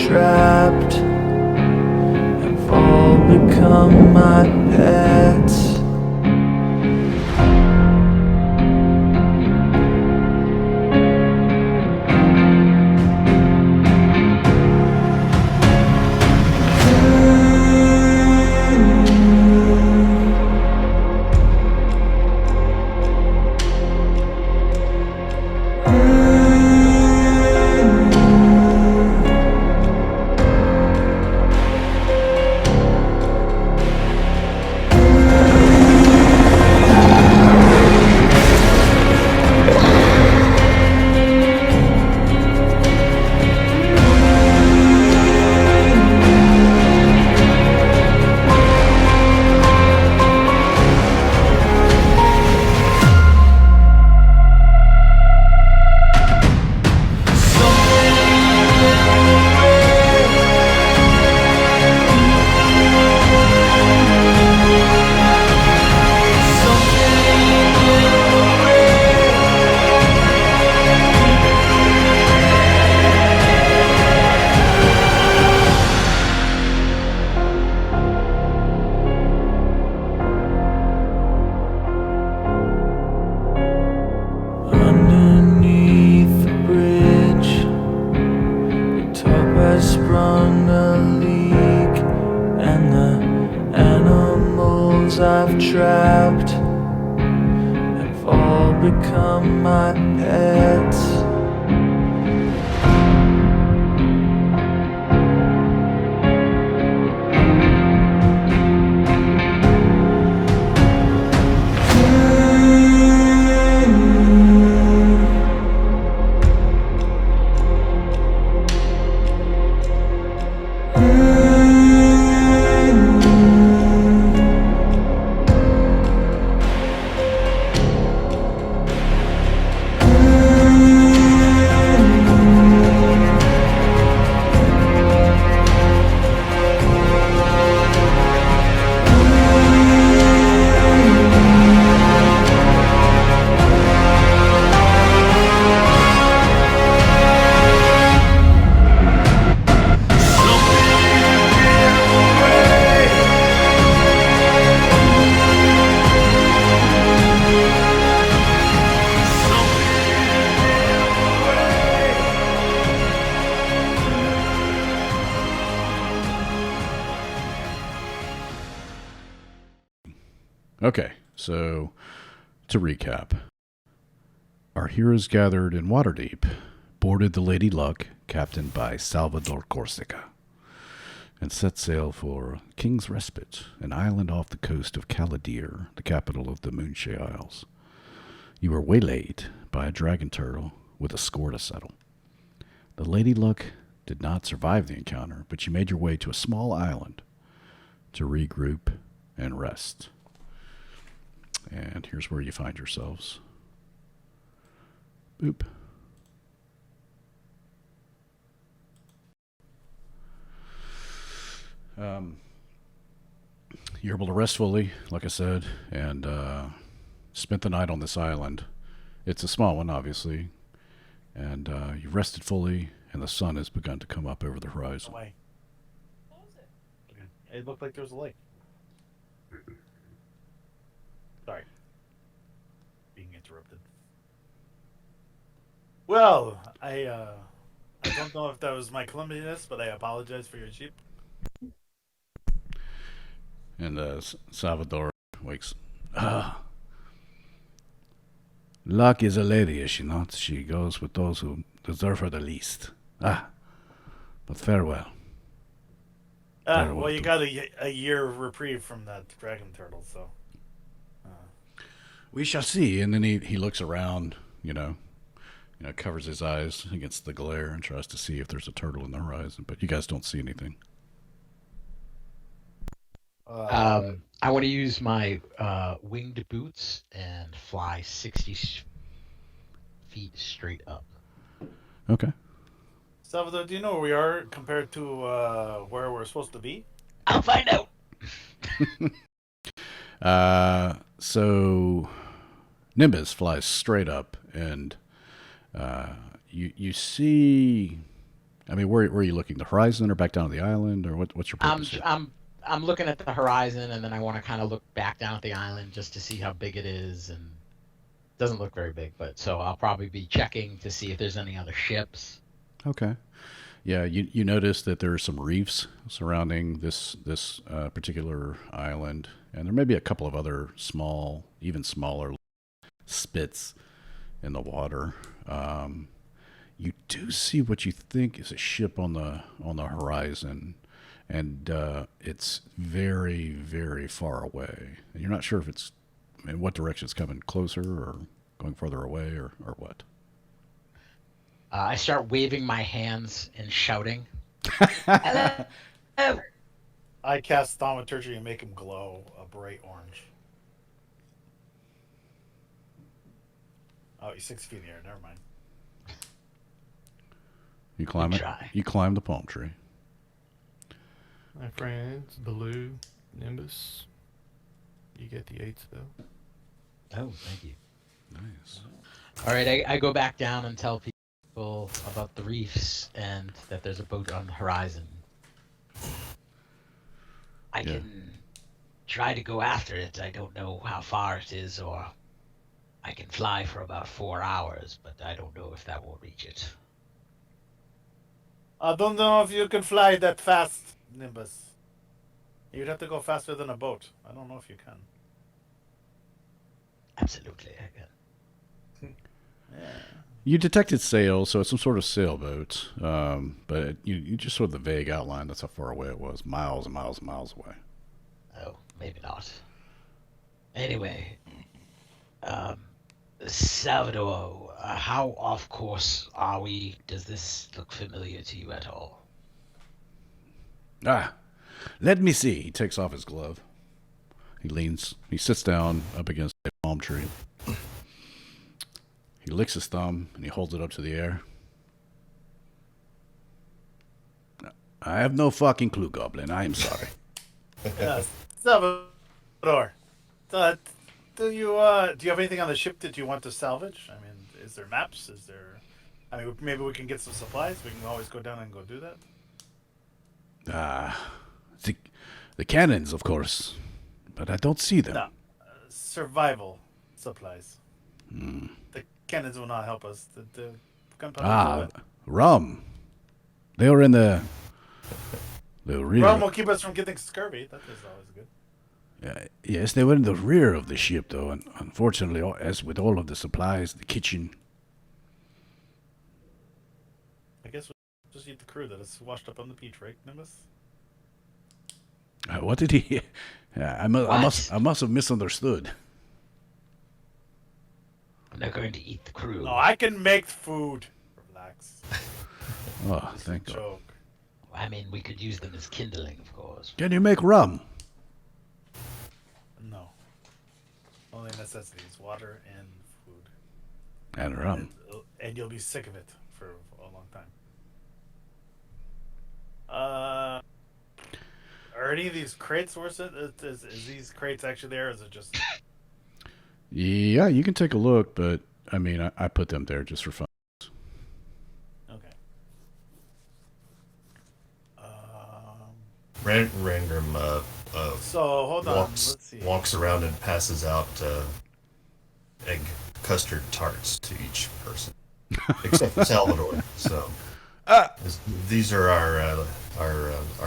trapped have all become my pets. Underneath the bridge, the top has sprung a leak, and the animals I've trapped have all become my pets. Okay, so to recap, our heroes gathered in Waterdeep, boarded the Lady Luck, captained by Salvador Corsica, and set sail for King's Respite, an island off the coast of Caladir, the capital of the Moonshae Isles. You were waylaid by a dragon turtle with a score to settle. The Lady Luck did not survive the encounter, but you made your way to a small island to regroup and rest. And here's where you find yourselves. Boop. You're able to rest fully, like I said, and spent the night on this island. It's a small one, obviously, and you've rested fully, and the sun has begun to come up over the horizon. Away. What was it? It looked like there was a lake. Sorry. Being interrupted. Well, I don't know if that was my clumsiness, but I apologize for your sheep. And Salvador wakes. Luck is a lady, is she not? She goes with those who deserve her the least. But farewell. Well, you got a year reprieve from that dragon turtle, so. We shall see. And then he looks around, covers his eyes against the glare and tries to see if there's a turtle in the horizon. But you guys don't see anything. I want to use my winged boots and fly 60 feet straight up. Okay. Salvador, do you know where we are compared to where we're supposed to be? I'll find out. So Nimbus flies straight up, and you see I mean, where are you looking? The horizon, or back down to the island, or what's your I'm purpose here? I'm looking at the horizon, and then I want to kind of look back down at the island just to see how big it is, and it doesn't look very big, but so I'll probably be checking to see if there's any other ships. Okay. Yeah, you notice that there are some reefs surrounding this particular island, and there may be a couple of other small, even smaller spits in the water. You do see what you think is a ship on the horizon, and it's very very far away. And you're not sure if it's in what direction it's coming, closer or going further away, or what. I start waving my hands and shouting, "Hello!" I cast thaumaturgy and make him glow a bright orange. Oh, he's 6 feet in the air. Never mind. You climb Good it. try. You climb the palm tree. My friends, Baloo, Nimbus, you get the 8 spell. Oh, thank you. Nice. All right, I go back down and tell people about the reefs and that there's a boat on the horizon. I Yeah. can try to go after it. I don't know how far it is, or I can fly for about 4 hours, but I don't know if that will reach it. I don't know if you can fly that fast, Nimbus. You'd have to go faster than a boat. I don't know if you can. Absolutely, I can. Yeah. You detected sails, so it's some sort of sailboat. But you just saw the vague outline. That's how far away it was, miles and miles and miles away. Oh, maybe not. Anyway, Salvador, how off course are we? Does this look familiar to you at all? Ah, let me see. He takes off his glove. He sits down up against a palm tree. He licks his thumb and he holds it up to the air. I have no fucking clue, Goblin. I am sorry. Yes. Salvador. Do you have anything on the ship that you want to salvage? I mean, is there maps? Is there? I mean, maybe we can get some supplies. We can always go down and go do that. The cannons, of course, but I don't see them. No, survival supplies. The cannons will not help us. The gunpowder. Rum. They were in the rear. Rum will keep us from getting scurvy. That is always good. Yes, they were in the rear of the ship, though, and unfortunately, as with all of the supplies, the kitchen. I guess we'll just eat the crew that is washed up on the beach, right, Nimbus? What did he? I must have misunderstood. I'm not going to eat the crew. No, I can make food. Relax. Oh, thank God. Joke. I mean, we could use them as kindling, of course. Can you make rum? No. Only necessities: water and food. And rum. And you'll be sick of it for a long time. Are any of these crates worth it? Is these crates actually there? Or is it just? Yeah, you can take a look, but I mean, I put them there just for fun. Okay. Random So hold on. Let's see. walks around and passes out egg custard tarts to each person, except for Salvador. So these are our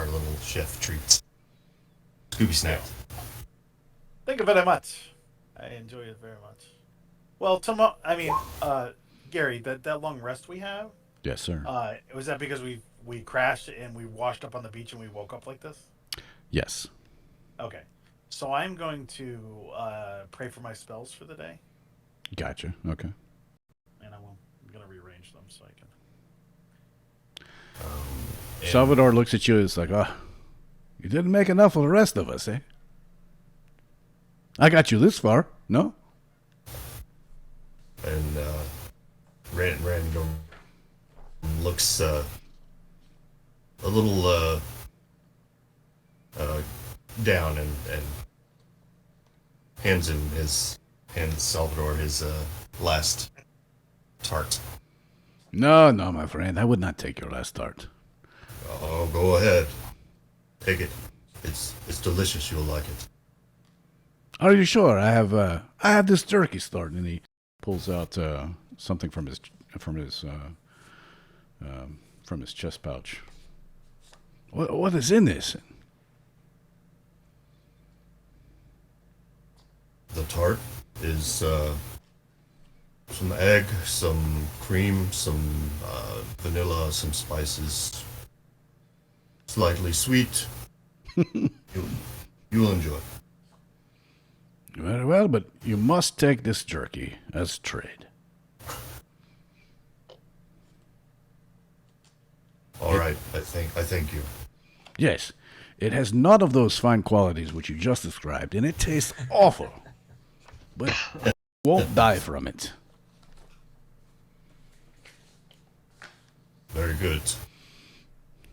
little chef treats. Scooby snacks. Thank you very much. I enjoy it very much. Well, tomorrow. I mean, Gary, that long rest we have. Yes, sir. Was that because we crashed and we washed up on the beach and we woke up like this? Yes. Okay. So I'm going to pray for my spells for the day, Gotcha. Okay. and I'm going to rearrange them so I can. And Salvador looks at you and is like, you didn't make enough for the rest of us, eh? I got you this far, no? And Random looks a little down and hands Salvador his last tart. No, no, my friend. I would not take your last tart. Oh, go ahead. Take it. It's delicious. You'll like it. Are you sure? I have this turkey start, and he pulls out something from his chest pouch. What is in this? The tart is some egg, some cream, some vanilla, some spices. Slightly sweet. You'll enjoy. Very well, but you must take this jerky as trade. All right, I thank you. Yes, it has none of those fine qualities which you just described, and it tastes awful. But you won't die from it. Very good.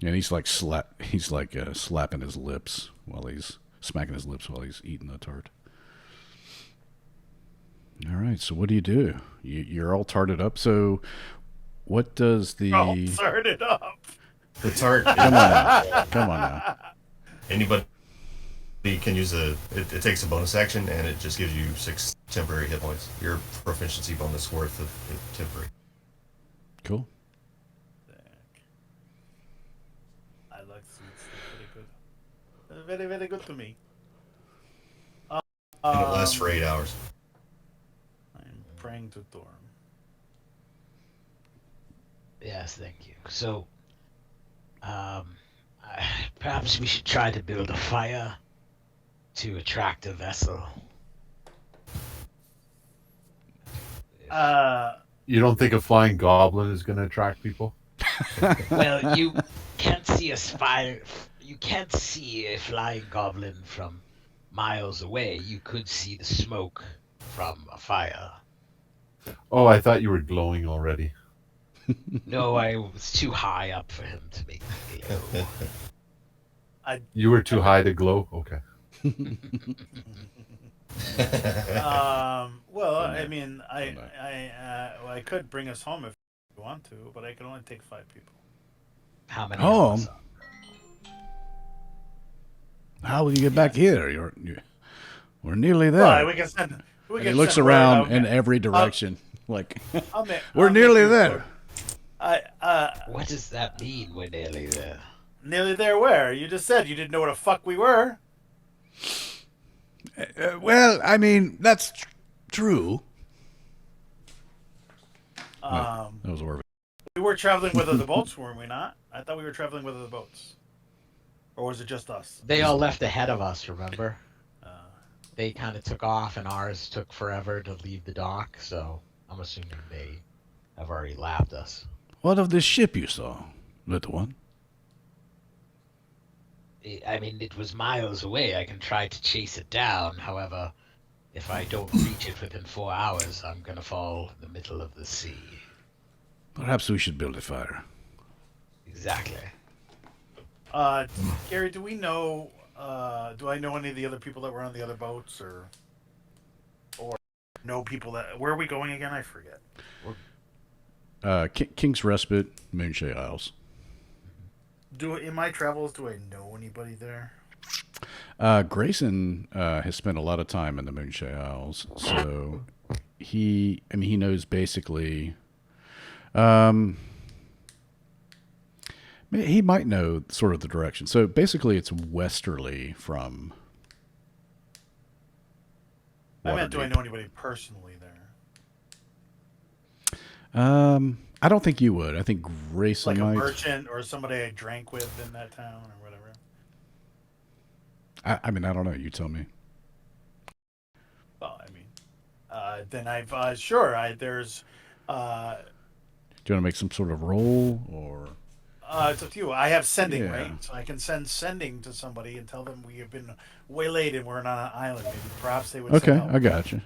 And he's like slapping his lips while he's smacking his lips while he's eating the tart. All right, so what do? You're all tarted up. So what does the Oh, start it up. The tart. Come on now. Anybody can use it takes a bonus action, and it just gives you 6 temporary hit points. Your proficiency bonus worth of temporary. Cool. I like sweets. They're very good. They're very, very good to me. And it lasts for 8 hours. I'm praying to Thorm. Yes, thank you. So, perhaps we should try to build a fire to attract a vessel. You don't think a flying goblin is going to attract people? Well, you can't see You can't see a flying goblin from miles away. You could see the smoke from a fire. Oh, I thought you were glowing already. No, I was too high up for him to make me glow. You were too high to glow? Okay. Well, I mean, I could bring us home if you want to, but I can only take 5 people. How many? Oh. of us? How will you get back here? We're nearly there. Well, we can send. And he looks around in every direction, like we're nearly there. What does that mean? We're nearly there. Nearly there where? You just said you didn't know where the fuck we were. Well, I mean that's true. Um, That was Orville. we were traveling with other boats, weren't we not? I thought we were traveling with other boats. Or was it just us? They all left ahead of us, remember? They kind of took off, and ours took forever to leave the dock, so I'm assuming they have already lapped us. What of this ship you saw, little one? I mean, it was miles away. I can try to chase it down. However, if I don't reach it within 4 hours, I'm going to fall in the middle of the sea. Perhaps we should build a fire. Exactly. Gary, do we know? Do I know any of the other people that were on the other boats, or know people that? Where are we going again? I forget. King's Respite, Moonshade Isles. In my travels, do I know anybody there? Grayson has spent a lot of time in the Moonshade Isles, so he knows basically. He might know sort of the direction. So basically, it's westerly from. I meant, do I know anybody personally there? I don't think you would. I think Grayson Like a might. merchant or somebody I drank with in that town or whatever. I mean, I don't know. You tell me. Well, I mean, then there's. Do you want to make some sort of roll or? It's up to you. I have sending, Yeah. right? So I can send sending to somebody and tell them we have been waylaid and we're on an island. Maybe perhaps they would. Okay, send help. I got you.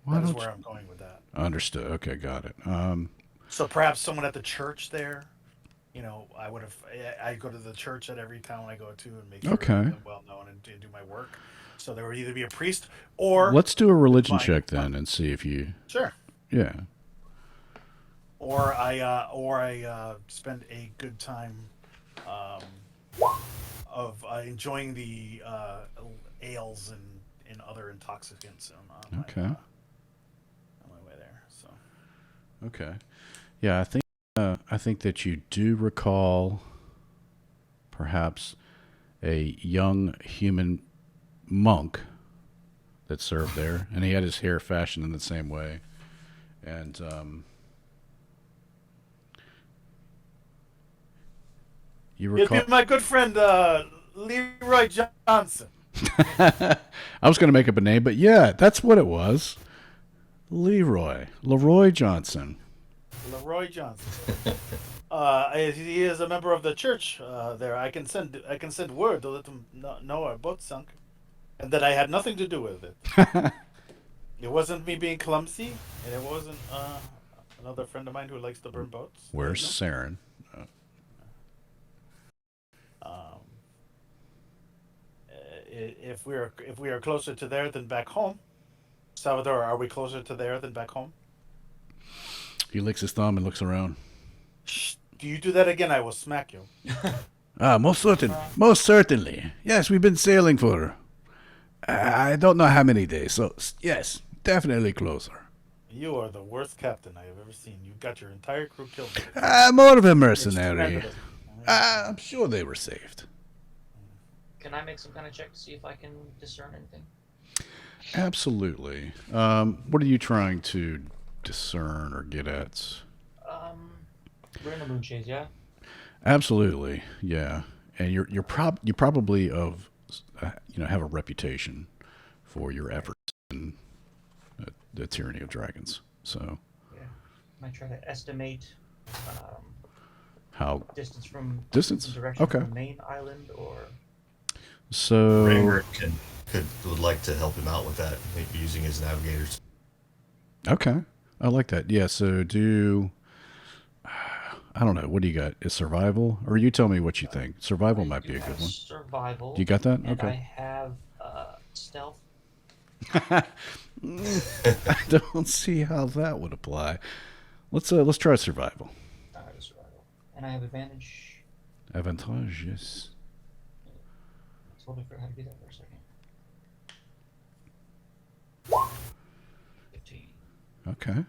Why That is don't where you- I'm going with that. Understood. Okay, got it. So perhaps someone at the church there. I go to the church at every town I go to and make sure Okay. I'm well known and do my work. So there would either be a priest or Let's do a religion Fine. check then and see if you. sure. Yeah. or I spend a good time um, of enjoying the ales and other intoxicants Okay. on my way there. So Okay. Yeah, I think that you do recall perhaps a young human monk that served there, and he had his hair fashioned in the same way, and you it'd be recall. my good friend Leroy Johnson. I was going to make up a name, but yeah, that's what it was. Leroy Johnson. Leroy Johnson. He is a member of the church there. I can send word to let him know our boat sunk, and that I had nothing to do with it. It wasn't me being clumsy, and it wasn't another friend of mine who likes to burn boats. Where's Saren? Um, if we are closer to there than back home, Salvador, are we closer to there than back home? He licks his thumb and looks around. Shh, do you do that again? I will smack you. Most certainly. Yes, we've been sailing for. I don't know how many days. So yes, definitely closer. You are the worst captain I have ever seen. You got your entire crew killed. More of a It's mercenary. tremendous. I'm sure they were saved. Can I make some kind of check to see if I can discern anything? Absolutely. What are you trying to discern or get at? We're in the moonshades, yeah. Absolutely, yeah. And you probably have a reputation for your efforts in the tyranny of dragons. So Yeah. Might try to estimate how distance from distance? direction Okay. from the main island, or So Ranger would like to help him out with that using his navigators. okay, I like that. Yeah. So I don't know. What do you got? Is survival, or you tell me what you think? Survival I might do be a have good one. survival. You got that? And I Okay. have stealth. I don't see how that would apply. Let's try survival. Survival. And I have advantage. Avantage, yes. I totally forgot how to do that for a second. 15. Okay.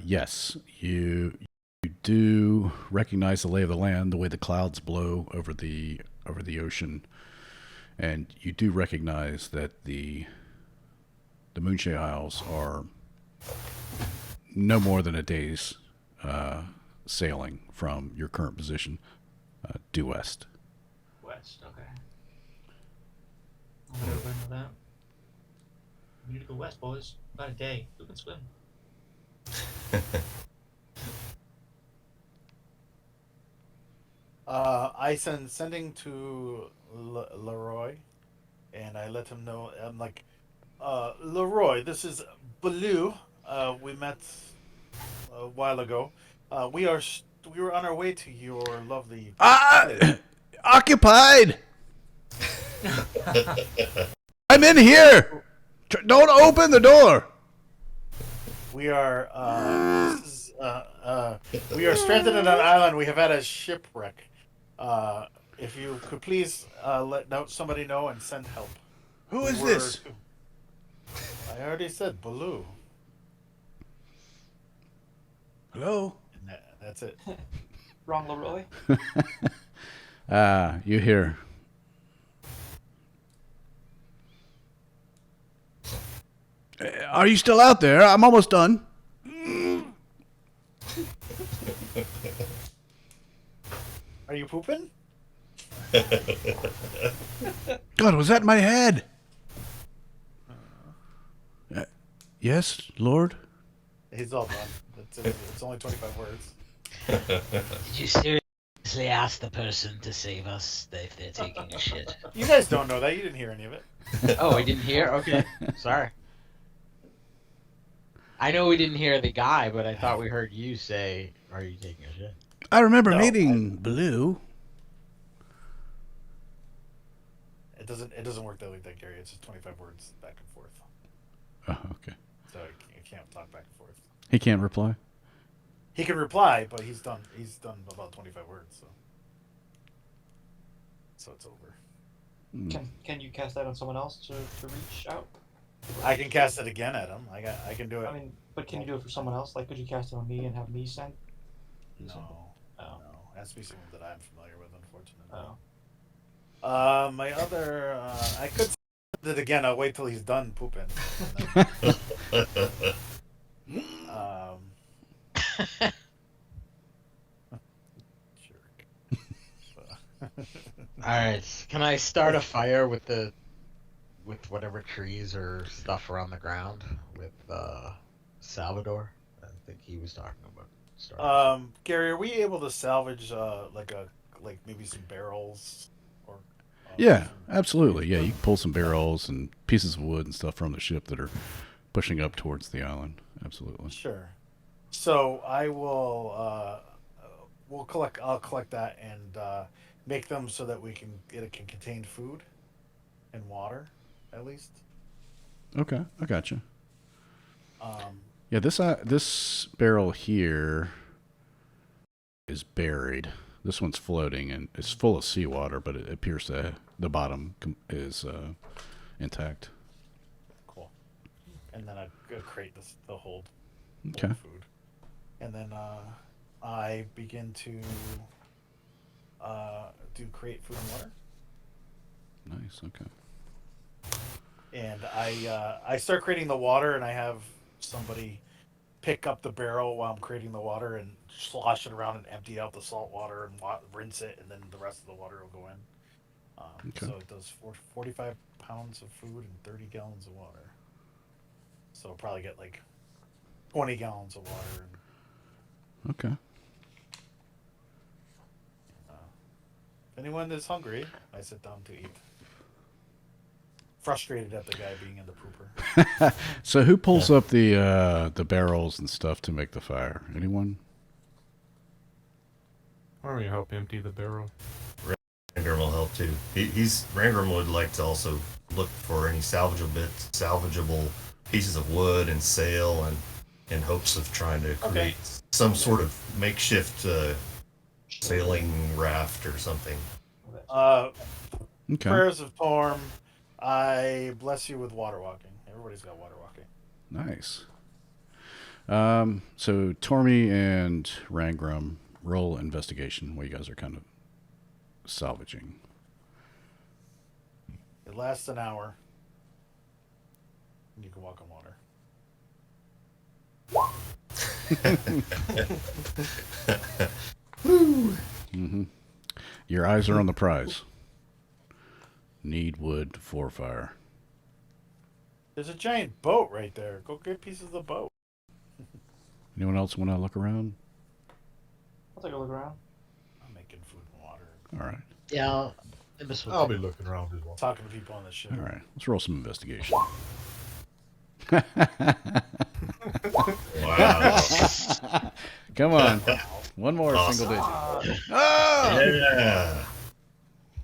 Yes, you do recognize the lay of the land, the way the clouds blow over the ocean, and you do recognize that the Moonshade Isles are no more than a day's sailing from your current position due west. West, okay. I'll let everybody know that. We need to go west, boys. About a day. Who can swim? I sending to Leroy, and I let him know. I'm like, Leroy, this is Baloo. We met a while ago. We were on our way to your lovely. Occupied. I'm in here. Don't open the door. We are we are stranded on an island. We have had a shipwreck. If you could please let somebody know and send help. Who is this? I already said Baloo. Hello. And that's it. Wrong, Leroy. You here? Are you still out there? I'm almost done. Are you pooping? God, was that in my head? Yes, Lord. He's all done. It's only 25 words. Did you seriously ask the person to save us if they're taking a shit? You guys don't know that. You didn't hear any of it. Oh, we didn't hear? Okay. Sorry. I know we didn't hear the guy, but I thought we heard you say, "Are you taking a shit?" I remember No, meeting Blue. It doesn't work that like that, Gary. It's just 25 words back and forth. Oh, okay. So you can't talk back and forth. He can't reply? He can reply, but he's done. He's done about 25 words, so it's over. Can you cast that on someone else to reach out? I can cast it again at him. I can do it. I mean, but can you do it for someone else? Like, could you cast it on me and have me send? No. Oh. No. It has to be someone that I'm familiar with, unfortunately. Oh. My other, I could send it again. I'll wait till he's done pooping. Jerk. All right. Can I start a fire with whatever trees or stuff are on the ground with Salvador? I think he was talking about starting. Gary, are we able to salvage like maybe some barrels or? Yeah, absolutely. Yeah, you can pull some barrels and pieces of wood and stuff from the ship that are pushing up towards the island. Absolutely. Sure. So I will. I'll collect that and make them so that it can contain food and water, at least. Okay, I gotcha. Um, Yeah, this barrel here is buried. This one's floating and it's full of seawater, but it appears that the bottom is intact. cool. And then I create the hold Okay. food, and then I begin to create food and water. Nice. Okay. And I start creating the water, and I have somebody pick up the barrel while I'm creating the water and slosh it around and empty out the salt water and rinse it, and then the rest of the water will go in. Okay. So it does 45 pounds of food and 30 gallons of water. So I'll probably get like 20 gallons of water. Okay. If anyone is hungry, I sit down to eat. Frustrated at the guy being in the pooper. So who pulls up the barrels and stuff to make the fire? Anyone? Why don't you help empty the barrel? Rangrim will help too. Rangrim would like to also look for any salvageable pieces of wood and sail, and in hopes of trying to create some sort of makeshift sailing raft or something. Okay. Prayers of Torm. I bless you with water walking. Everybody's got water walking. Nice. So Tormy and Rangram roll investigation while you guys are kind of salvaging. It lasts an hour. And you can walk on water. Mm-hmm. Your eyes are on the prize. Need wood for fire. There's a giant boat right there. Go get pieces of the boat. Anyone else want to look around? I'll take a look around. I'm making food and water. All right. Yeah, I'll be looking around as well. Talking to people on the ship. All right. Let's roll some investigation. Wow. Come on. One more Awesome. single digit. Oh! Yeah.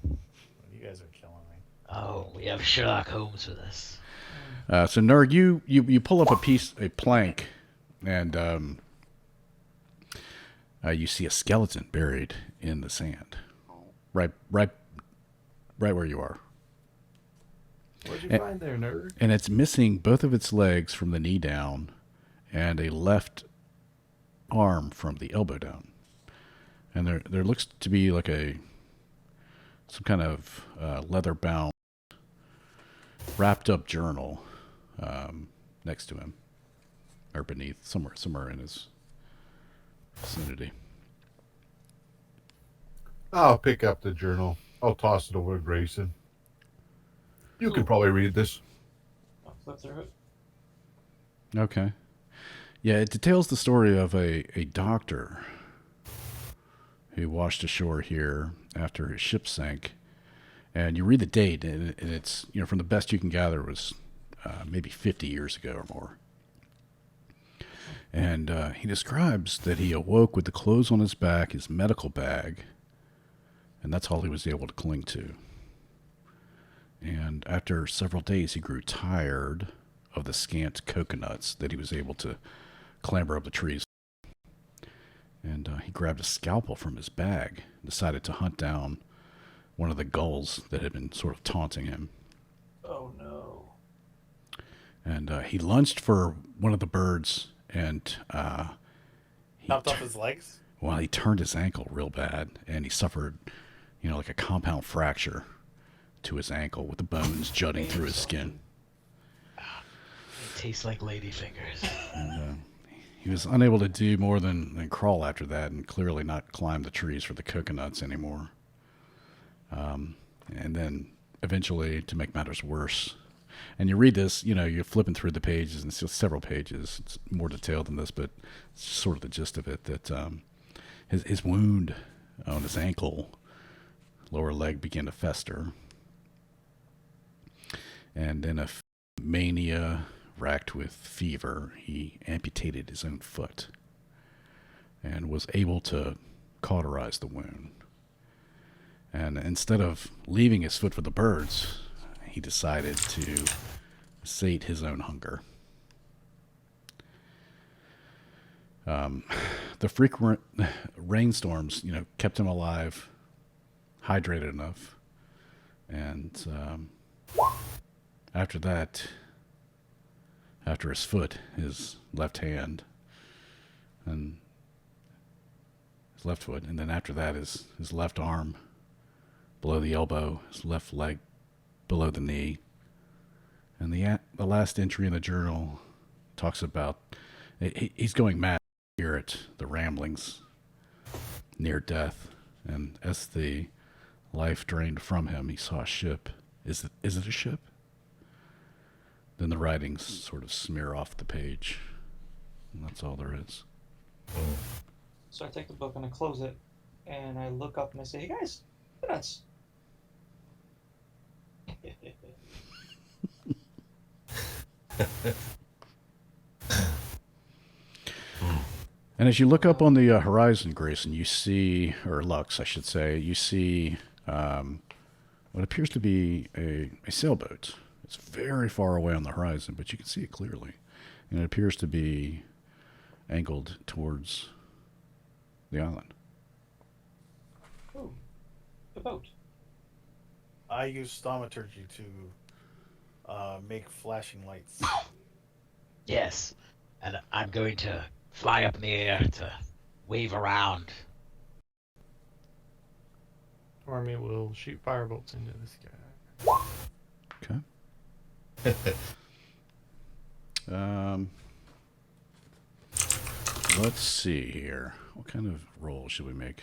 You guys are killing me. Oh, we have Sherlock Holmes for this. So Nurg, you pull up a plank, and you see a skeleton buried in the sand, right where you are. What'd you find there, nerd? And it's missing both of its legs from the knee down, and a left arm from the elbow down. And there looks to be like some kind of leather bound, wrapped up journal next to him, or beneath, somewhere in his vicinity. I'll pick up the journal. I'll toss it over to Grayson. You can probably read this. I'll flip through it. Okay. Yeah, it details the story of a doctor who washed ashore here after his ship sank. And you read the date, and it's, from the best you can gather, it was maybe 50 years ago or more. And he describes that he awoke with the clothes on his back, his medical bag, and that's all he was able to cling to. And after several days, he grew tired of the scant coconuts that he was able to clamber up the trees. And he grabbed a scalpel from his bag and decided to hunt down one of the gulls that had been sort of taunting him. Oh no. And he lunged for one of the birds, and he Chopped off his legs? well, he turned his ankle real bad, and he suffered, like a compound fracture to his ankle with the bones jutting through his skin. It tastes like ladyfingers. And he was unable to do more than crawl after that, and clearly not climb the trees for the coconuts anymore. And then eventually, to make matters worse, and you read this, you're flipping through the pages, and it's just several pages. It's more detailed than this, but it's sort of the gist of it, that his wound on his ankle, lower leg, began to fester. And in a mania racked with fever, he amputated his own foot and was able to cauterize the wound. And instead of leaving his foot for the birds, he decided to sate his own hunger. The frequent rainstorms, kept him alive, hydrated enough, and after that, after his foot, his left hand, and his left foot, and then after that, his left arm below the elbow, his left leg below the knee. And the last entry in the journal talks about he's going mad here at the ramblings near death, and as the life drained from him, he saw a ship. Is it a ship? Then the writings sort of smear off the page, and that's all there is. So I take the book and I close it, and I look up and I say, "Hey guys, nuts." And as you look up on the horizon, Grayson, you see, or Lux, I should say, you see what appears to be a sailboat. It's very far away on the horizon, but you can see it clearly. And it appears to be angled towards the island. Ooh, the boat. I use thaumaturgy to make flashing lights. Yes, and I'm going to fly up in the air to wave around. Army will shoot firebolts into the sky. Okay. Let's see here. What kind of roll should we make?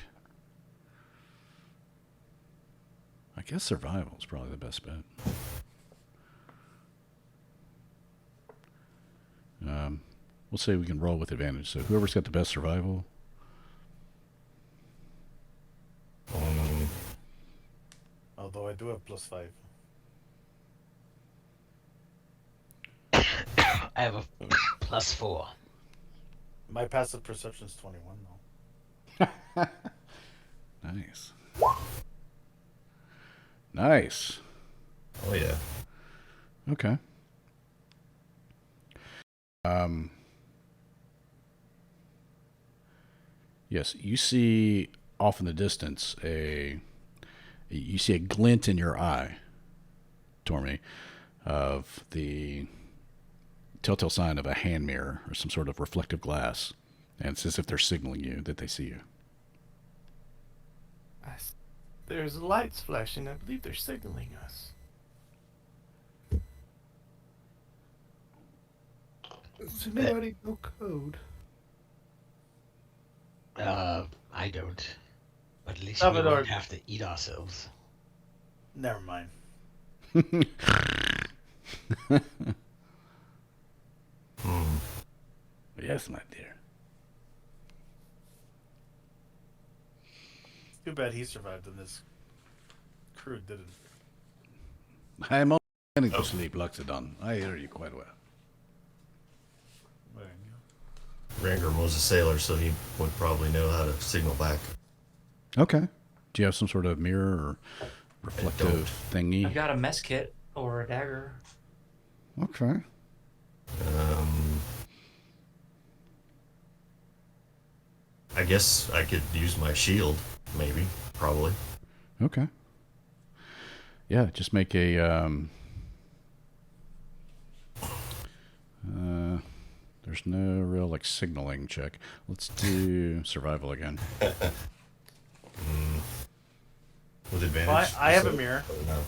I guess survival is probably the best bet. We'll say we can roll with advantage. So whoever's got the best survival. Although I do have +5. I have a +4. My passive perception is 21, though. Nice. Nice. Oh yeah. Okay. Yes, you see off in the distance you see a glint in your eye, Tormy, of the telltale sign of a hand mirror or some sort of reflective glass, and it's as if they're signaling you that they see you. There's lights flashing. I believe they're signaling us. Does anybody know code? I don't. But at least we Salvador. won't have to eat ourselves. Never mind. Yes, my dear. Too bad he survived and this crew didn't. I am only beginning to sleep, Luxodon. I hear you quite well. Rangram was a sailor, so he would probably know how to signal back. Okay. Do you have some sort of mirror or reflective thingy? I've got a mess kit or a dagger. Okay. I guess I could use my shield, maybe, probably. Okay. Yeah, just make a there's no real like signaling check. Let's do survival again. With advantage. Well, I have a mirror. Oh, no.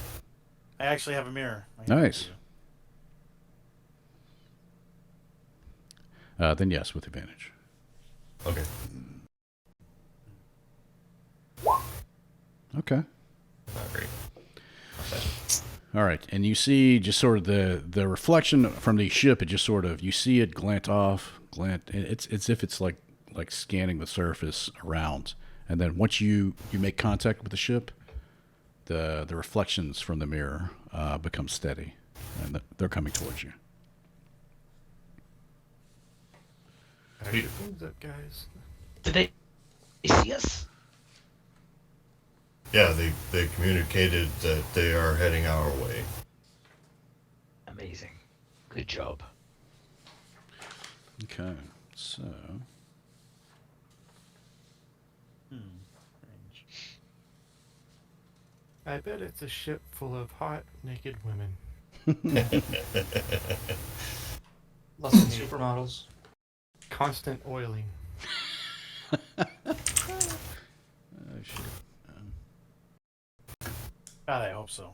I actually have a mirror. I hand it Nice. to you. Then yes, with advantage. Okay. Okay. Not great. Not bad. All right, and you see just sort of the reflection from the ship. It just sort of you see it glint off, glint. It's as if it's like scanning the surface around, and then once you make contact with the ship, the reflections from the mirror become steady, and they're coming towards you. How you things up, guys? Did they see us? Yeah, they communicated that they are heading our way. Amazing. Good job. Okay, so Strange. I bet it's a ship full of hot, naked women. Lots of supermodels. Constant oiling. oh shit. God, I hope so.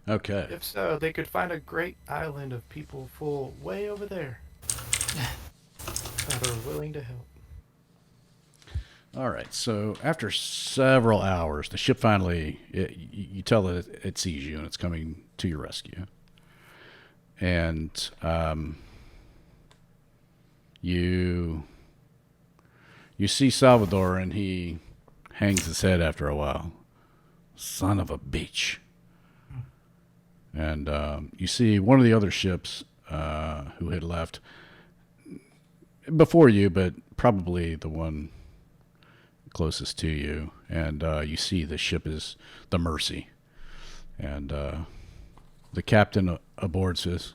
Okay. If so, they could find a great island of people full way over there that are willing to help. All right. So after several hours, the ship finally you tell that it sees you and it's coming to your rescue. And you see Salvador and he hangs his head after a while. Son of a bitch. And you see one of the other ships who had left before you, but probably the one closest to you. And you see the ship is the Mercy. And the captain aboard says,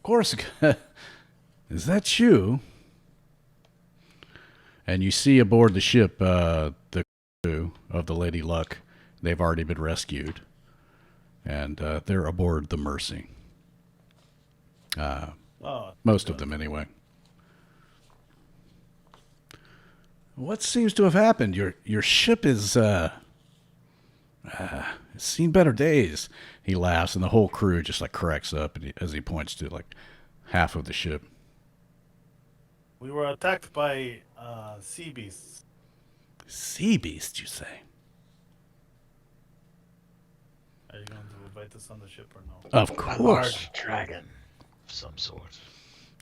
Corsica, is that you? And you see aboard the ship the crew of the Lady Luck. They've already been rescued. And they're aboard the Mercy. Most of them, anyway. What seems to have happened? Your ship is it's seen better days. He laughs, and the whole crew just like cracks up as he points to like half of the ship. We were attacked by sea beasts. Sea beast, you say? Are you going to invite us on the ship or no? Of A course, large dragon of some sort.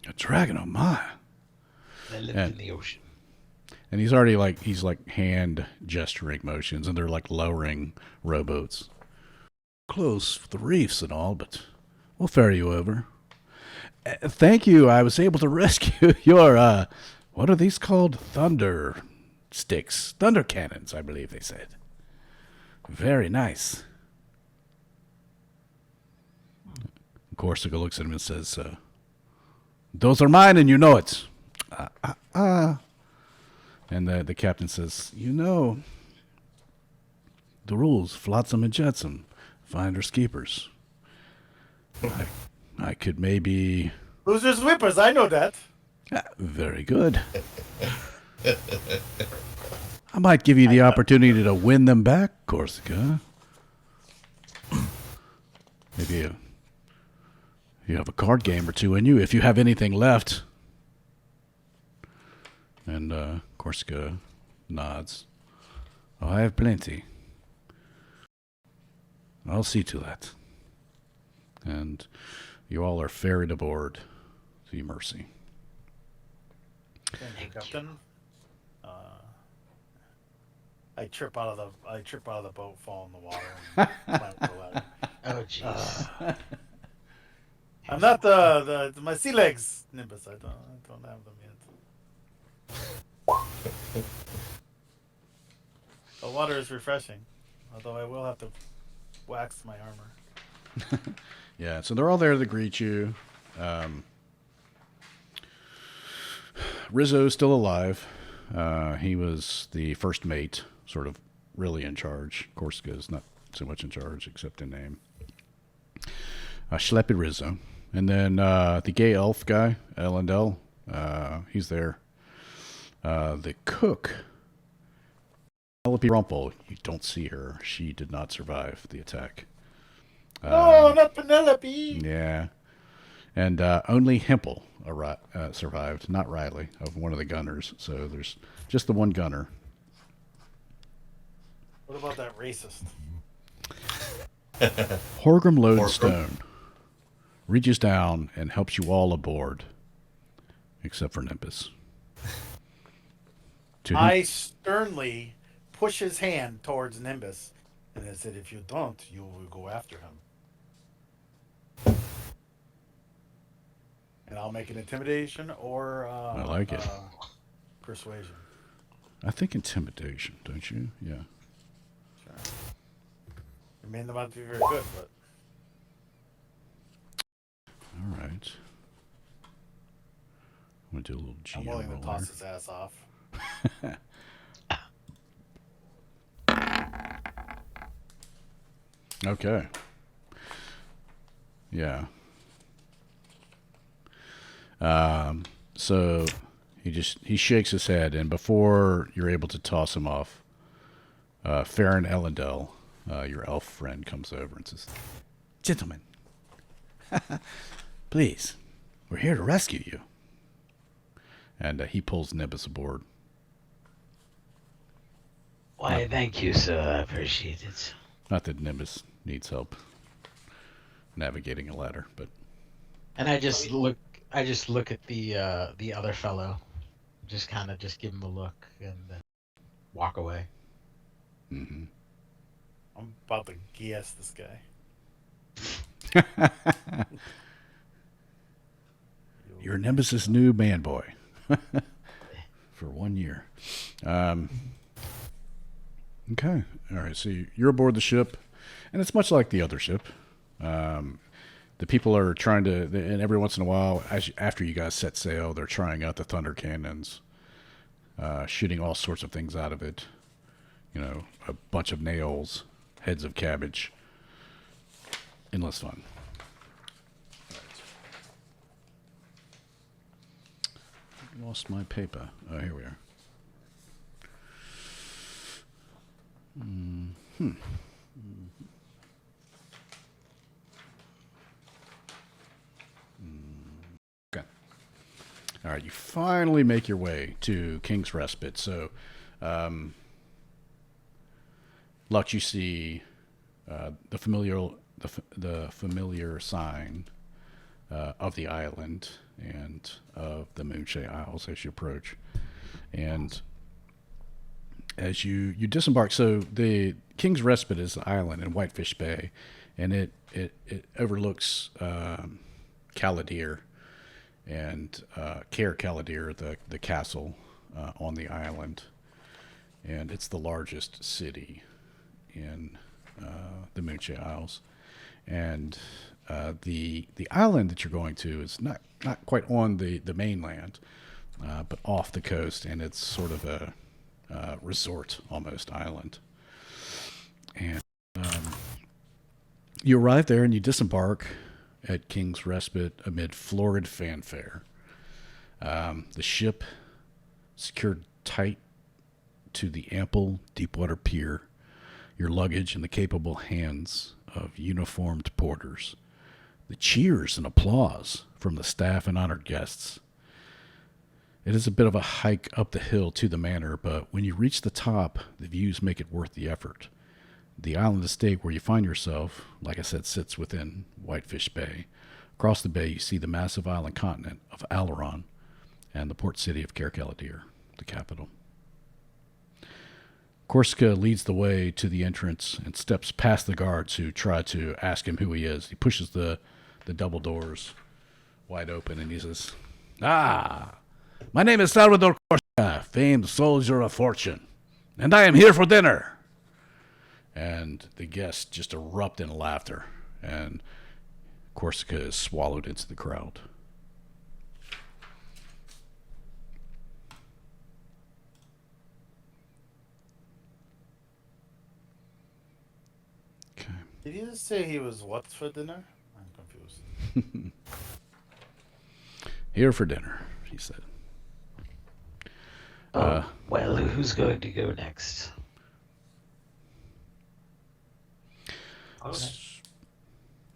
a dragon. Oh my! They live And- in the ocean. And he's already he's hand gesturing motions, and they're like lowering rowboats. Close for the reefs and all, but we'll ferry you over. Thank you. I was able to rescue your what are these called? Thunder sticks, thunder cannons, I believe they said. Very nice. Corsica looks at him and says, "Those are mine, and you know it." And the captain says, "You know the rules, flotsam and jetsam, finders keepers. I could maybe." Losers whippers, I know that. Very good. I might give you the opportunity to win them back, Corsica. Maybe you have a card game or two in you, if you have anything left. And Corsica nods. Oh, I have plenty. I'll see to that. And you all are ferried aboard the Mercy. Thank you, Captain. I trip out of the boat, fall in the water, and climb the ladder. Oh, jeez. I'm not my sea legs, Nimbus. I don't have them yet. The water is refreshing, although I will have to wax my armor. Yeah, so they're all there to greet you. Rizzo's still alive. He was the first mate, sort of really in charge. Corsica's not so much in charge, except in name. Schleppy Rizzo. And then the gay elf guy, Elendel, he's there. The cook, Penelope Rumpel, you don't see her. She did not survive the attack. No, not Penelope. Yeah. And only Hempel survived, not Riley, of one of the gunners. So there's just the one gunner. What about that racist? Horgrim Lodestone reaches down and helps you all aboard, except for Nimbus. I sternly push his hand towards Nimbus, and I said, if you don't, you will go after him. And I'll make an intimidation or I like it. Persuasion. I think intimidation, don't you? Yeah. Sure. It may not be very good, but... All right. I'm going to do a little GM I'm willing to roll toss here. his ass off. Okay. Yeah. So he shakes his head, and before you're able to toss him off, Farron Elendel, your elf friend, comes over and says, "Gentlemen, please, we're here to rescue you." And he pulls Nimbus aboard. Why, thank you, sir. I appreciate it. Not that Nimbus needs help navigating a ladder, but And I just look at the other fellow, just give him a look and then walk away. mm-hmm. I'm about to guess this guy. You're Nimbus's new man boy for 1 year. Okay. All right. So you're aboard the ship, and it's much like the other ship. The people are trying to, and every once in a while, after you guys set sail, they're trying out the thunder cannons, shooting all sorts of things out of it. You know, a bunch of nails, heads of cabbage. Endless fun. I lost my paper. Oh, here we are. Okay. All right, you finally make your way to King's Respite. So, Lux, you see the familiar sign of the island and of the Moonshade Isles as you approach. And as you disembark, so the King's Respite is the island in Whitefish Bay, and it overlooks Caladir and Caer Caladir, the castle on the island, and it's the largest city in the Moonshade Isles. And the island that you're going to is not quite on the mainland, but off the coast, and it's sort of a resort almost island. And you arrive there and you disembark at King's Respite amid florid fanfare. The ship secured tight to the ample Deepwater pier, your luggage in the capable hands of uniformed porters. The cheers and applause from the staff and honored guests. It is a bit of a hike up the hill to the manor, but when you reach the top, the views make it worth the effort. The island estate where you find yourself, like I said, sits within Whitefish Bay. Across the bay, you see the massive island continent of Alaron and the port city of Caer Caladir, the capital. Corsica leads the way to the entrance and steps past the guards who try to ask him who he is. He pushes the double doors wide open and he says, "Ah, my name is Salvador Corsica, famed soldier of fortune, and I am here for dinner." And the guests just erupt in laughter, and Corsica is swallowed into the crowd. Did you just say he was what for dinner? I'm confused. Here for dinner, he said. Well, who's going to go next? I'll go next.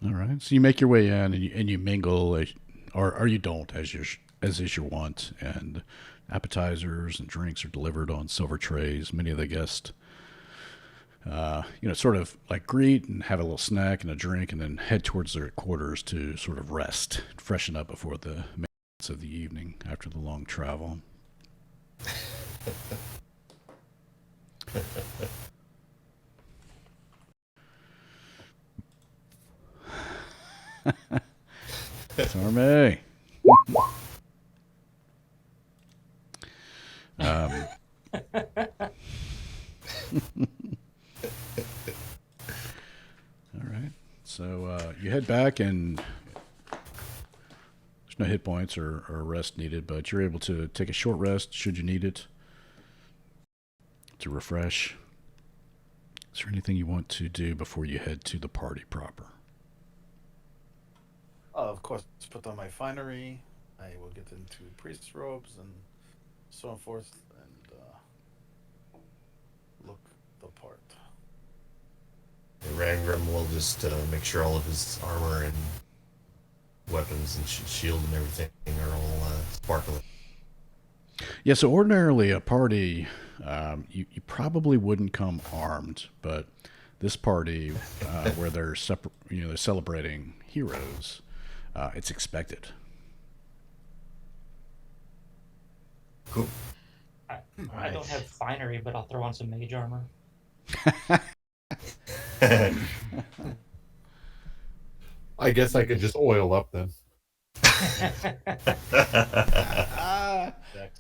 All right. So you make your way in and you mingle, or you don't, as is your wont, and appetizers and drinks are delivered on silver trays. Many of the guests, sort of like greet and have a little snack and a drink, and then head towards their quarters to sort of rest, freshen up before the minutes of the evening after the long travel. Sorry. All right. So you head back, and there's no hit points or rest needed, but you're able to take a short rest should you need it to refresh. Is there anything you want to do before you head to the party proper? Of course, put on my finery. I will get into priest's robes and so on forth, and look the part. Rangram will just make sure all of his armor and weapons and shield and everything are all sparkling. Yeah, so ordinarily a party, you probably wouldn't come armed, but this party, where they're they're celebrating heroes, it's expected. Cool. I don't have finery, but I'll throw on some mage armor. I guess I could just oil up then. Next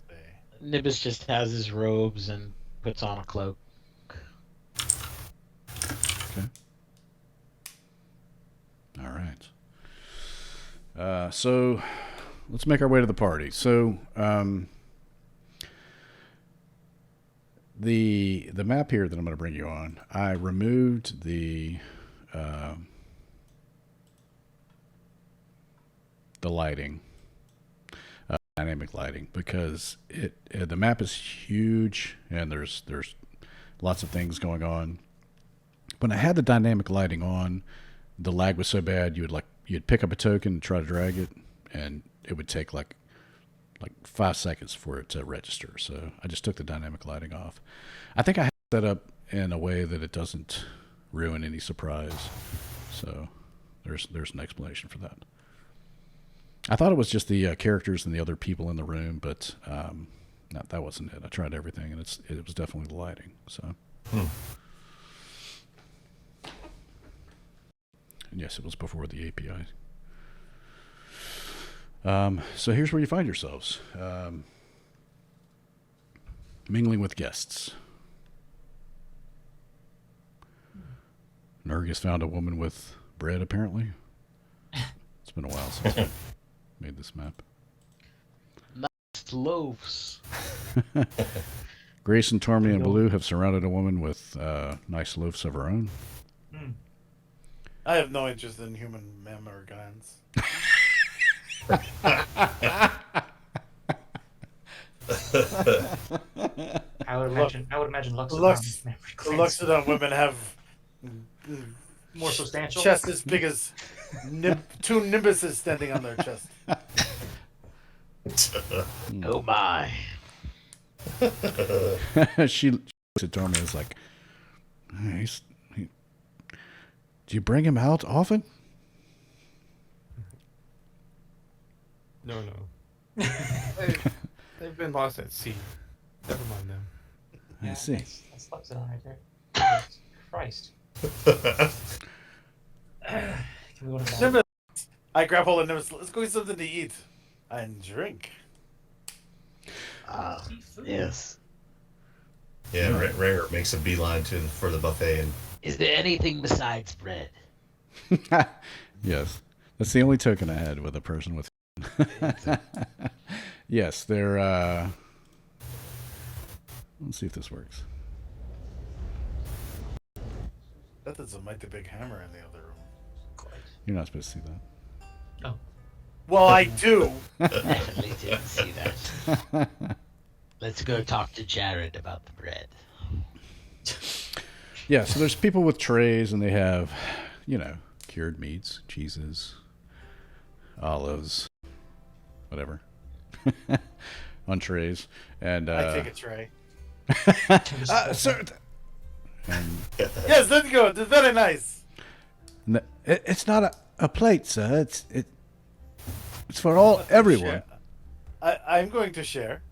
day. Nibus just has his robes and puts on a cloak. Okay. All right. So let's make our way to the party. So the map here that I'm going to bring you on, I removed the lighting, dynamic lighting, because the map is huge and there's lots of things going on. When I had the dynamic lighting on, the lag was so bad you'd pick up a token and try to drag it, and it would take like 5 seconds for it to register. So I just took the dynamic lighting off. I think I have it set up in a way that it doesn't ruin any surprise. So there's an explanation for that. I thought it was just the characters and the other people in the room, but no, that wasn't it. I tried everything, and it was definitely the lighting. So. And yes, it was before the API. So here's where you find yourselves. Mingling with guests. Nurg has found a woman with bread, apparently. It's been a while since I made this map. Nice loaves. Grace and Tormy and Baloo have surrounded a woman with nice loaves of her own. I have no interest in human mammary glands. I would imagine The Luxodon Luxodon women have more substantial. chests as big as two nimbuses standing on their chest. Oh my. She looks at Tormy and is like, do you bring him out often? No. They've been lost at sea. Never mind them. I see. That's Luxodon right there. Christ. Can we go to bed? Nimbus. I grab hold of Nimbus. Let's go get something to eat and drink. Yes. Yeah, Ranger makes a beeline for the buffet and Is there anything besides bread? Yes. That's the only token I had with a person with. Yes, they're. Let's see if this works. That is a mighty big hammer in the other room. You're not supposed to see that. Well, I do. Definitely didn't see that. Let's go talk to Jared about the bread. Yeah, so there's people with trays, and they have, cured meats, cheeses, olives, whatever, on trays. And I take a tray. sir, and Yes, that's good. That's very nice. it's not a plate, sir. It's for everyone. I'm going to share.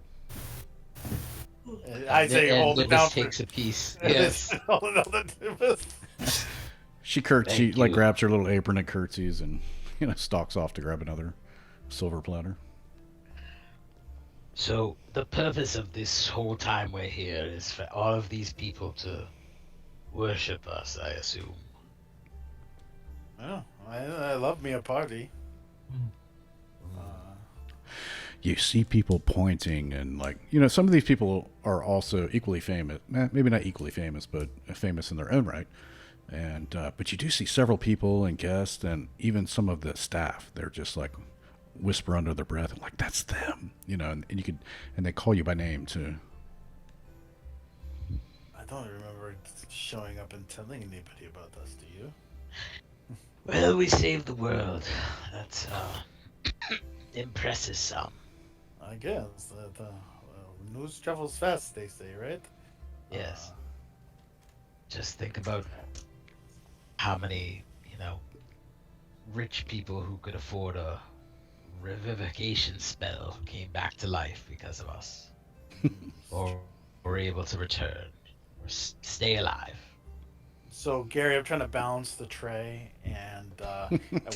I say and hold it down for. takes a piece. Yes. Hold it down to She Thank you. grabs her little apron and curtsies and stalks off to grab another silver platter. So the purpose of this whole time we're here is for all of these people to worship us, I assume. Oh, I love me a party. You see people pointing and some of these people are also equally famous. Maybe not equally famous, but famous in their own right. And but you do see several people and guests and even some of the staff. They're just like whisper under their breath and like, that's them, and you could, and they call you by name too. I don't remember showing up and telling anybody about us. Do you? Well, we saved the world. That impresses some. I guess that news travels fast. They say, right? Yes. Just think about how many, rich people who could afford a revivification spell came back to life because of us. Or were able to return or stay alive. So Gary, I'm trying to balance the tray, and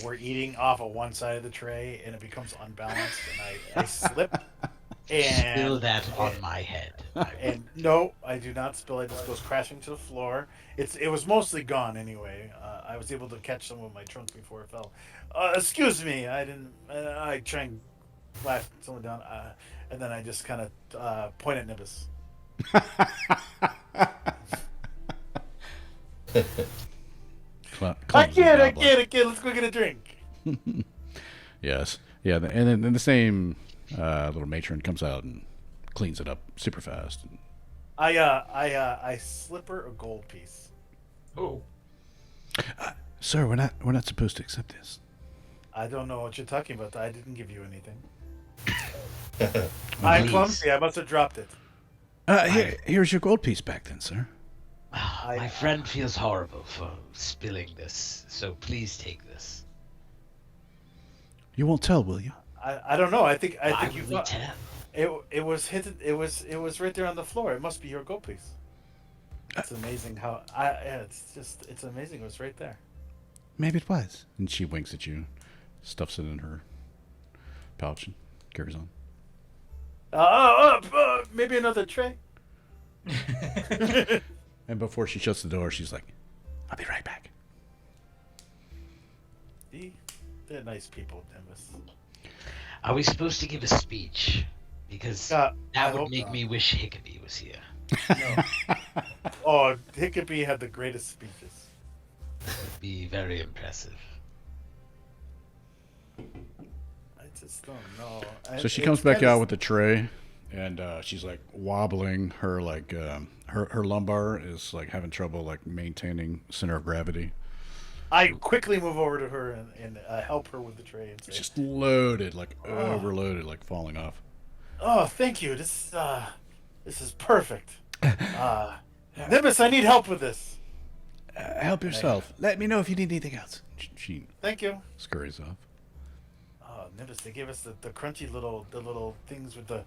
we're eating off of one side of the tray, and it becomes unbalanced, and I slip. And Spill that on my head. And no, I do not spill. It just goes crashing to the floor. It was mostly gone anyway. I was able to catch some of my trunk before it fell. Excuse me, I didn't. I try and laugh someone down, and then I just kind of point at Nimbus. I can't. Let's go get a drink. Yes. Yeah, and then the same little matron comes out and cleans it up super fast. I slip her a gold piece. Oh. Sir, we're not supposed to accept this. I don't know what you're talking about. I didn't give you anything. I'm clumsy. I must have dropped it. Here's your gold piece back then, sir. My friend feels horrible for spilling this, so please take this. You won't tell, will you? I don't know. I think Why you would we thought tell? it was hidden. It was right there on the floor. It must be your gold piece. It's amazing how it's amazing. It was right there. Maybe it was. And she winks at you, stuffs it in her pouch, and carries on. Maybe another tray. And before she shuts the door, she's like, "I'll be right back." See? They're nice people, Nimbus. Are we supposed to give a speech? Because that would make me wish Hickabee was here. No. Oh, Hickabee had the greatest speeches. Would be very impressive. I just don't know. So she comes back out with the tray, and she's like wobbling. Her her lumbar is like having trouble like maintaining center of gravity. I quickly move over to her and help her with the tray and say, It's just loaded, like overloaded, like falling off. "Oh, thank you. This is perfect. Nimbus, I need help with this." Help yourself. Let me know if you need anything else. She Thank you. scurries off. Oh, Nimbus, they gave us the crunchy little things with the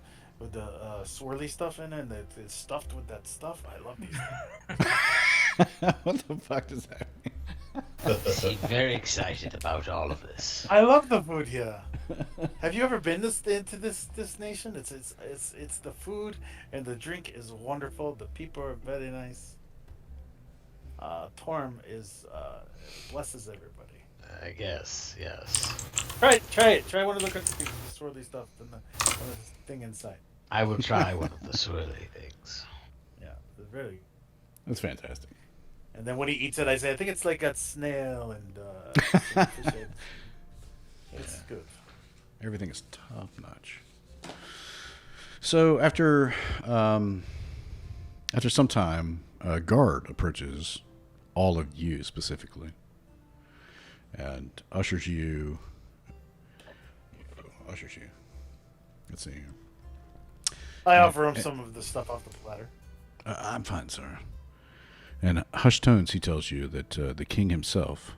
swirly stuff in it, and it's stuffed with that stuff. I love these. What the fuck does that mean? You seem very excited about all of this. I love the food here. Have you ever been into this nation? It's the food and the drink is wonderful. The people are very nice. Torm blesses everybody. I guess, yes. Try it. Try one of the crunchy pieces, the swirly stuff, and the thing inside. I will try one of the swirly things. Yeah, they're very. That's fantastic. And then when he eats it, I say, I think it's like a snail and some fish eggs. It's good. Everything is top notch. So after some time, a guard approaches all of you specifically and ushers you. Let's see here. I offer him some of the stuff off the platter. I'm fine, sir. In hushed tones, he tells you that the king himself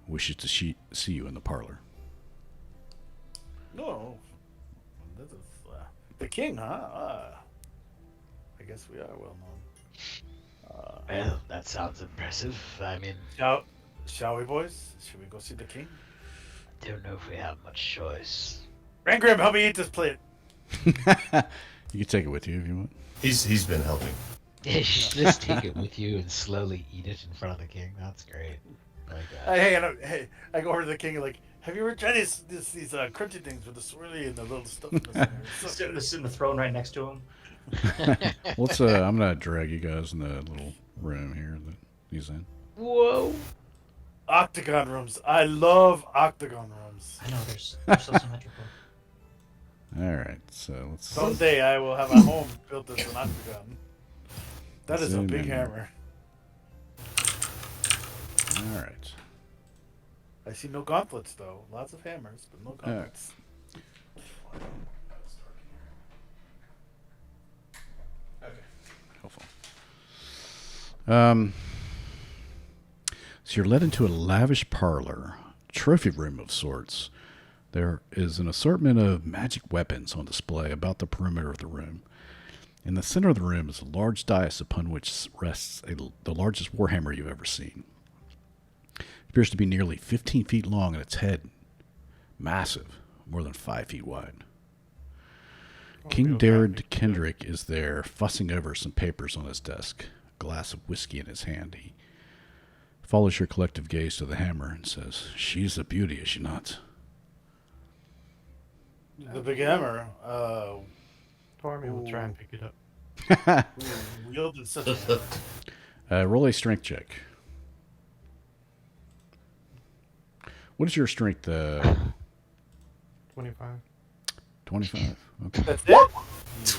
wishes to see you in the parlor. No. This is the king, huh? I guess we are well known. Well, that sounds impressive. I mean, Shall we, boys? Should we go see the king? I don't know if we have much choice. Rangram, help me eat this plate. You can take it with you if you want. He's been helping. Yeah, you should just take it with you and slowly eat it in front of the king. That's great. Like that. Hey, I go over to the king and like, have you ever tried these crunchy things with the swirly and the little stuff in the center? It's so good. Sit in the throne right next to him. Let's. I'm gonna drag you guys in the little room here that he's in. Whoa! Octagon rooms. I love octagon rooms. I know they're so symmetrical. All right, so let's. Someday I will have a home built as an octagon. That is a Zoom big in. hammer. All right. I see no gauntlets though. Lots of hammers, but no gauntlets. Helpful. So you're led into a lavish parlor, trophy room of sorts. There is an assortment of magic weapons on display about the perimeter of the room. In the center of the room is a large dais upon which rests the largest warhammer you've ever seen. It appears to be nearly 15 feet long and its head massive, more than 5 feet wide. King Derid Kendrick is there, fussing over some papers on his desk, a glass of whiskey in his hand. He follows your collective gaze to the hammer and says, "She's a beauty, is she not?" The big hammer. Tormy will try and pick it up. Wielded such a hammer. Roll a strength check. What is your strength? 25. 25. Okay. That's it.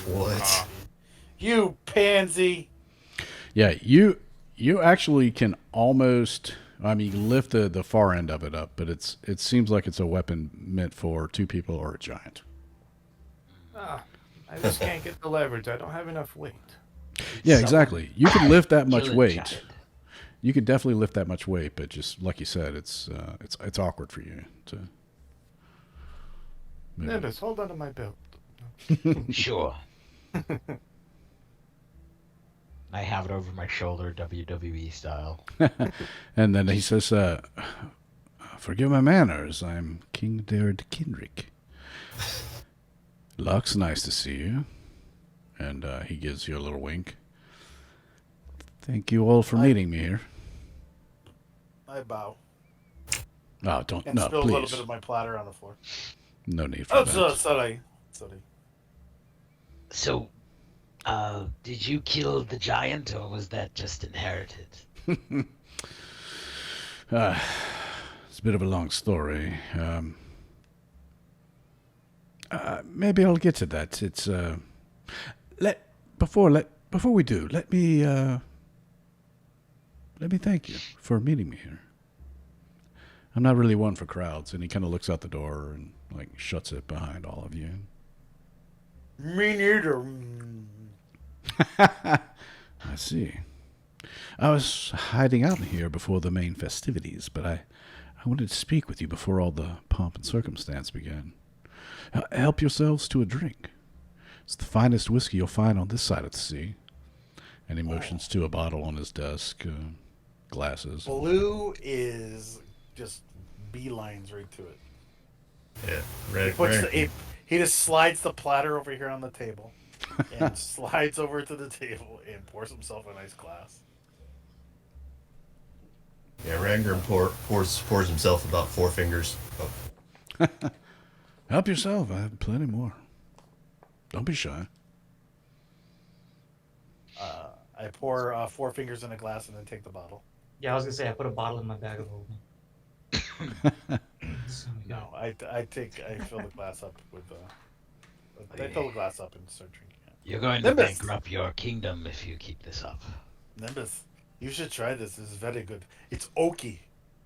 What? You pansy. Yeah, you actually can almost. I mean, you lift the far end of it up, but it seems like it's a weapon meant for 2 people or a giant. I just can't get the leverage. I don't have enough weight. Yeah, exactly. You can lift that much Kill a weight. giant. You could definitely lift that much weight, but just like you said, it's awkward for you to. move No, it. just hold on to my belt. Sure. I have it over my shoulder, WWE style. And then he says, "Forgive my manners. I'm King Derid Kendrick. Lux, nice to see you." And he gives you a little wink. "Thank you all for meeting me here." I bow Oh, don't and no, spill a little please. bit of my platter on the floor. No need for Oh, that. sorry. So, did you kill the giant, or was that just inherited? It's a bit of a long story. Maybe I'll get to that. It's before we do, let me thank you for meeting me here. I'm not really one for crowds, and he kind of looks out the door and like shuts it behind all of you. Me neither. I see. I was hiding out here before the main festivities, but I wanted to speak with you before all the pomp and circumstance began. Help yourselves to a drink. It's the finest whiskey you'll find on this side of the sea. And he motions to a bottle on his desk, glasses. Blue is just beelines right to it. Yeah. He just slides the platter over here on the table and slides over to the table and pours himself a nice glass. Yeah, Rangram pours himself about 4 fingers. Oh. Help yourself. I have plenty more. Don't be shy. I pour 4 fingers in a glass and then take the bottle. Yeah, I was gonna say I put a bottle in my bag of holding. So we No, got- I fill the glass up with I fill the glass up and start drinking it. You're going to Nimbus! bankrupt your kingdom if you keep this up. Nimbus, you should try this. This is very good. It's oaky.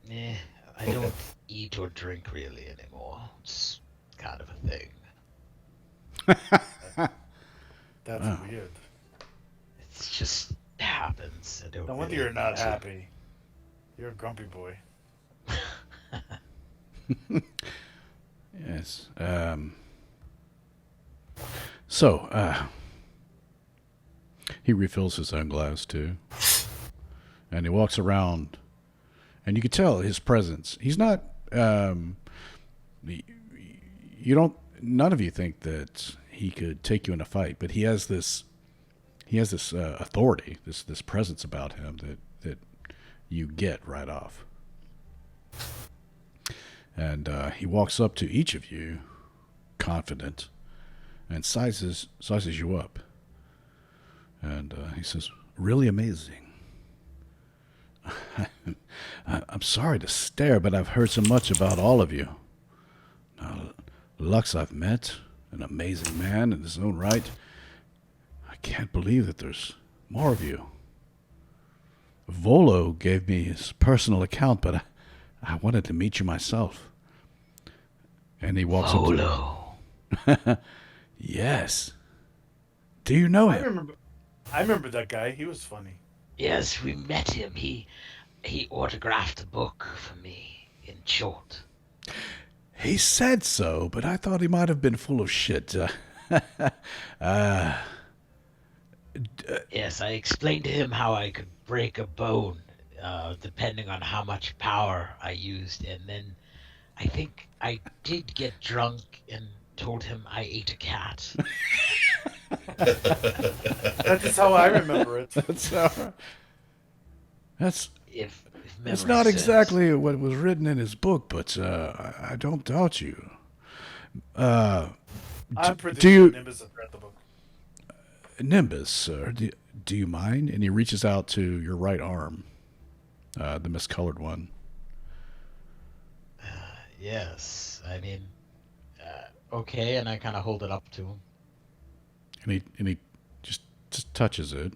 Eh, I don't eat or drink really anymore. It's kind of a thing. That's Wow. weird. It just happens. I don't No wonder really you're not need to. happy. You're a grumpy boy. Yes. So, he refills his own glass too, and he walks around, and you can tell his presence. He's not. You don't. None of you think that he could take you in a fight, but he has this. He has this authority, this presence about him that you get right off. And he walks up to each of you, confident, and sizes you up. And he says, "Really amazing. I'm sorry to stare, but I've heard so much about all of you. Lux I've met, an amazing man in his own right. I can't believe that there's more of you. Volo gave me his personal account, but I wanted to meet you myself." And he walks up to Yes. Do you know him? I remember that guy. He was funny. Yes, we met him. He autographed a book for me in short. He said so, but I thought he might have been full of shit. Yes, I explained to him how I could break a bone, depending on how much power I used, and then I think I did get drunk and told him I ate a cat. That's how I remember it. That's If It's memory not serves. exactly what was written in his book, but I don't doubt you. I'm pretty do sure you, Nimbus has read the book. Nimbus, sir, do you mind? And he reaches out to your right arm, the miscolored one. Yes, I mean, okay, and I kind of hold it up to him. And he just touches it.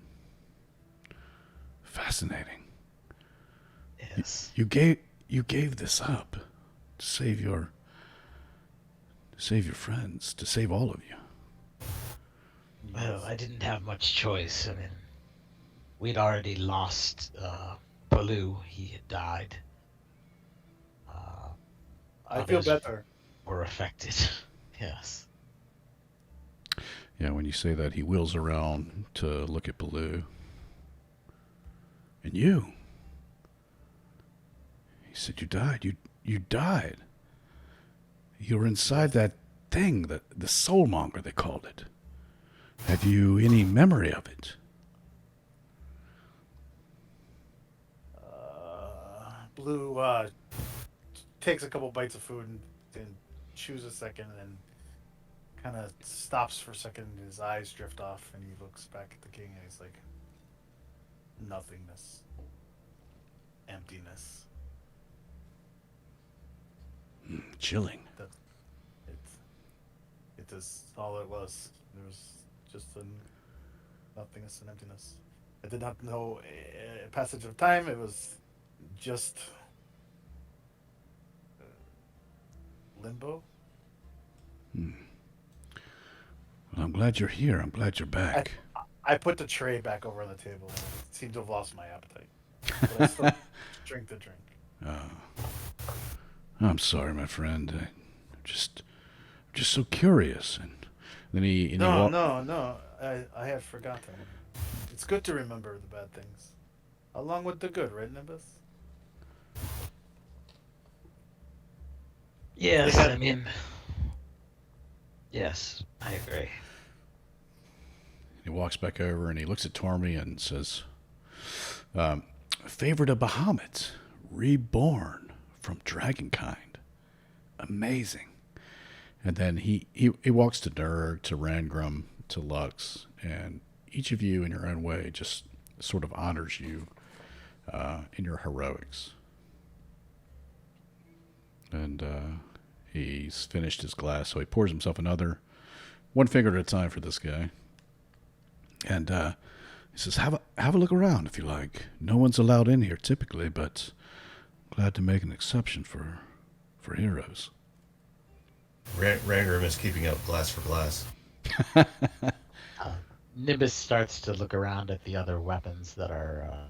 Fascinating. Yes. You gave this up to save your friends, to save all of you. Well, I didn't have much choice. I mean, we'd already lost Baloo. He had died. I feel Others better. were affected. Yes. Yeah, when you say that, he wheels around to look at Baloo. And you. He said you died. You died. You were inside that thing, the soulmonger, they called it. Have you any memory of it? Blue takes a couple bites of food and chews a second and then kind of stops for a second. His eyes drift off and he looks back at the king and he's like, nothingness. Emptiness. Chilling. It is all it was. There was just a nothingness and emptiness. I did not know a passage of time. It was just limbo. Well, I'm glad you're here. I'm glad you're back. I put the tray back over on the table. I seem to have lost my appetite. But I still drink the drink. I'm sorry, my friend. I'm just so curious. And then he No. I had forgotten. It's good to remember the bad things, along with the good, right, Nimbus? Yes, had- I mean, yes, I agree. He walks back over and he looks at Tormy and says, "Favorite of Bahamut, reborn from dragonkind. Amazing." And then he walks to Nurg, to Rangrim, to Lux, and each of you in your own way just sort of honors you in your heroics. And he's finished his glass, so he pours himself another, one finger at a time for this guy. And he says, have a look around if you like. No one's allowed in here typically, but glad to make an exception for heroes. Random is keeping up glass for glass. Nimbus starts to look around at the other weapons that are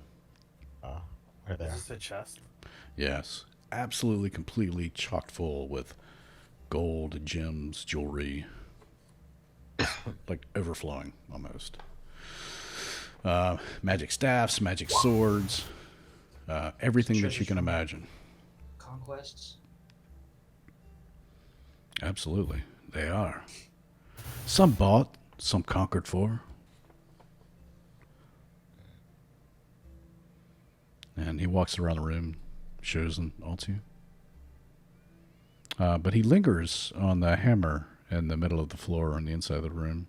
where Is they're. this a chest? Yes, absolutely, completely chocked full with gold, gems, jewelry, like overflowing almost. Magic staffs, magic swords, everything that you can imagine. Conquests. Absolutely, they are. Some bought, some conquered for. And he walks around the room, shows them all to you. But he lingers on the hammer in the middle of the floor on the inside of the room.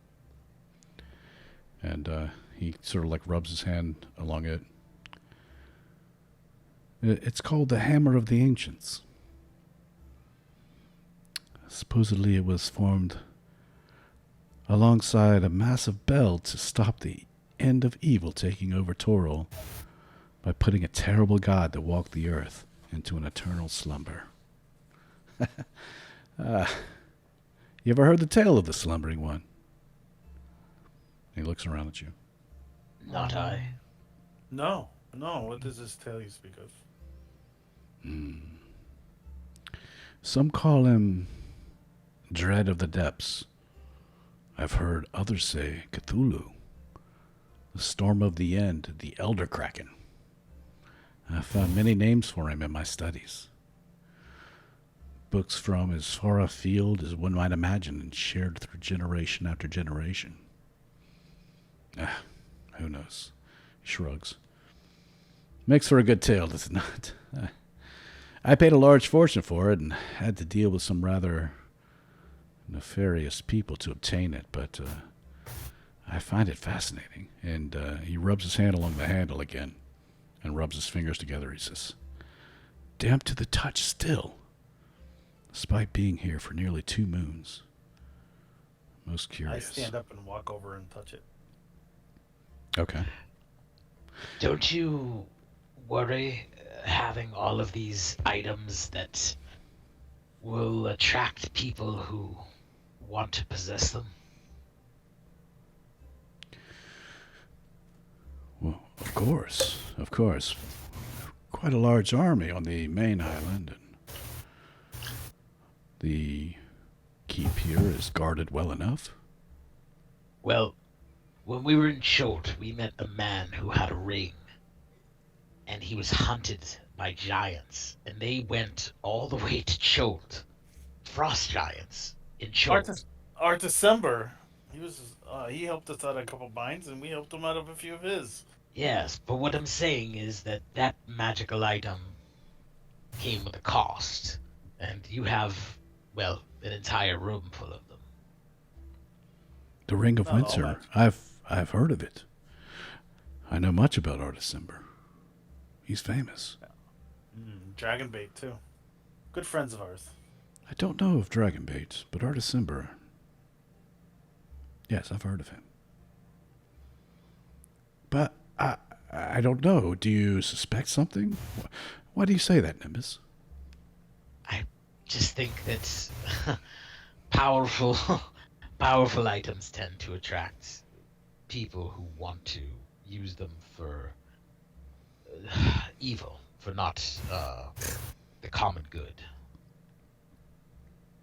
And he sort of like rubs his hand along it. It's called the Hammer of the Ancients. Supposedly it was formed alongside a massive bell to stop the end of evil taking over Toril by putting a terrible god that walked the earth into an eternal slumber. You ever heard the tale of the slumbering one? He looks around at you. Not I. No. What does this tale you speak of? Some call him Dread of the Depths. I've heard others say Cthulhu, the Storm of the End, the Elder Kraken. I've found many names for him in my studies. Books from as far afield as one might imagine and shared through generation after generation. Who knows? He shrugs. Makes for a good tale, does it not? I paid a large fortune for it and had to deal with some rather nefarious people to obtain it, but I find it fascinating. And he rubs his hand along the handle again and rubs his fingers together. He says, damp to the touch still, despite being here for nearly 2 moons. Most I curious. stand up and walk over and touch it. Okay. Don't you worry having all of these items that will attract people who want to possess them? Well, of course. Quite a large army on the main island, and the keep here is guarded well enough. Well, when we were in Chult, we met a man who had a ring, and he was hunted by giants, and they went all the way to Chult, frost giants in Chult. Our December, he helped us out of a couple binds, and we helped him out of a few of his. Yes, but what I'm saying is that that magical item came with a cost, and you have, well, an entire room full of them. The Ring of Not all Winter. I've heard of it. I know much about Artisimber. He's famous. Dragonbait, too. Good friends of ours. I don't know of Dragonbait, but Artisimber. Yes, I've heard of him. But I don't know. Do you suspect something? Why do you say that, Nimbus? I just think that powerful items tend to attract people who want to use them for evil, for not the common good.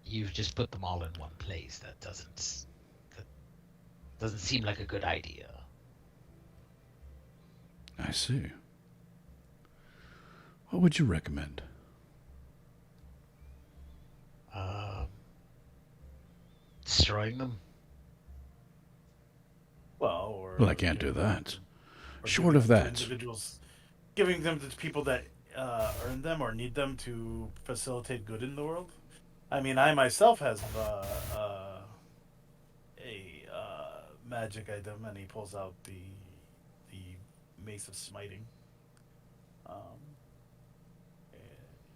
You've just put them all in one place. That doesn't seem like a good idea. I see. What would you recommend? Destroying them? Well, I can't do that. or Short giving of them to that. individuals, giving them to people that earn them or need them to facilitate good in the world. I mean, I myself have a magic item, and he pulls out the mace of smiting. Um,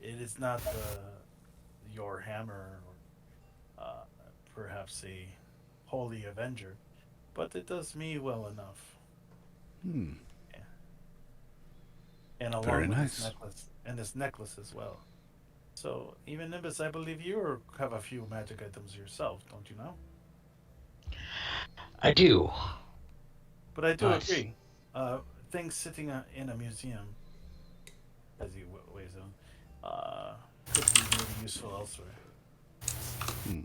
it is not your hammer or perhaps a holy avenger, but it does me well enough. Hmm. Yeah. And Very along with nice. this necklace as well. So even Nimbus, I believe have a few magic items yourself, don't you know? I do. But I do But agree. Uh, things sitting in a museum, as he weighs on, could be maybe useful elsewhere. Hmm.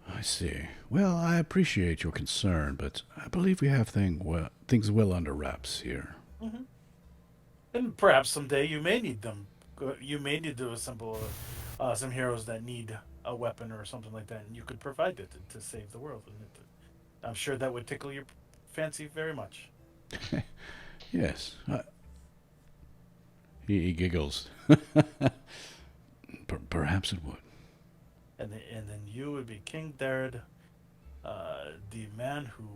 I see. Well, I appreciate your concern, but I believe we have things well under wraps here. Hmm. And perhaps someday you may need them. You may need to assemble some heroes that need a weapon or something like that, and you could provide it to save the world. And I'm sure that would tickle your fancy very much. Yes. He giggles. Perhaps it would. And then you would be King Derid, the man who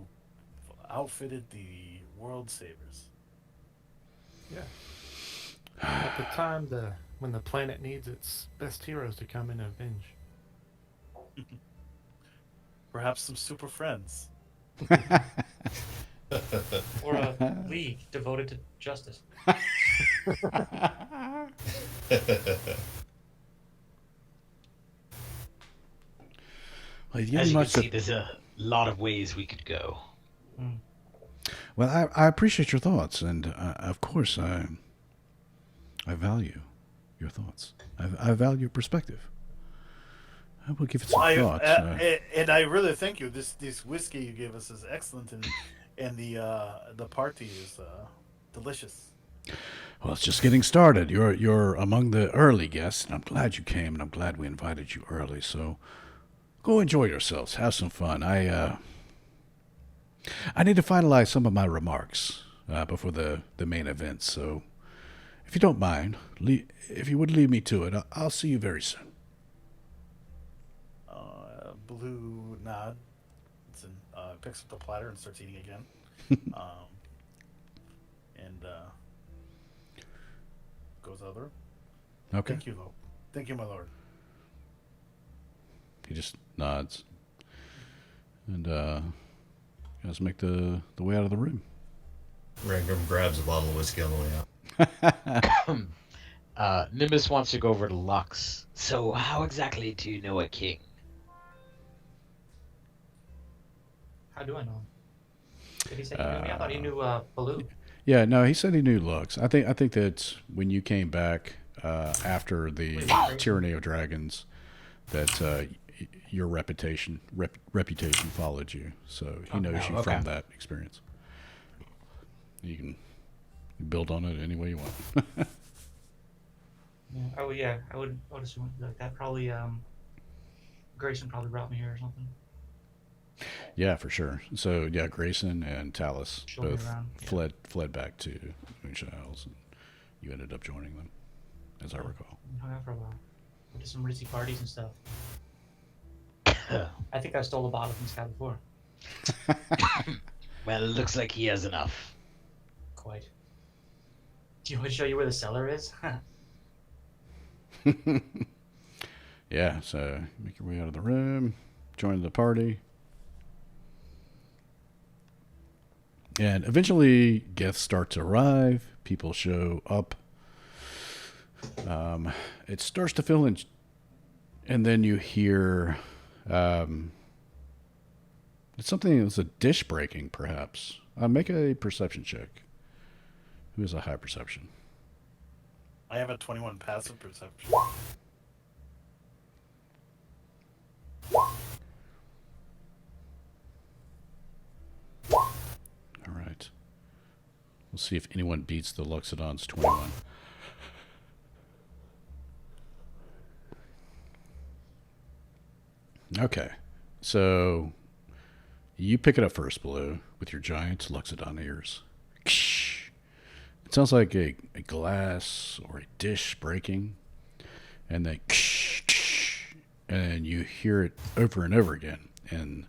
outfitted the World Savers. Yeah. At the time when the planet needs its best heroes to come and avenge. Perhaps some super friends. Or a league devoted to justice. Well, as you can see, there's a lot of ways we could go. Well, I appreciate your thoughts, and of course, I value your thoughts. I value your perspective. I will give it some thought. And I really thank you. This whiskey you gave us is excellent, and the party is delicious. Well, it's just getting started. You're among the early guests, and I'm glad you came, and I'm glad we invited you early. So go enjoy yourselves, have some fun. I need to finalize some of my remarks before the main event. So if you don't mind, if you would lead me to it, I'll see you very soon. Blue nods and picks up the platter and starts eating again. And goes out the room. Okay. Thank you, Lord. Thank you, my lord. He just nods. And you guys make the way out of the room. Rangram grabs a bottle of whiskey on the way out. Nimbus wants to go over to Lux. So, how exactly do you know a king? How do I know him? Did he say he knew me? I thought he knew Baloo. Yeah, no, he said he knew Lux. I think that when you came back after the Tyranny of Dragons, that your reputation followed you. So he knows you from that experience. You can build on it any way you want. Yeah. I would assume like that. Probably Grayson probably brought me here or something. Yeah, for sure. So yeah, Grayson and Talus Showed me both around, fled back to Moonshiles, and you ended up joining them, as I recall. We hung out for a while. Went to some ritzy parties and stuff. I think I stole a bottle from this guy before. Well, it looks like he has enough. Quite. Do you want me to show you where the cellar is? Yeah, so make your way out of the room, join the party. And eventually, guests start to arrive. People show up. It starts to fill in, and then you hear it's something. It was a dish breaking, perhaps. Make a perception check. Who has a high perception? I have a 21 passive perception. All right. We'll see if anyone beats the Luxodon's 21. Okay. So you pick it up first, Blue, with your giant Luxodon ears. It sounds like a glass or a dish breaking, and then and you hear it over and over again, and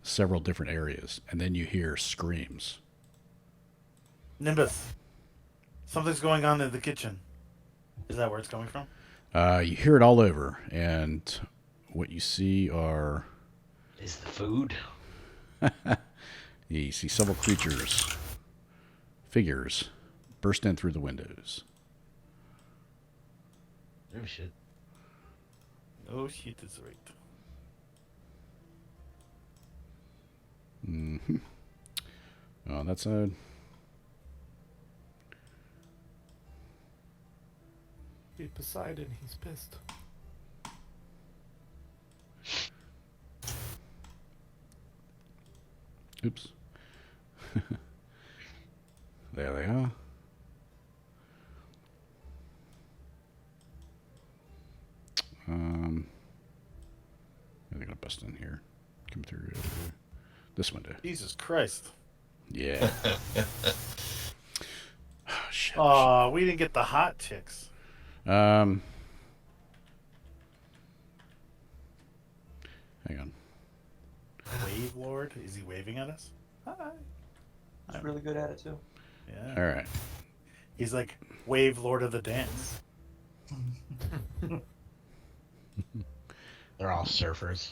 several different areas, and then you hear screams. Nimbus, something's going on in the kitchen. Is that where it's coming from? You hear it all over, and what you see are Is the food? you see several figures, burst in through the windows. Oh shit. Oh shit, is right. Mm-hmm. On that side. Hey, Poseidon, he's pissed. Oops. There they are. They're gonna bust in here. Come through this window. Jesus Christ. Yeah. Oh, shit. Oh, we didn't get the hot chicks. Hang on. Wave Lord? Is he waving at us? Hi. He's really good at it too. Yeah. All right. He's like Wave Lord of the Dance. They're all surfers.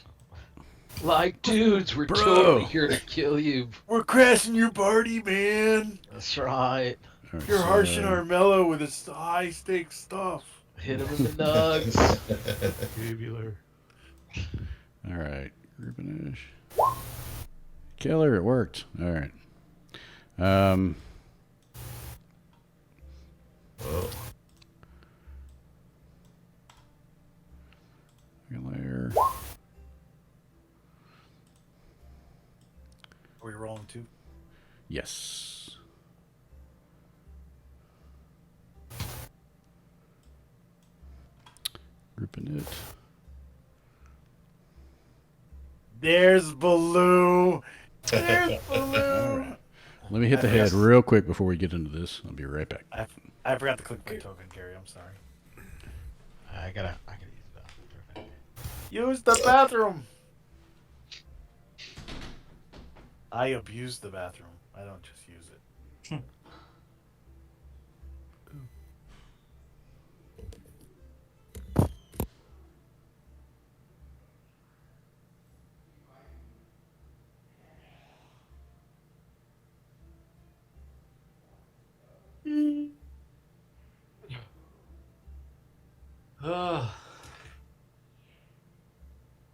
Like, dudes, we're Bro. totally here to kill you. We're crashing your party, man. That's right. All right, You're so- harshing our mellow with this high stakes stuff. Hit him in the nugs. Tubular. All right. Rubinish. Killer, it worked. All right. Whoa. Layer. Are we rolling too? Yes. Grouping it. There's Baloo. There's All Baloo. right. Let me hit the head real quick before we get into this. I'll be right back. I forgot to click my token, Gary. I'm sorry. I gotta use the bathroom. Use the bathroom. I abuse the bathroom. I don't just use it. Ugh.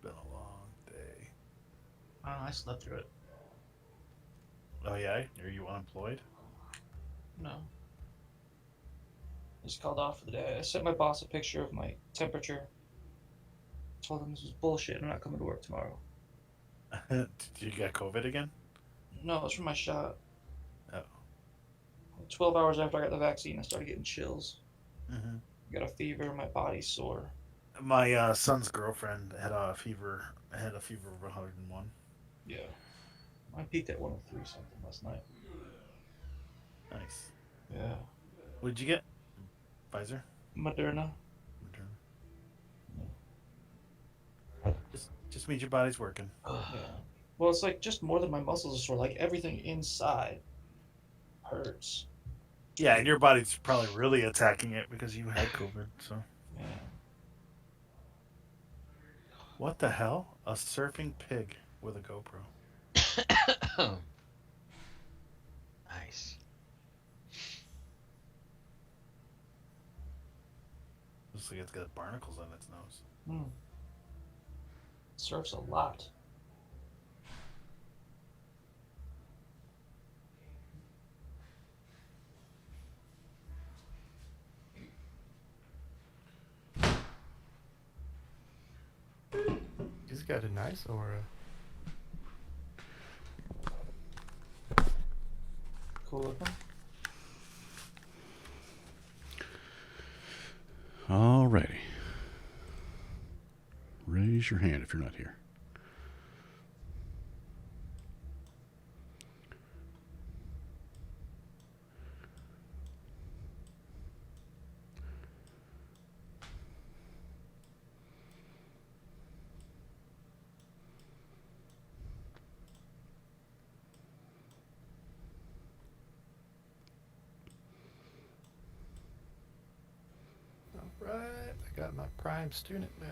Been a long day. I don't know. I slept through it. Oh yeah? Are you unemployed? No. I just called off for the day. I sent my boss a picture of my temperature. Told him this was bullshit. I'm not coming to work tomorrow. Did you get COVID again? No, it's from my shot. Oh. 12 hours after I got the vaccine, I started getting chills. Mm-hmm. Got a fever. My body's sore. My son's girlfriend had a fever. Had a fever of 101. Yeah. I peaked at 103 something last night. Nice. Yeah. What did you get? Pfizer? Moderna. Moderna. Just means your body's working. Yeah. Well, it's like just more than my muscles are sore. Like everything inside hurts. Yeah, and your body's probably really attacking it because you had COVID. So Yeah. what the hell? A surfing pig with a GoPro. Nice. Looks like it's got barnacles on its nose. Hmm. Surfs a lot. He's got a nice aura. Cool looking. Alrighty. Raise your hand if you're not here. Right, I got my prime student back.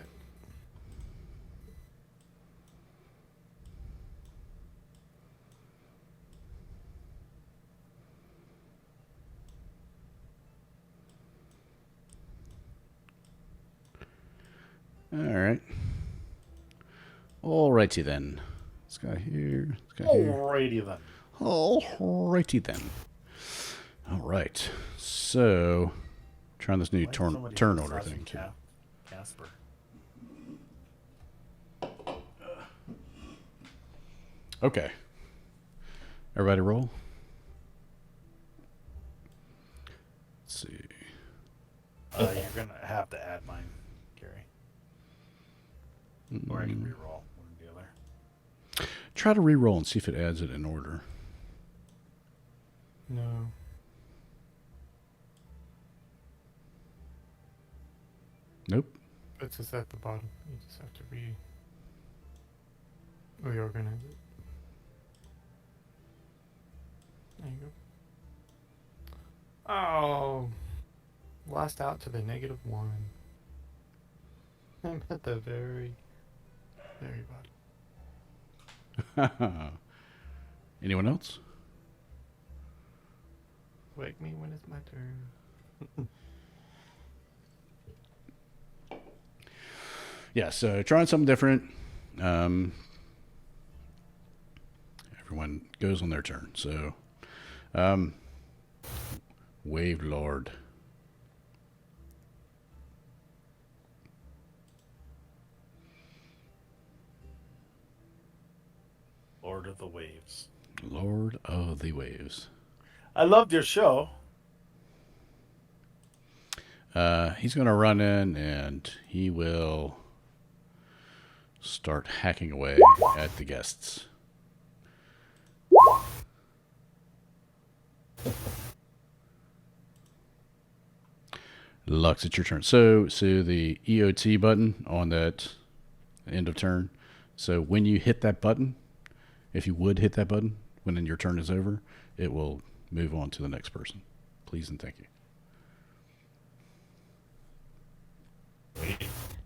All right. Alrighty then. This guy here. This guy here. Alrighty then. Alrighty then. All right. So, trying this new Why is turn somebody order massaging thing too. Casper. Okay. Everybody roll. Let's see. You're gonna have to add mine, Gary. Or I can reroll one or the other. Try to re-roll and see if it adds it in order. No. Nope. It's just at the bottom. You just have to reorganize it. There you go. Oh, lost out to the -1. I'm at the very bottom. Anyone else? Wake me when it's my turn. Yeah, so trying something different. Everyone goes on their turn. So, Wave Lord. Lord of the Waves. Lord of the Waves. I loved your show. He's going to run in and he will start hacking away at the guests. Lux, it's your turn. So the EOT button on that end of turn. So when you hit that button, if you would hit that button when your turn is over, it will move on to the next person. Please and thank you.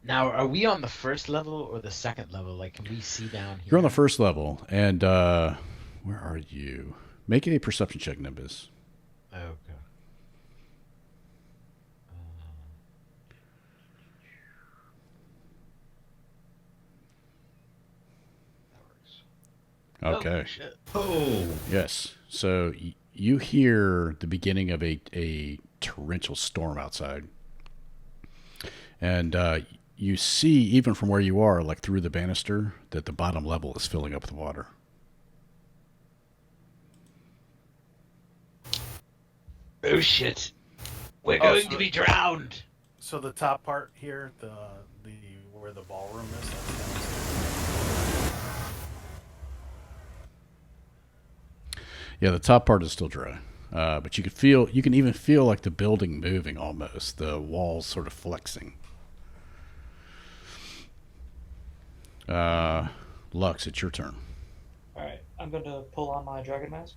Now, are we on the first level or the second level? Like, can we see down here? You're on the first level, and where are you? Make a perception check, Nimbus. Okay. Okay. Oh, shit. Oh, Yes. So you hear the beginning of a torrential storm outside. And you see, even from where you are, like through the banister, that the bottom level is filling up with water. Oh, shit. We're Oh, going so- to be drowned. So the top part here, the where the ballroom is, that's downstairs. Yeah, the top part is still dry. But you can even feel like the building moving almost, the walls sort of flexing. Lux, it's your turn. Alright, I'm going to pull on my dragon mask.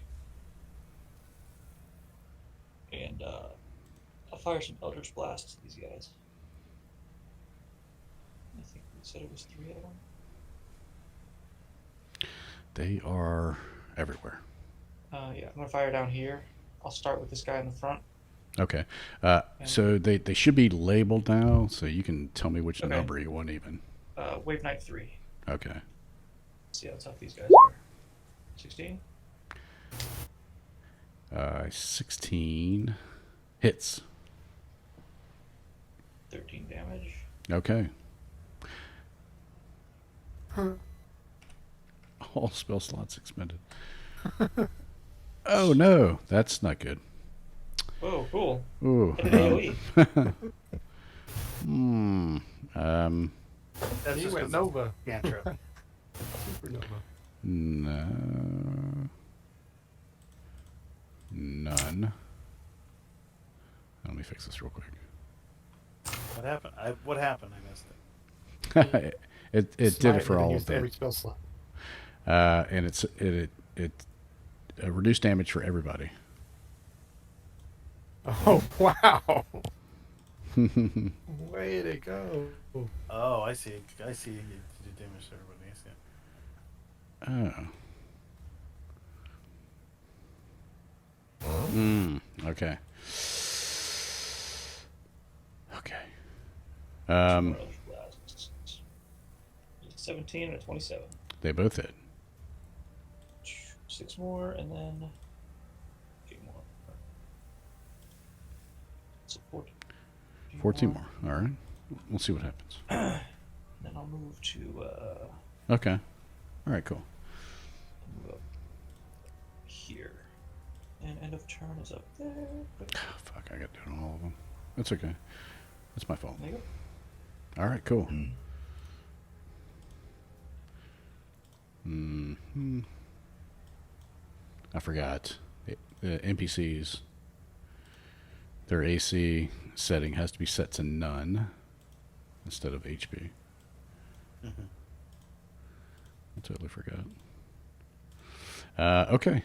And I'll fire some Eldritch Blasts at these guys. I think we said it was 3 of them. They are everywhere. Yeah, I'm going to fire down here. I'll start with this guy in the front. Okay. So they should be labeled now, so you can tell me which Okay. number you want even. Wave Knight 3. Okay. Let's see how tough these guys are. 16? 16 hits. 13 damage. Okay. All spell slots expended. Oh no, that's not good. Oh, cool. Ooh. Hit an AoE. That's He just went 'cause Nova. cantrip. Supernova. No. None. Let me fix this real quick. What happened? What happened? I missed it. it did Smite it for within all used of them. every spell slot. And it reduced damage for everybody. Oh wow! Way to go. Oh, I see. I see. You do damage to everybody. I see. Oh. Well, Okay. Okay. Two more last. 17 and a 27. They both hit. 6 more, and then 8 more. So 14. 14 more. All right. We'll see what happens. Then I'll move to Okay. All right, cool. move up here. And end of turn is up there. Oh, fuck, I got to do it on all of them. That's okay. That's my fault. There you go. All right, cool. Hmm. I forgot. The NPCs, their AC setting has to be set to none instead of HP. I totally forgot. Okay.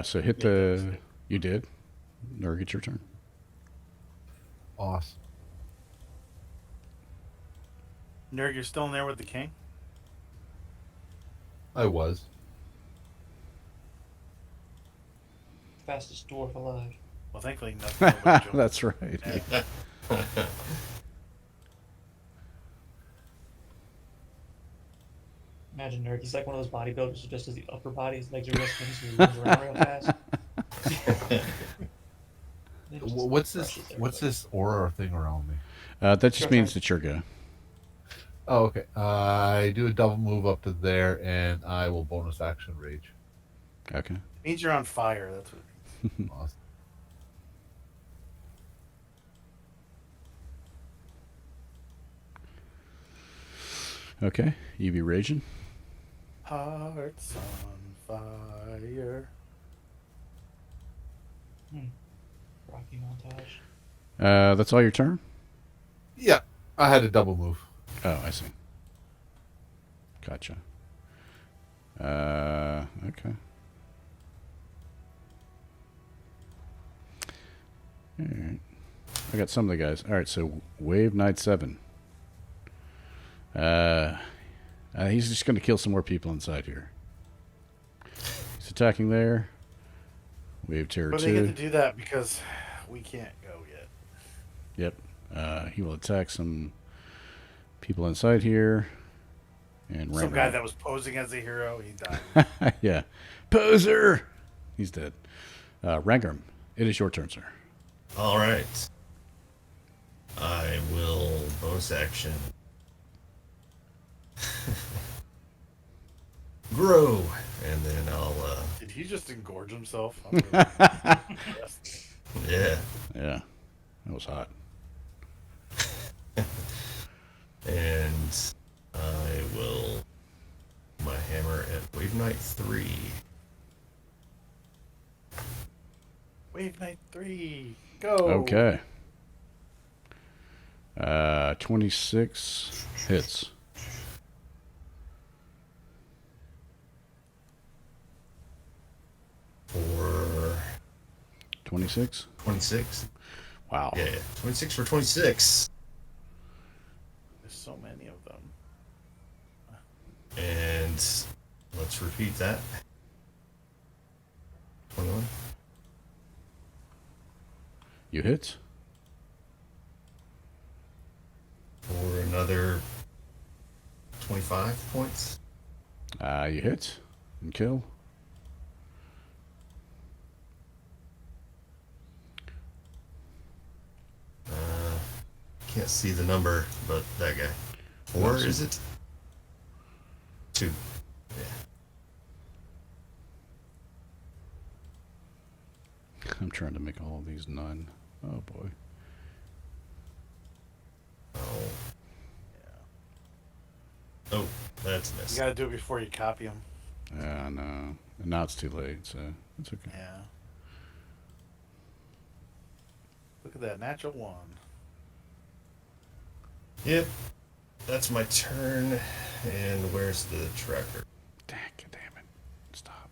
So hit the... You did? Nurg, it's your turn. Awesome. Nurg, you're still in there with the king? I was. Fastest dwarf alive. Well, thankfully, nobody jumped. That's right. Imagine Nerd. He's like one of those bodybuilders who just does the upper body. His legs are real skinny, so he runs around real fast. Then just What's crushes this? everybody. What's this aura thing around me? That just Your means turn. that you're go. Oh, okay. I do a double move up to there, and I will bonus action rage. Okay. It means you're on fire. That's what. Awesome. Okay. You be raging. Hearts on fire. Rocky montage. That's all your turn? Yeah, I had a double move. Oh, I see. Gotcha. Okay. All right. I got some of the guys. All right, so Wave Knight 7. He's just going to kill some more people inside here. He's attacking there. Wave Terror But they get 2. to do that because we can't go yet. Yep. He will attack some people inside here. And Some guy that was posing as a hero, he died. yeah. Poser! He's dead. Rangram, it is your turn, sir. all right. I will bonus action. Grow, and then I'll Did he just engorge himself? I'm really impressed. yeah, Yeah. That was hot. and I will my hammer at Wave Knight 3. Wave Knight 3. Go. Okay. 26 hits. For 26? 26. Wow. Yeah, 26 for 26. There's so many of them. And let's repeat that. 21. You hit? For another 25 points. You hit and kill. Can't see the number, but that guy. 4, is it? 2. Yeah. I'm trying to make all of these none. Oh boy. Oh. Oh, that's a You miss. gotta do it before you copy them. Yeah, no. And now it's too late, so it's okay. Yeah. Look at that, natural 1. Yep. That's my turn. And where's the tracker? Damn it. Stop.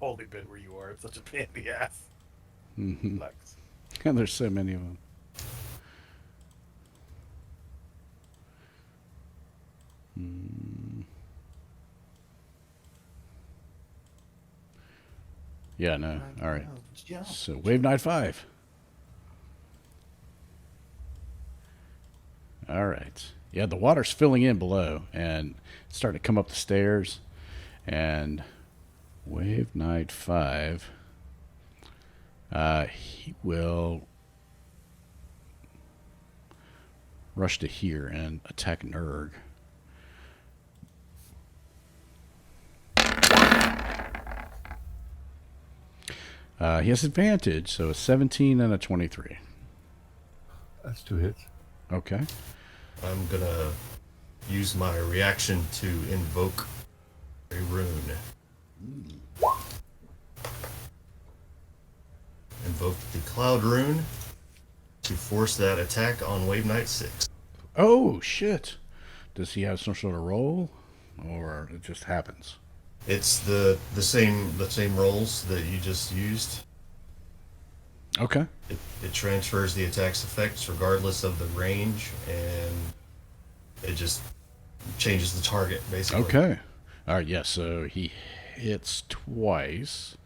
Holy bit where you are. It's such a pain in the ass. Mhm. Legs. And there's so many of them. Yeah, no. All right. Jump. So Wave Knight 5. All right. Yeah, the water's filling in below and it's starting to come up the stairs. And Wave Knight 5, he will rush to here and attack Nurg. He has advantage, so a 17 and a 23. That's 2 hits. Okay. I'm gonna use my reaction to invoke a rune. Invoke the Cloud Rune to force that attack on Wave Knight 6. Oh, shit. Does he have some sort of roll? Or it just happens? It's the same rolls that you just used. Okay. It transfers the attack's effects regardless of the range, and it just changes the target, basically. Okay. All right, yeah, so he hits twice.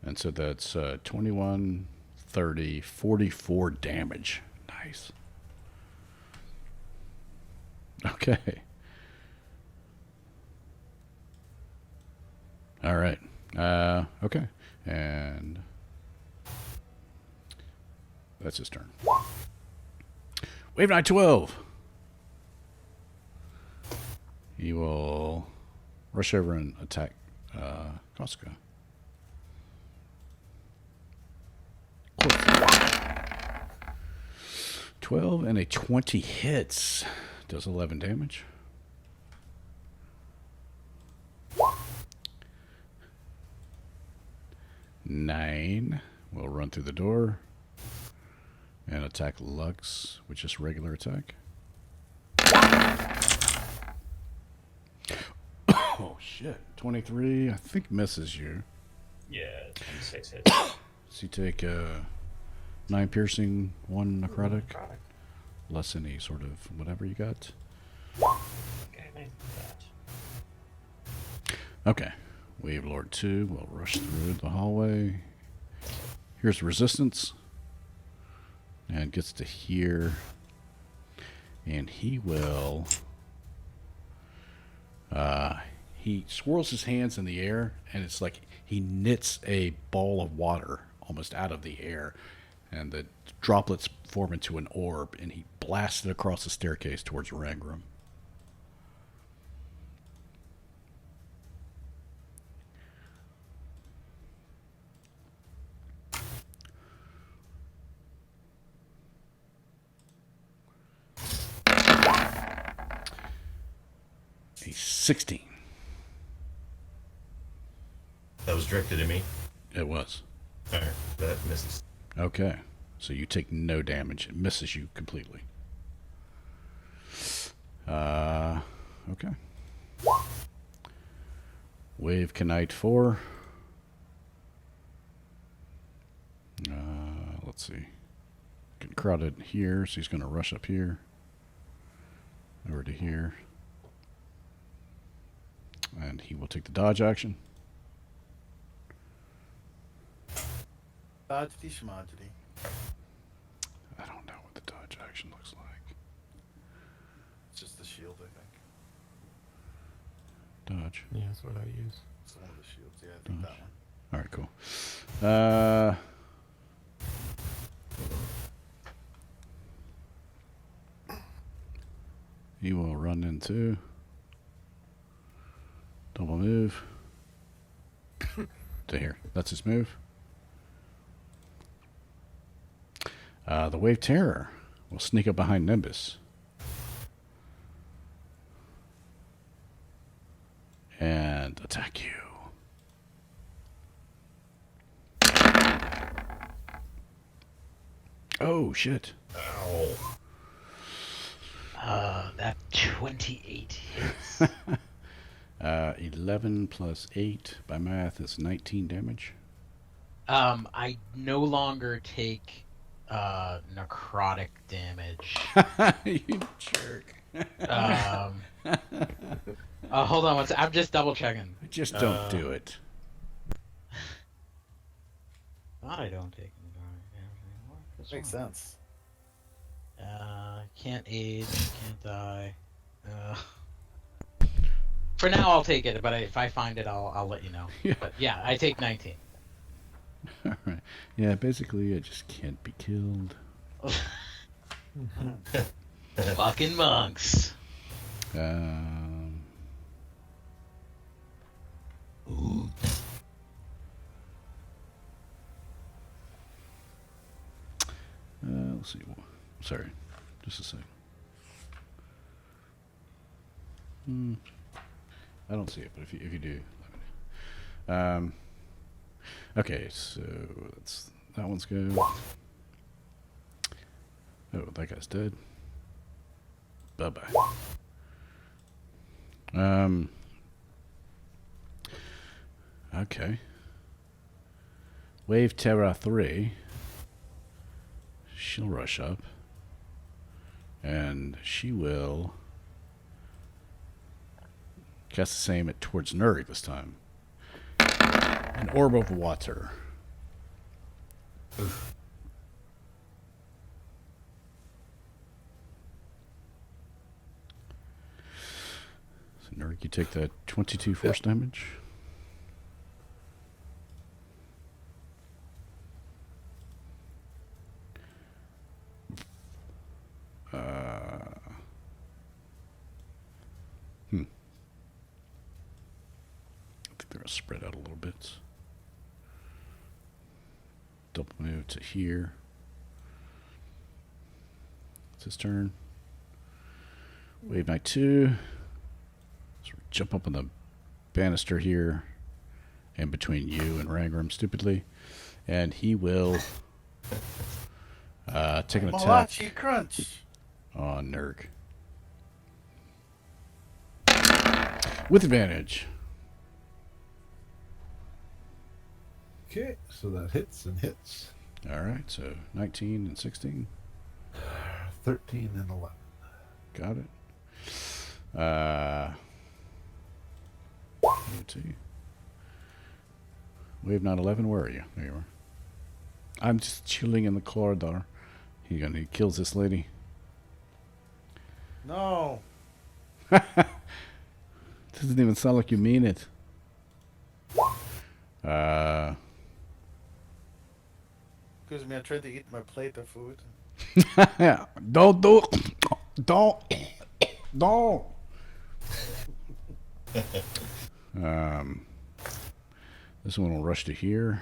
And so that's 21, 30, 44 damage. Nice. Okay. All right. Okay. And that's his turn. Wave Knight 12. He will rush over and attack Koska. 12 and a 20 hits. Does 11 damage. Nine will run through the door and attack Lux, which is regular attack. Oh shit! 23, I think misses you. Yeah, 26 hits. So you take 9 piercing, 1 necrotic, less any sort of whatever you got. Okay, maybe that. Okay. Wave Lord 2 will rush through the hallway. Here's resistance. And gets to here. And he will... he swirls his hands in the air, and it's like he knits a ball of water almost out of the air. And the droplets form into an orb, and he blasts it across the staircase towards Rangram. A 16. That was directed at me. It was. Alright, that misses. Okay. So you take no damage. It misses you completely. Okay. Wave Knight 4. Let's see. Get crowded here, so he's going to rush up here. Over to here. And he will take the dodge action. Dodgety schmodgety. I don't know what the dodge action looks like. It's just the shield, I think. Dodge. Yeah, that's what I use. It's one of the shields. Yeah, I think that one. All right, cool. He will run into double move to here. That's his move. The Wave Terror will sneak up behind Nimbus and attack you. Oh, shit. Ow. That 28 hits. 11 plus 8 by math is 19 damage. I no longer take necrotic damage. You jerk. Hold on one sec. I'm just double checking. Just don't do it. Thought I don't take necrotic damage anymore. This Makes one. sense. Can't age, can't die. For now, I'll take it, but if I find it, I'll let you know. Yeah. But yeah, I take 19. All right. Yeah, basically, it just can't be killed. Fucking monks. Let's see. Sorry, just a second. I don't see it, but if you do, let me know. Okay, so that one's good. Oh, that guy's dead. Bye bye. Okay. Wave Terra 3. She'll rush up. And she will cast the same towards Nuri this time. An orb of water. Oof. So Nuri, you take that 22 force damage. I think they're gonna spread out a little bit. Double move to here. It's his turn. Wave Knight 2. So we jump up on the banister here, and between you and Rangram, stupidly, and he will take an attack Malachi Crunch. on Nurg. With advantage. Okay, so that hits and hits. All right, so 19 and 16. 13 and 11. Got it. Let me see. Wave 911, where are you? There you are. I'm just chilling in the corridor. He kills this lady. No. Doesn't even sound like you mean it. Excuse me, I tried to eat my plate of food. Yeah. Don't do it. Don't. This one will rush to here.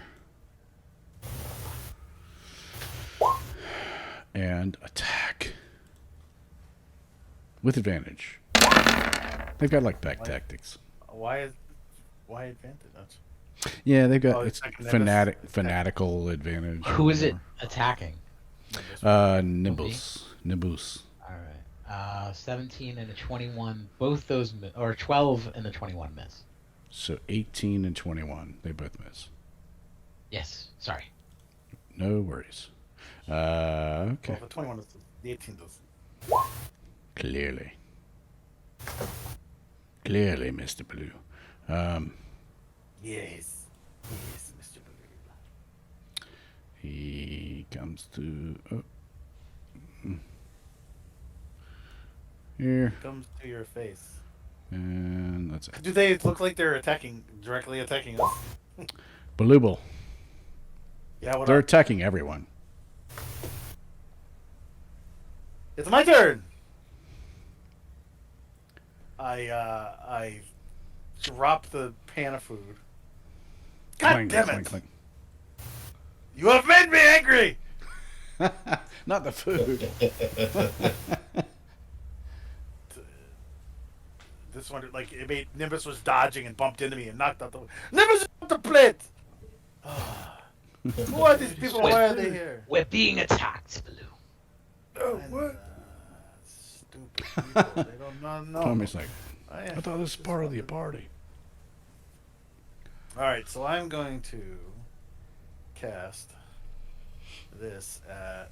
And attack. With advantage. They've got like back tactics. Why advantage? Yeah, they've got Oh, it's it's like Nimbus. fanatical advantage. Who or is it whatever. attacking? Nimbus. Nimbus. All right. 17 and a 21. Both those, or 12 and the 21 miss. So 18 and 21. They both miss. Yes. Sorry. No worries. Okay. Well, the 21 is the 18 does. Clearly. Clearly, Mr. Blue. Yes. Yes, Mr. Blue. He comes to... Here. Comes to your face. And that's it. Do they look like they're directly attacking us? Balubal. Yeah, what They're up? attacking everyone. It's my turn. I drop the pan of food. God Clang, damn clang, it! clang. You have made me angry. Not the food. This one, like, it made Nimbus was dodging and bumped into me and knocked out the Nimbus off the plate. Who are these people? Why are they here? We're being attacked, Baloo. Oh, what? Stupid people. They don't know. Tommy's like, I I thought this was part of the party. All right, so I'm going to cast this at.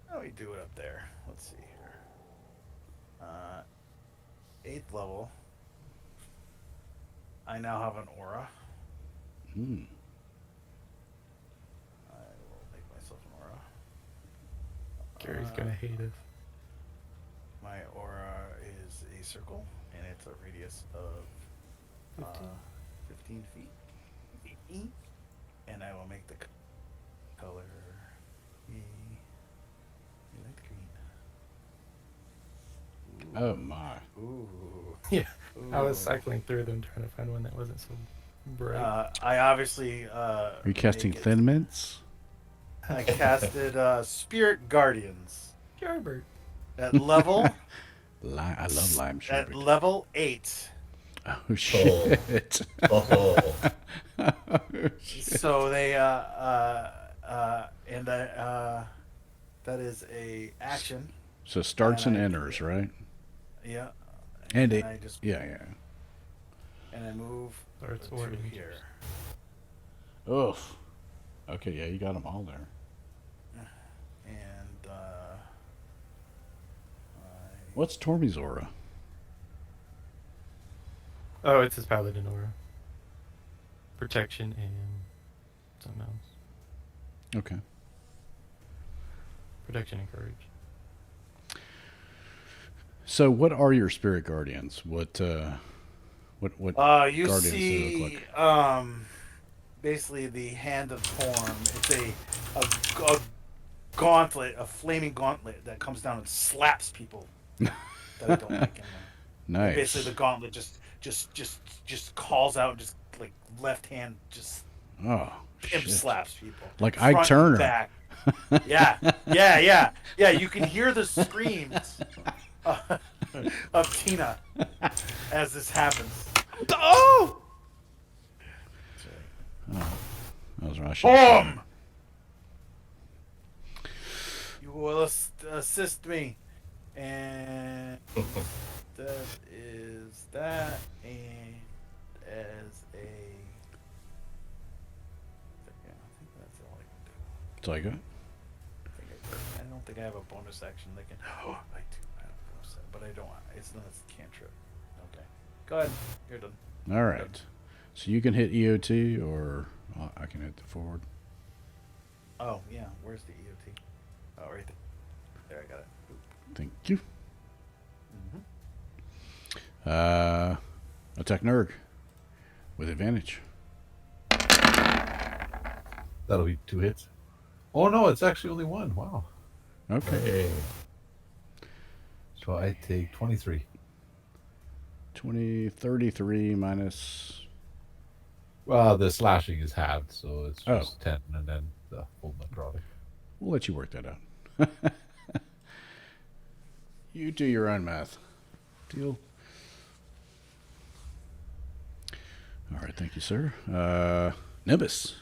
How do we do it up there? Let's see here. 8th level. I now have an aura. Hmm. I will make myself an aura. Gary's gonna hate us. My aura is a circle, and it's a radius of 15 feet. And I will make the color. You like the green. Oh my. Ooh. Yeah, I was Ooh. cycling through them trying to find one that wasn't so bright. I obviously. Are you casting make it- Thin Mints? I casted Spirit Guardians Sherbert. at level I love lime at sherbet. level 8. Oh shit. Oh, So they and that is a action. So starts and And I- enters, right? Yeah. And then it, I just yeah, yeah. and I move Starts to orange. here. Oof. Okay, yeah, you got them all there. And What's Tormy's aura? Oh, it's his paladin aura. Protection and something else. Okay. Protection and courage. So, what are your spirit guardians? What you guardians do see they look like? basically the hand of Torm. It's a gauntlet, a flaming gauntlet that comes down and slaps people that I don't like anymore. Nice. Basically, the gauntlet just calls out, just like left hand, just Oh, pimp shit. slaps people. Like Front Ike and Turner. back. Yeah. You can hear the screams of Tina as this happens. Oh! That was Russian. Boom! You will assist me, and that is that, and as a. Yeah, I think that's all I can do. That's all you got? I don't think I have a bonus action that can. Oh, I do. I have a bonus action, but I don't. It's not a cantrip. Okay. Go ahead. You're done. All right. So you can hit EOT, or I can hit the forward. Oh, yeah. Where's the EOT? Oh, right there. There, I got it. Boop. Thank you. Mm-hmm. Attack Nurg with advantage. That'll be 2 hits. Oh no, it's actually only 1. Wow. Okay. hey. So I take 23. 33 minus. Well, the slashing is halved, so it's Oh. just 10, and then the full necrotic. We'll let you work that out. You do your own math. Deal. All right, thank you, sir. Nimbus.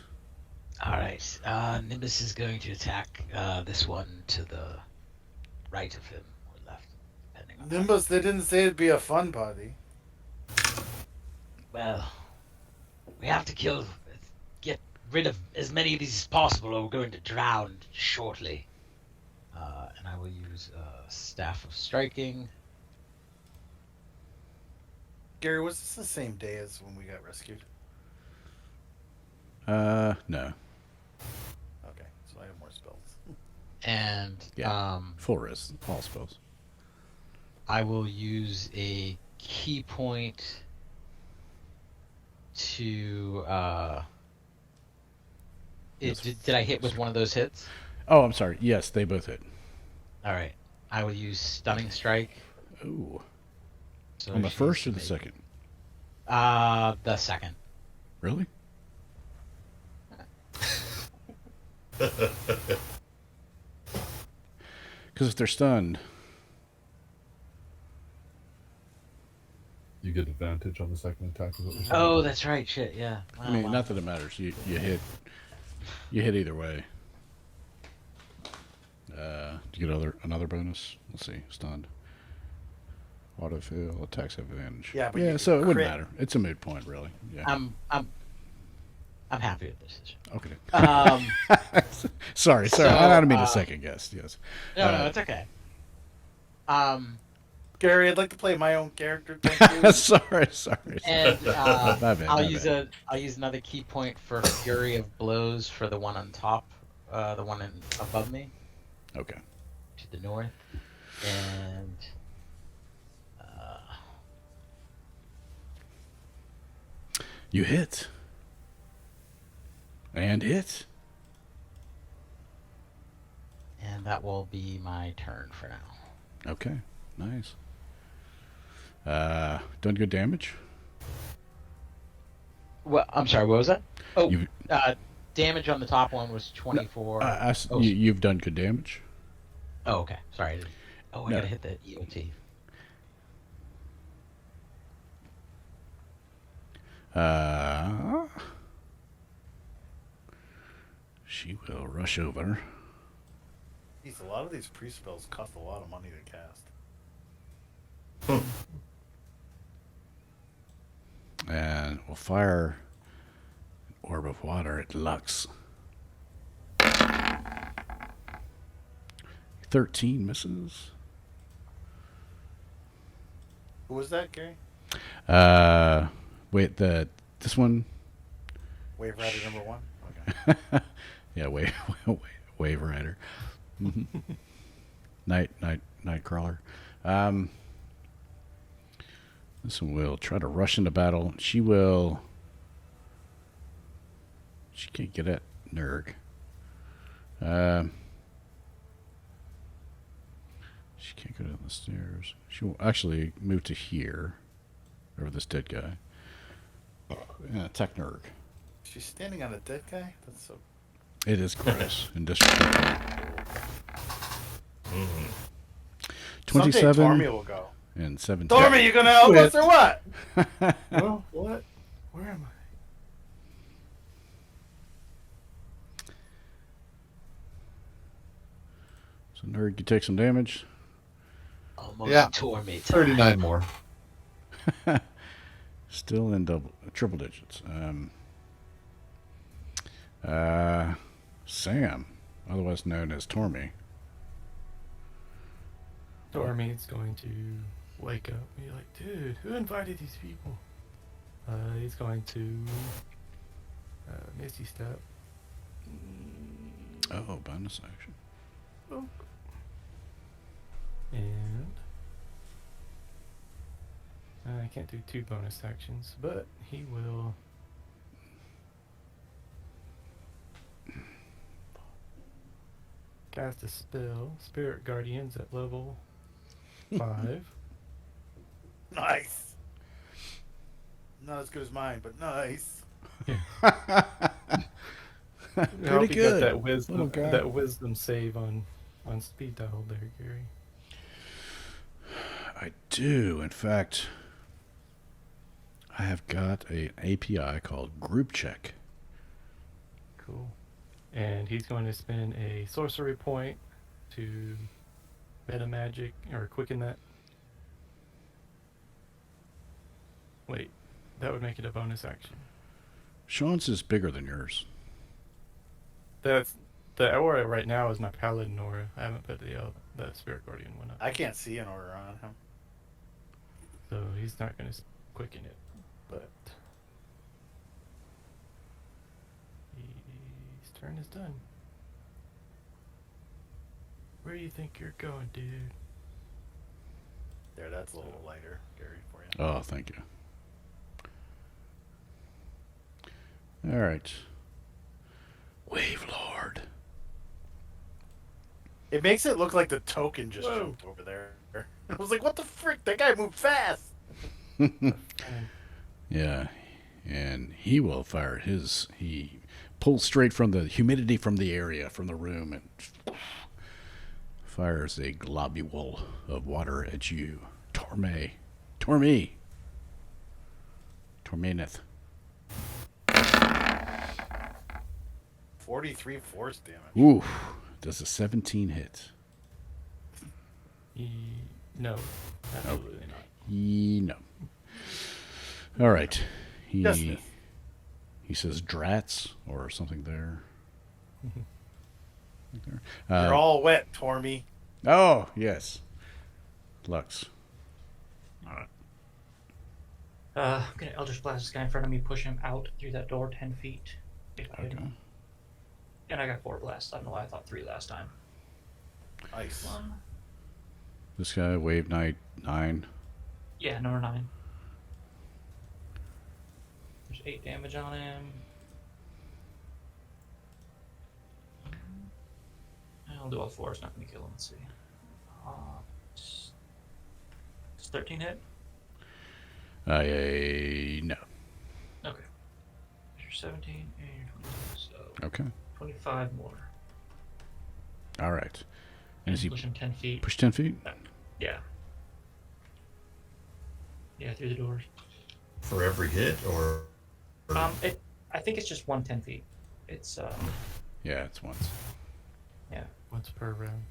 All right. Nimbus is going to attack this one to the right of him or left, depending on. Nimbus, they didn't say it'd be a fun party. Well, we have to get rid of as many of these as possible, or we're going to drown shortly. And I will use Staff of Striking. Gary, was this the same day as when we got rescued? No. Okay, so I have more spells. And Yeah. Full rest. All spells. I will use a key point to. Yes. Did I hit with one of those hits? Oh, I'm sorry. Yes, they both hit. All right. I will use Stunning Strike. Ooh. So On the she first or needs the to second? make- The second. Really? Because if they're stunned, You get advantage on the second attack. Is what you're saying? Oh, that's right. Shit. Yeah. I mean, Wow. not that it matters. You hit either way. Do you get another bonus? Let's see. Stunned. Autofill. Attacks have advantage. Yeah, but you so it wouldn't crit. matter. It's a moot point, really. Yeah. I'm I'm happy with the decision. Okay. Sorry. So, I don't mean to second guess. Yes. No, it's okay. Gary, I'd like to play my own character. Thank you. sorry. And My bad, I'll my use bad. I'll use another key point for Fury of Blows for the one on top, the one above me Okay. to the north, and You hit. And hit. and that will be my turn for now. Okay. Nice. Done good damage? Well, I'm sorry. What was that? Oh, You- damage on the top one was 24. You've done good damage? Oh, okay. Sorry. I No. gotta hit the EOT. She will rush over. Jeez, a lot of these pre-spells cost a lot of money to cast. And will fire an orb of water at Lux. 13 misses. Who was that, Gary? Wait, this one? Wave Rider number 1? Okay. Yeah, wave rider. Nightcrawler. This one will try to rush into battle. She can't get at Nurg. She can't go down the stairs. She will actually move to here, over this dead guy. Yeah, attack Nurg. She's standing on a dead guy? That's so... It is gross and disrespectful. Someday 27 Tormy will go. and 17. Tormy, you gonna help us or what? Oh, what? Where am I? So Nurg, you take some damage. Almost Yeah. tore me. 39 more. Still in triple digits. Sam, otherwise known as Tormy. Dormy's going to wake up and be like, dude, who invited these people? He's going to Misty Step. Oh, bonus action. Oh. And I can't do 2 bonus actions, but he will cast a spell, Spirit Guardians at level 5. Nice. Not as good as mine, but nice. Pretty good. Little guy. That wisdom save on speed dial there, Gary. I do. In fact, I have got an API called Group Check. Cool. And he's going to spend a sorcery point to meta magic or quicken that. Wait, that would make it a bonus action. Sean's is bigger than yours. That's the aura right now is my paladin aura. I haven't put the spirit guardian one up, I can't see an order on him. so he's not going to quicken it. But his turn is done. Where do you think you're going, dude? There, that's a little lighter, Gary, for you. Oh, thank you. All right. Wave Lord. It makes it look like the token just Whoa. jumped over there. I was like, what the frick? That guy moved fast. And Yeah, and he will fire his. He pulls straight from the humidity from the area, from the room, and fires a globule of water at you. Tormeneth. 43 force damage. Ooh, does a 17 hit? no, absolutely not. No. All right. He Just miss. He says drats or something there. Right there. You're all wet, Tormy. Oh, yes. Lux. I'm gonna Eldritch Blast this guy in front of me, push him out through that door 10 feet. Okay. And I got 4 blasts. I don't know why I thought 3 last time. Nice. 1. This guy, Wave Knight 9. Yeah, number 9. There's 8 damage on him. I'll do all 4. It's not going to kill him. Let's see. Does 13 hit? No. Okay. You're 17 and you're 22, so Okay. 25 more. All right. And Is he push him 10 feet. push 10 feet? Yeah. Yeah, through the doors. For every hit, or I think it's just 10 feet. It's Yeah, it's once. yeah, Once per round.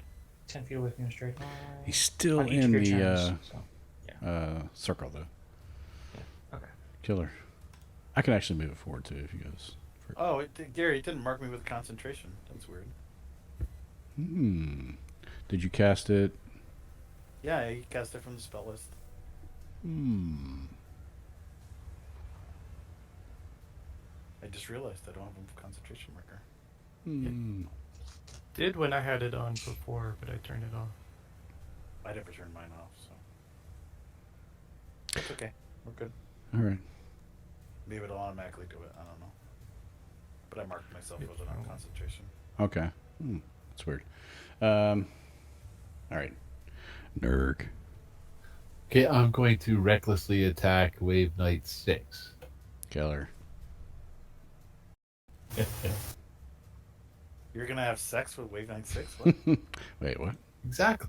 10 feet away from your straight line. He's still On each in of your the turns, so. circle, though. Yeah. Okay. Killer. I can actually move it forward, too, if you guys... Oh, Gary, it didn't mark me with concentration. That's weird. Did you cast it? Yeah, I cast it from the spell list. I just realized I don't have a concentration marker. Did when I had it on before, but I turned it off. I never turned mine off, so. It's okay. We're good. All right. Maybe it'll automatically do it. I don't know. But I marked myself with it on concentration. Okay. That's weird. All right. Nurg. Okay, I'm going to recklessly attack Wave Knight 6. Killer. You're gonna have sex with Wave 96? What? Wait, what? Exactly.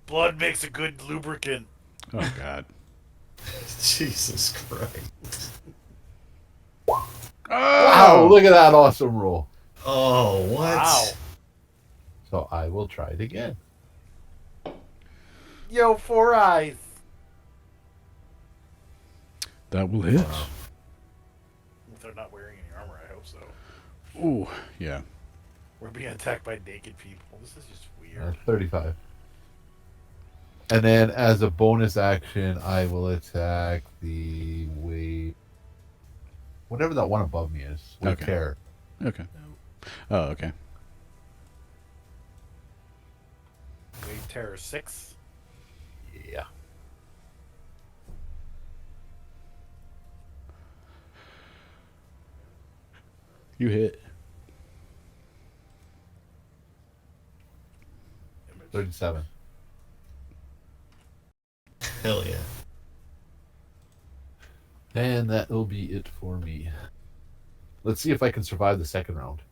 Blood makes a good lubricant. Oh, God. Jesus Christ. Wow, look at that awesome roll. Oh, what? Wow. So I will try it again. Yo, 4 eyes. That will hit. If they're not wearing any armor, I hope so. Ooh, yeah. We're being attacked by naked people. This is just weird. 35. And then as a bonus action, I will attack the wave. Whatever that one above me is. With Okay. terror. Okay. Oh, okay. Wave Terror 6. Yeah. You hit. 37. Hell yeah. And that will be it for me. Let's see if I can survive the second round.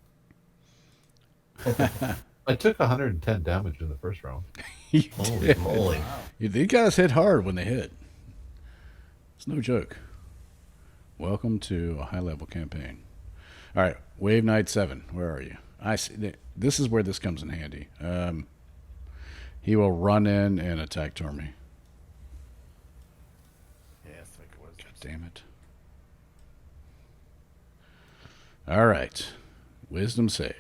I took 110 damage in the first round. You Holy did. moly. These guys hit hard when they hit. It's no joke. Welcome to a high-level campaign. All right, Wave Knight 7. Where are you? I see. This is where this comes in handy. He will run in and attack Tormy. Yeah, I think it was. God damn it. All right. Wisdom save.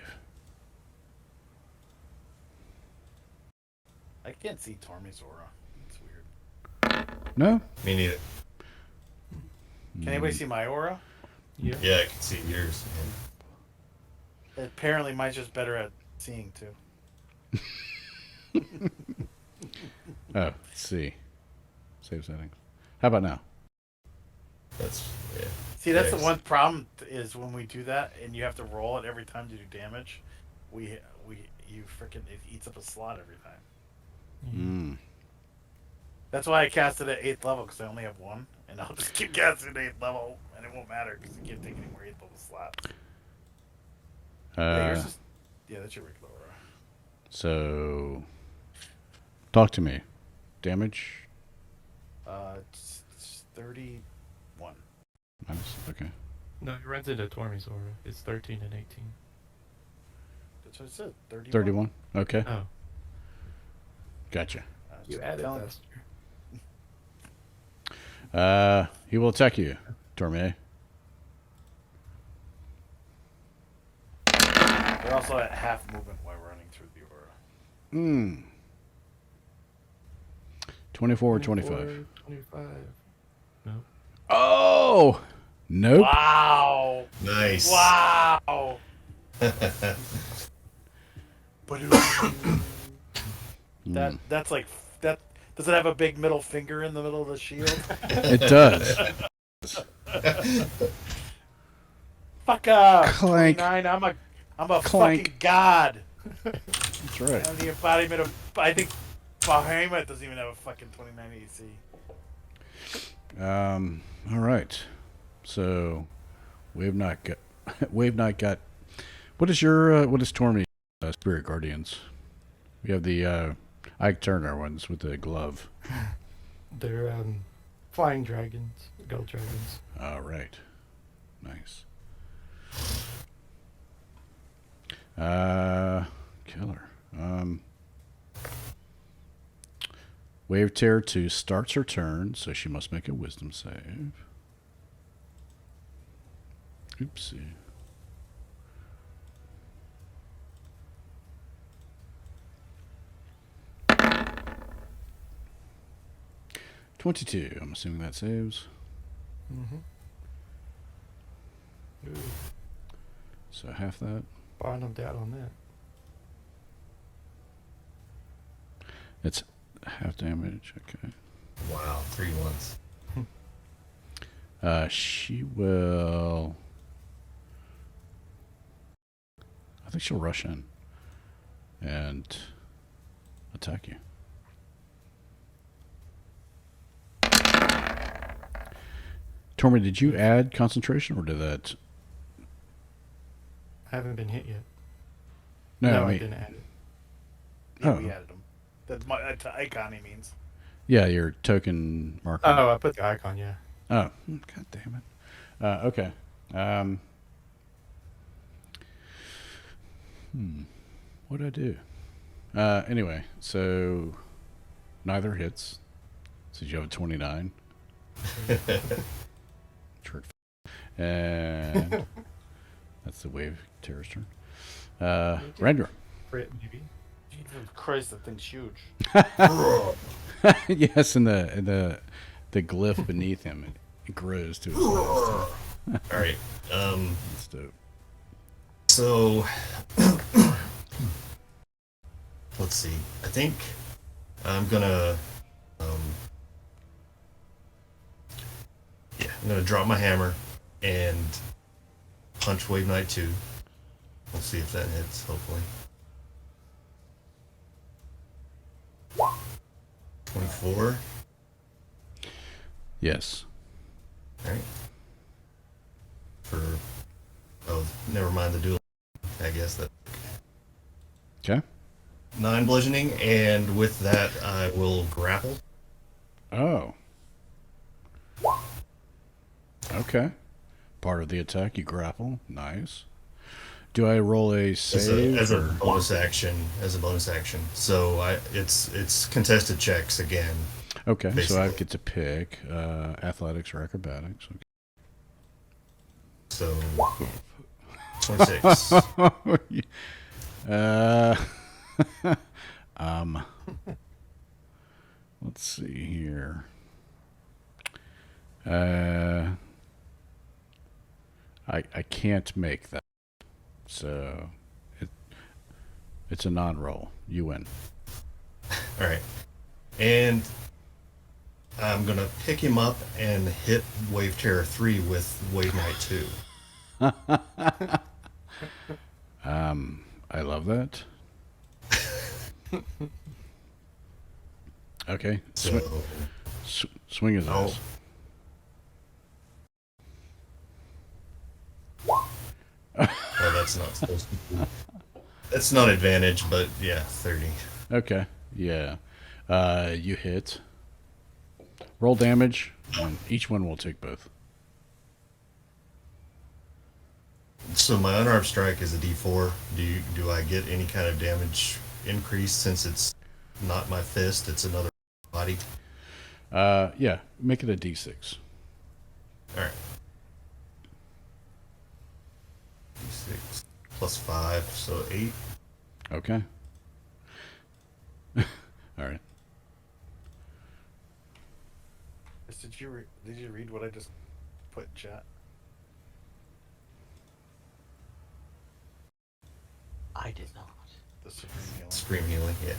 I can't see Tormy's aura. It's weird. No? Me neither. Can anybody see my aura? Yeah. Yeah, I can see yours. Apparently, mine's just better at seeing too. Oh, let's see. Save settings. How about now? That's, yeah. See, that's Yes. the one problem is when we do that, and you have to roll it every time to do damage. You freaking it eats up a slot every time. That's why I cast it at 8th level because I only have 1, and I'll just keep casting at 8th level, and it won't matter because you can't take any more 8th level slots. Yeah, yours is, yeah, that's your regular aura. So, talk to me. Damage? It's 31. Minus, okay. No, it runs into Tormy's aura. It's 13 and 18. That's what I said. 31. 31? Okay. Oh, Gotcha. you added telling- faster. He will attack you, Torme. They're also at half movement while running through the aura. 24 or 25. 25. No. Oh! Nope. Wow! Nice. Wow! That's like that. Does it have a big middle finger in the middle of the shield? It does. Fuck up. Clank. 29. I'm a Clank. fucking god. That's right. I'm the embodiment of. I think Bahamut doesn't even have a fucking 29 AC. All right. So we've not got. What is Torme Spirit Guardians? We have the Ike Turner ones with the glove. They're flying dragons, gold dragons. All right. Nice. Killer. Wave Terror 2 starts her turn, so she must make a wisdom save. Oopsie. $22. I'm assuming that saves. Mm-hmm. Ooh, So half that. bottomed out on that. It's half damage. Okay. Wow, 3 ones. She will. I think she'll rush in and attack you. Torme, did you add concentration or did that? I haven't been hit yet. No, I didn't add it. Yeah, Oh. we added them. That's my icon. He means. Yeah, your token marker. Oh, I put the icon, yeah. Oh, god damn it. Okay. What do I do? Anyway, so neither hits. So you have a 29. Trick. And that's the wave terrorist turn. Render. Crit, maybe. Jesus Christ, that thing's huge. Yes, and the glyph beneath him it grows to his size. All right. That's dope. So let's see. I think I'm gonna I'm gonna drop my hammer and punch Wave Knight 2. We'll see if that hits, hopefully. 24. Yes. Alright. Never mind the duel. I guess that. Okay. 9 bludgeoning, and with that, I will grapple. Oh. Okay. Part of the attack, you grapple. Nice. Do I roll a save? As a or- bonus action. So it's contested checks again. Okay, so I basically. get to pick athletics or acrobatics. So 26. Let's see here. I can't make that, so it's a non-roll. You win. All right, and I'm gonna pick him up and hit Wave Terror 3 with Wave Knight 2. I love that. Okay, So swing his Oh. ass. oh, that's not supposed to be. That's not advantage, but yeah, 30. Okay, yeah. You hit. Roll damage, and each one will take both. So my unarmed strike is a D4. Do I get any kind of damage increase since it's not my fist? It's another body. Yeah, make it a D6. All right. D6 plus 5, so 8. Okay. All right. Did you read what I just put in chat? I did not. The supreme healing. Scream healing, yeah.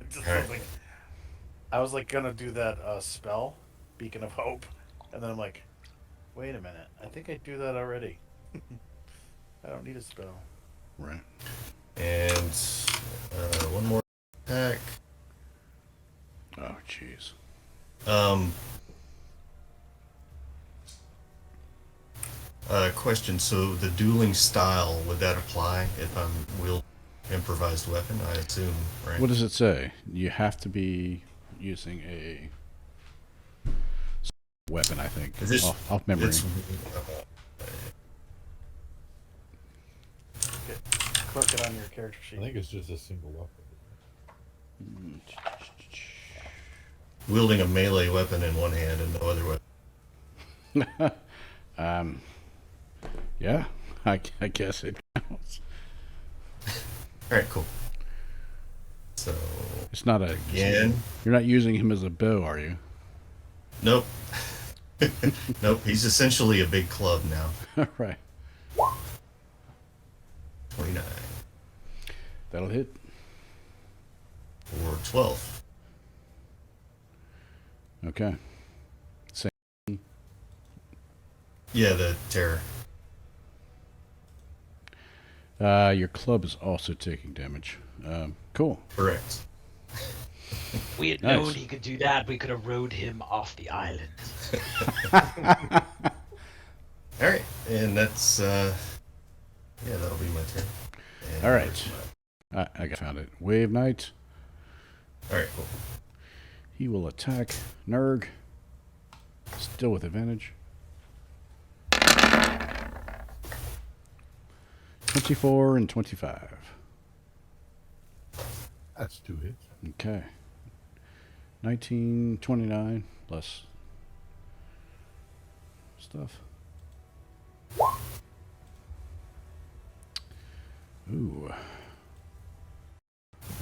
Just All right. something. I was like gonna do that spell, Beacon of Hope, and then I'm like, wait a minute, I think I do that already. I don't need a spell. Right. And one more attack. Oh, jeez. Question. So the dueling style, would that apply if I'm wielding improvised weapon? I assume, right? What does it say? You have to be using a weapon, I think. Is this Off memory. Click it on your character sheet. I think it's just a single weapon. Wielding a melee weapon in one hand and no other weapon. Yeah, I guess it counts. All right, cool. So It's not a. again, You're not using him as a bow, are you? nope, nope. He's essentially a big club now. Right. 29 That'll hit. or 12. Okay. Yeah, the terror. Your club is also taking damage. Cool. Correct. We had Nice. known he could do that. We could have rode him off the island. All right, and that's yeah, that'll be my turn. And All right. I found it. Wave Knight. All right, cool. He will attack Nurg. Still with advantage. 24 and 25. That's 2 hits. Okay. 19, 29 plus stuff. Ooh.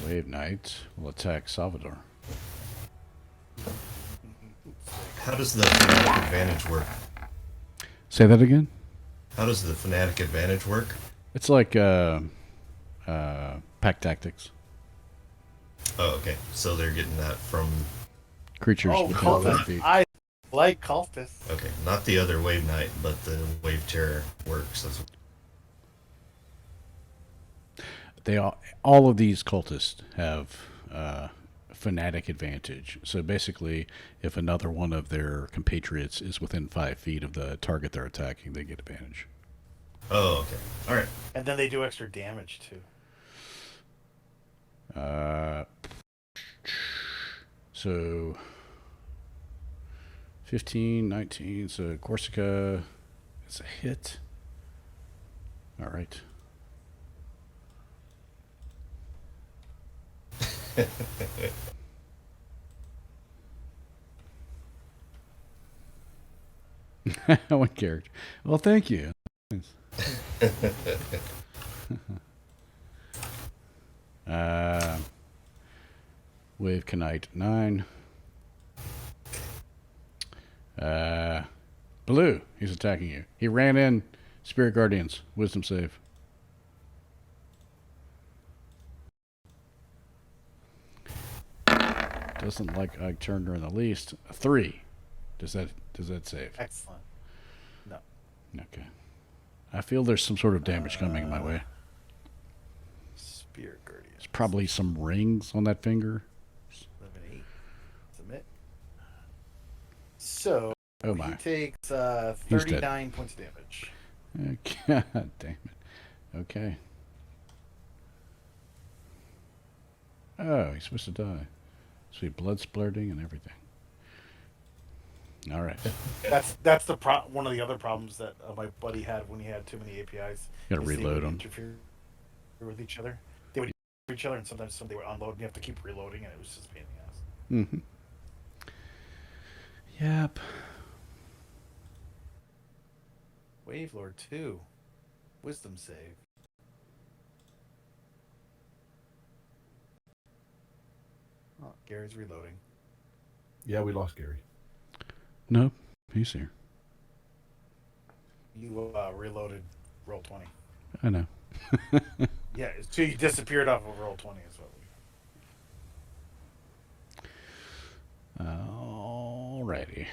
Wave Knight will attack Salvador. How does the fanatic advantage work? Say that again? How does the fanatic advantage work? It's like pack tactics. Oh, okay. So they're getting that from Creatures Oh, within 5 cultists. feet. I like cultists. okay, not the other wave knight, but the wave terror works. That's All of these cultists have fanatic advantage. So basically, if another one of their compatriots is within 5 feet of the target they're attacking, they get advantage. oh, okay. All right. And then they do extra damage too. So 15, 19. So Corsica is a hit. All right. One character. Well, thank you. Wave Knight 9. Blue, he's attacking you. He ran in. Spirit Guardians, wisdom save. Doesn't like Ike Turner in the least. A 3. Does that save? Excellent. No. Okay. I feel there's some sort of damage coming my way. Spirit Guardian. There's probably some rings on that finger. 11, 8. Submit. So Oh he my. takes He's dead. 39 points of damage. God damn it. Okay. Oh, he's supposed to die. Sweet blood splurting and everything. All right. That's the one of the other problems that my buddy had when he had too many APIs. Gotta is they reload would them. Interfere with each other. They would interfere with each other, and sometimes they would unload, and you have to keep reloading, and it was just a pain in the ass. Yep. Wave Lord 2. Wisdom save. Oh, Gary's reloading. Yeah, we lost Gary. Nope. He's here. You reloaded roll 20. I know. Yeah, so you disappeared off of roll 20 as well. Alrighty.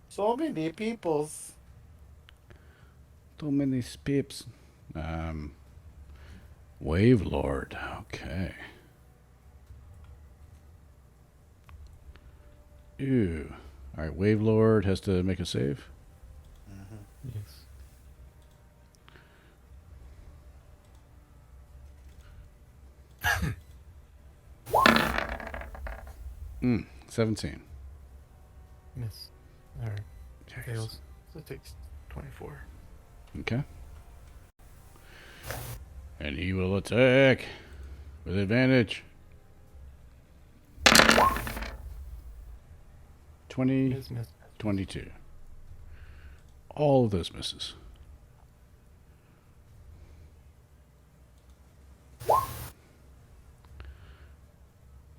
So many peoples. Too many pips. Wave Lord. Okay. Ew. Alright, Wave Lord has to make a save. Yes. 17. Miss. Alright. Jeez. Fails. So it takes 24. Okay. And he will attack with advantage. 20, Miss. 22. All of those misses.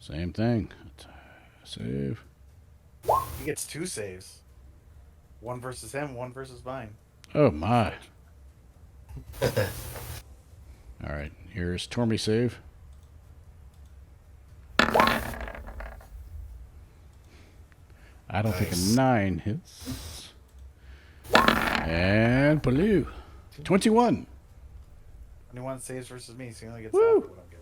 Same thing. Save. He gets 2 saves. One versus him, one versus mine. Oh my. Alright, here's Tormy save. I don't think a 9 hits. And Baloo. 21. 21 saves versus me, so he only gets Woo! half of what I'm giving him.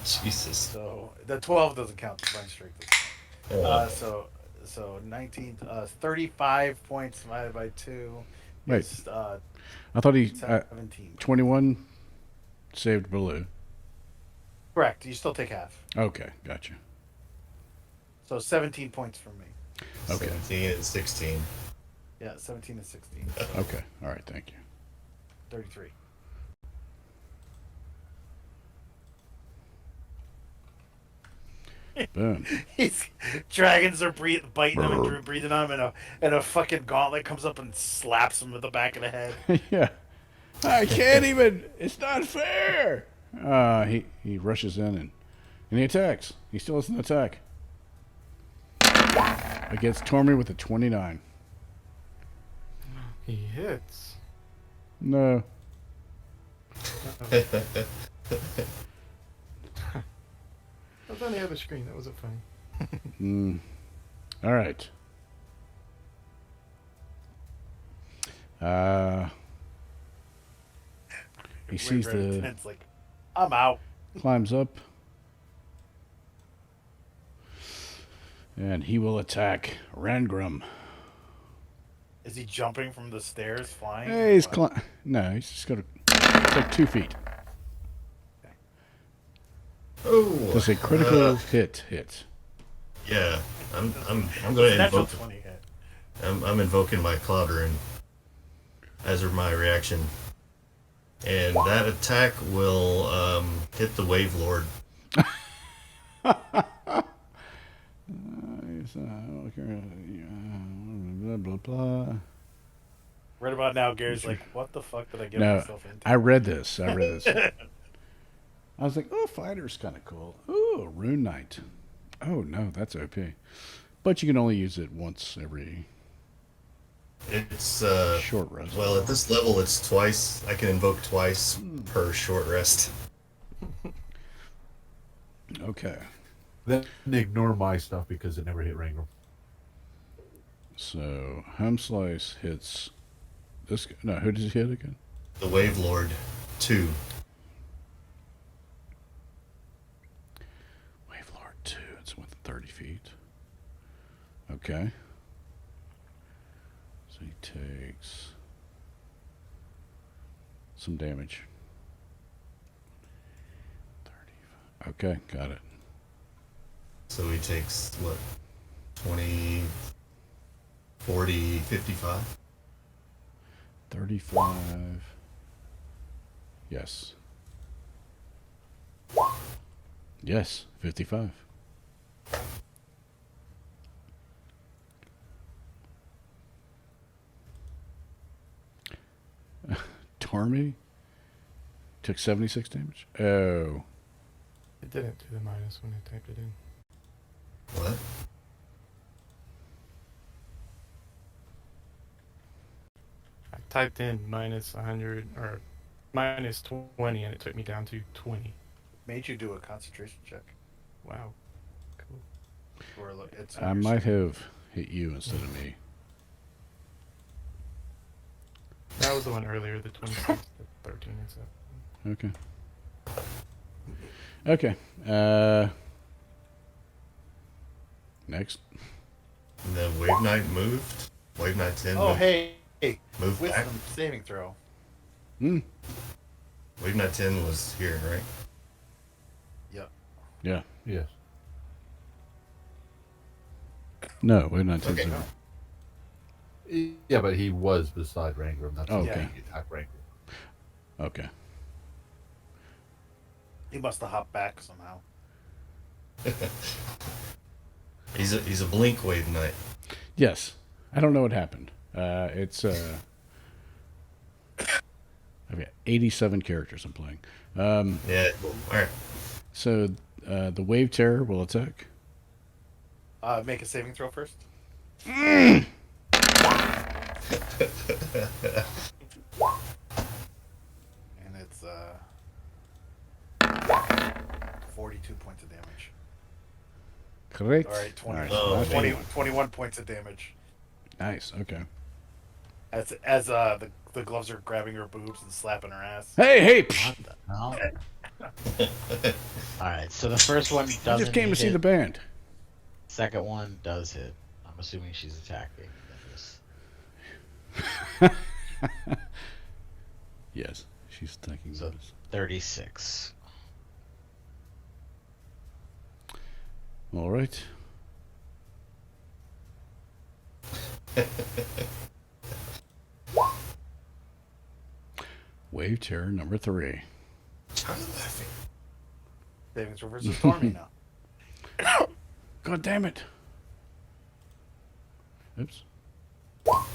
Jesus. So the 12 doesn't count. Divine strength. So 19, 35 points divided by 2. Wait. Is, I thought he 17. 21 saved Baloo. Correct. You still take half. Okay, gotcha. So 17 points from me. Okay. 17 and 16. Yeah, 17 and 16. So Okay. All right, thank you. 33. Boom. Dragons are biting him and breathing on him, and a fucking gauntlet comes up and slaps him with the back of the head. Yeah. I can't even. It's not fair. He rushes in and he attacks. He still doesn't attack. Against Tormy with a 29. He hits. No. I was on the other screen. That wasn't funny. All right. He sees It's like, I'm out. climbs up, and he will attack Rangrim. Is he jumping from the stairs, flying? Hey, he's no, he's just gonna. It's like 2 feet. Oh, Does a critical hit? yeah. I'm gonna Natural invoke. 20 hit. I'm invoking my Cloudering as my reaction, and that attack will hit the Wave Lord. Blah blah blah. Right about now, Gary's like, what the fuck did I get No, myself into? I read this. I was like, oh, fighter's kind of cool. Oh, Rune Knight. Oh no, that's OP. But you can only use it once every It's short rest. well, at this level, it's twice. I can invoke twice per short rest. Okay. Then ignore my stuff because it never hit Rangram. So Home Slice hits this guy. No, who does he hit again? The Wave Lord 2. Wave Lord 2. It's within 30 feet. Okay. So he takes some damage. 35. Okay, got it. So he takes what? 20, 40, 55. 35. Yes. Yes, 55. Tormy took 76 damage. Oh. It didn't do the minus when I typed it in. What? I typed in minus 100 or minus 20 and it took me down to 20. Made you do a concentration check. Wow. Cool. Or look, it's I might have hit you instead of me. That was the one earlier, the 26, the 13 and stuff. Okay. Okay. Next. And then Wave Knight moved. Wave Knight 10 Oh, moved, hey, moved back. wisdom saving throw. Hmm. Wave Knight 10 was here, right? Yep. Yeah. Yes. No, we're not. Okay. Yeah, but he was beside Rangram. That's Oh, why okay. he attacked Rangram. Okay. He must have hopped back somehow. He's a blink Wave Knight. Yes. I don't know what happened. It's I've got 87 characters I'm playing. Yeah. All right. So the Wave Terror will attack. Make a saving throw first. And it's 42 points of damage. Correct. All right, 20, Oh, 20 21 points of damage. Nice. Okay. As the gloves are grabbing her boobs and slapping her ass. Hey, hey! What the hell? Alright, so the first one I doesn't just came to see hit. the band. Second one does hit. I'm assuming she's attacking. Yes, she's thinking So- about this. 36. All right. Wave Terror number 3. I'm laughing. Saving throw versus Stormy now. God damn it. Oops. Oh,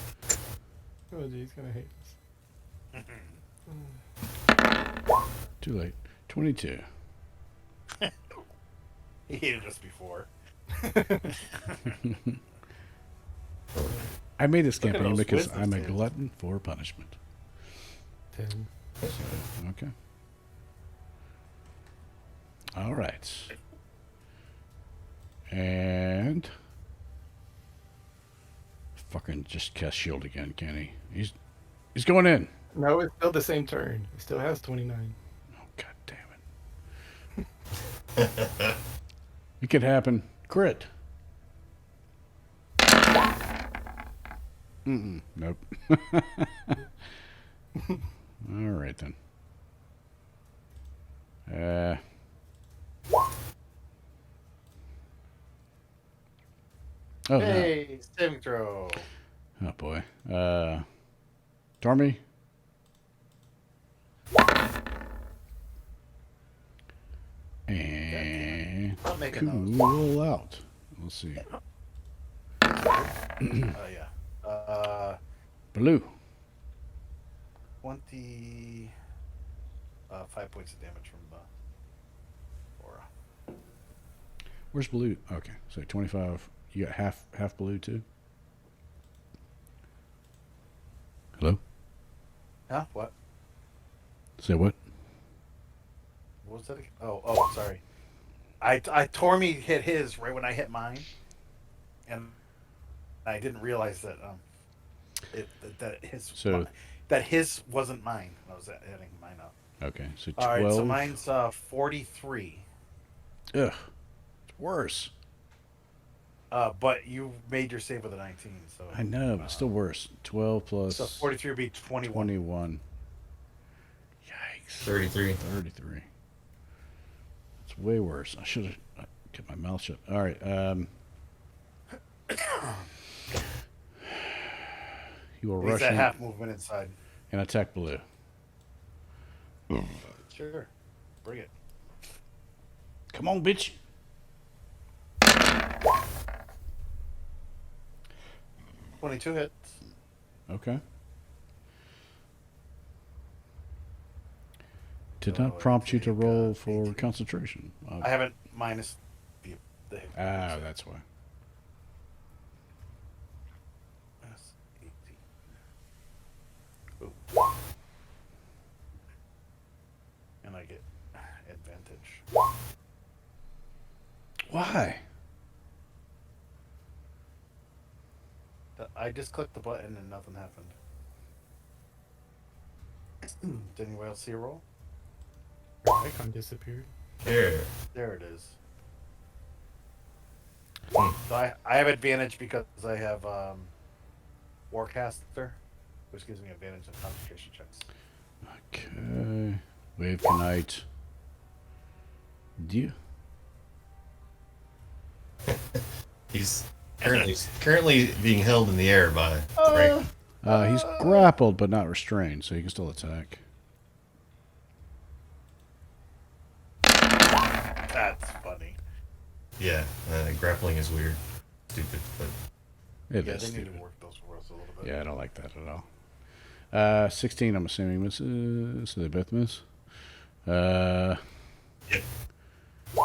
gee, he's gonna hate this. Too late. 22. He hated us before. I made this Look at campaign those because wisdom I'm a saves. glutton for punishment. 10. Okay. All right. And fucking just cast shield again, can he? He's going in. No, it's still the same turn. He still has 29. Oh, god damn it. It could happen. Crit. Nope. All right then. Oh, Hey, saving throw. no. Oh boy. Dormy. And I'm making those. cool out. Let's see. Yeah. Blue. 5 points of damage from aura. Where's blue? Okay, so 25. You got half blue too. Hello. Huh? What? Say what? What was that again? Oh, sorry. Tormy hit his right when I hit mine, and I didn't realize that that his wasn't mine. I was adding mine up. Okay, so 12. All right, so mine's 43. Ugh, it's worse. But you made your save with a 19, so I know, but still worse. 12 plus so 43 would be 21. 21. Yikes. 33. 33. It's way worse. I should have kept my mouth shut. All right. You will He's rush that in half movement inside. and attack blue. Sure, bring it. Come on, bitch. 22 hits. Okay. Did Oh, not prompt you to take, roll for 18. concentration. I haven't minus the hit. Ah, that's why. Minus 18. Ooh. And I get advantage. Why? I just clicked the button and nothing happened. Did anyone else see a roll? Your icon disappeared. Here. There it is. Hmm. So I have advantage because I have Warcaster, which gives me advantage on concentration checks. Okay. Wave Knight. Dieu. He's currently being held in the air by Frank. He's grappled but not restrained, so he can still attack. That's funny. Yeah, grappling is weird. Stupid, but It Yeah, is they need stupid. to work those rules a little bit. Yeah, I don't like that at all. 16, I'm assuming misses, so they both miss. Yep.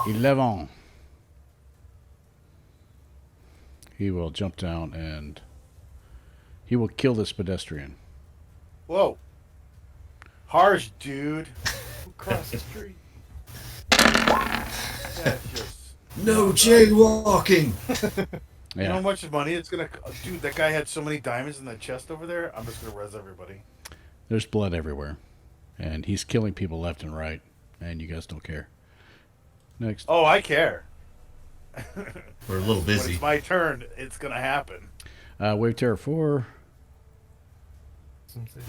11. He will jump down and he will kill this pedestrian. Whoa. Harsh, dude. Across the street. That's just... no jaywalking. You know Yeah, how much money it's gonna... Dude, that guy had so many diamonds in that chest over there. I'm just gonna res everybody. there's blood everywhere. And he's killing people left and right. And you guys don't care. Next. Oh, I care. We're a little When busy. it's my turn, it's gonna happen. Wave Terror 4. Some say.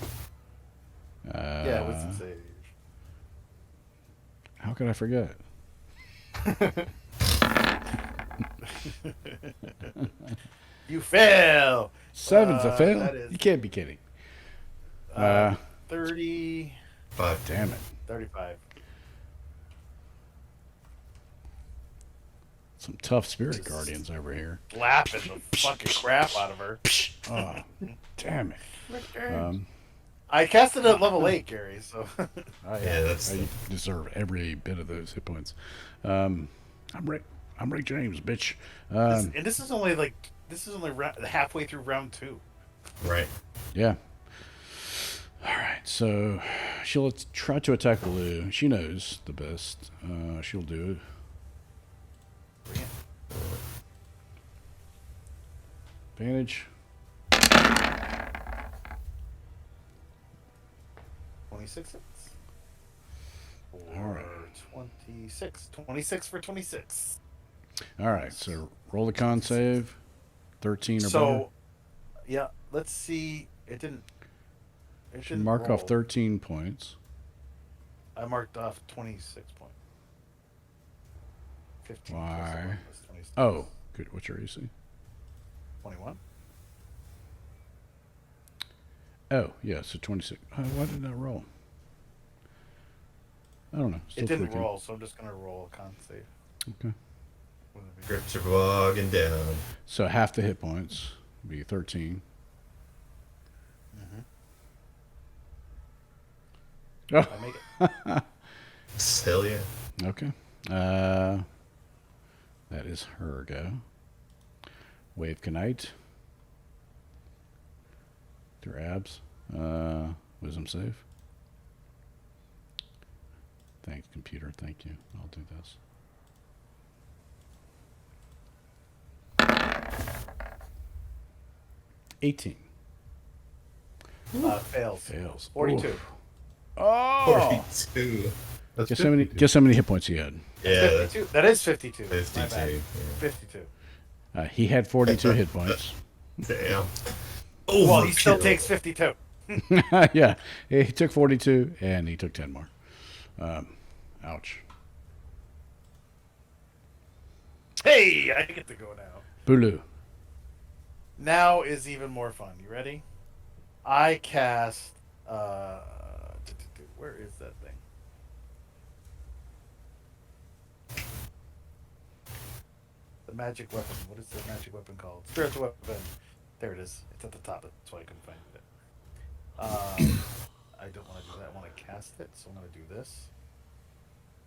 Yeah, what's it say? How could I forget? You fail. 7's a fail? that is- You can't be kidding. 30... But Damn it. 35. Some tough spirit guardians over here. Slapping the fucking crap out of her. Oh, damn it. I casted at level 8, Gary, so... yeah, that's I deserve every bit of those hit points. I'm Rick James, bitch. and this is only halfway through round 2. right. Yeah. All right, so she'll try to attack Blue. She knows the best. She'll do it. Advantage. 26 hits. All right. 26. 26 for 26. All right, so roll the con save. 13 or better. So, yeah, let's see. It didn't Mark roll. off 13 points. I marked off 26 points. 15 plus Why? 11 plus 26. Oh, good. What's your AC? 21. Oh, yeah, so 26. Why did that roll? I don't know. Still It didn't tweaking. roll, so I'm just going to roll a con save. Okay. Grips are bogging down. So half the hit points would be 13. Oh, I make it. Hell yeah. okay. That is her go. Wave Knight. Their abs. Wisdom save. Thanks, computer. Thank you. I'll do this. $18. Fails. Fails. 42. Oof. Oh! 42. That's Guess how many hit points he had. Yeah, that's 52. That is 52. My 52. bad. Yeah. 52. He had 42 hit points. Damn. Well, he still Overkill. takes 52. Yeah, he took 42 and he took 10 more. Ouch. Hey, I get to go now. Bulu. Now is even more fun. You ready? I cast. Where is that thing? The magic weapon. What is the magic weapon called? Spiritual weapon. There it is. It's at the top. That's why I couldn't find it. I don't want to do that. I want to cast it, so I'm going to do this.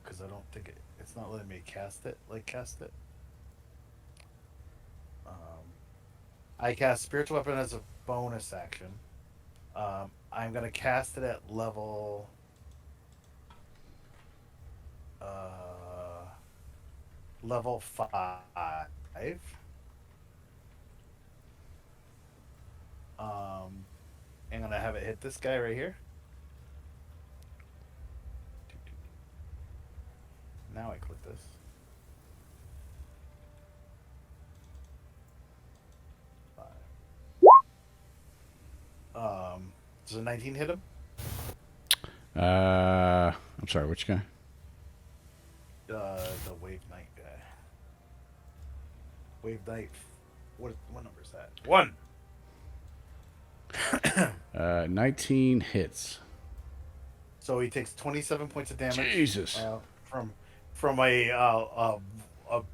Because I don't think it's not letting me cast it. Cast it. I cast spiritual weapon as a bonus action. I'm going to cast it at level... level 5. I'm gonna have it hit this guy right here. Now I click this. Does a 19 hit him? I'm sorry, which guy? The Wave Knight guy. Wave Knight. What number is that? 1. 19 hits. So he takes 27 points of damage. Jesus. From a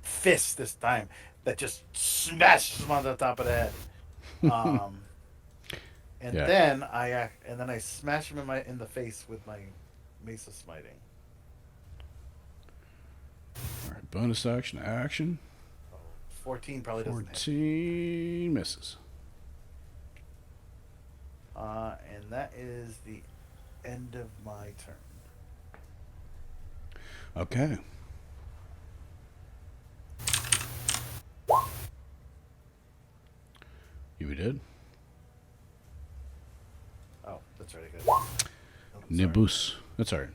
fist this time that just smashes him on the top of the head. And Yeah. then I smash him in the face with my Mace of Smiting. All right, bonus action. 14 probably doesn't hit. 14 misses. And that is the end of my turn. Okay. You did? Oh, that's right. I got it. Oh, sorry. Nibus. That's all right.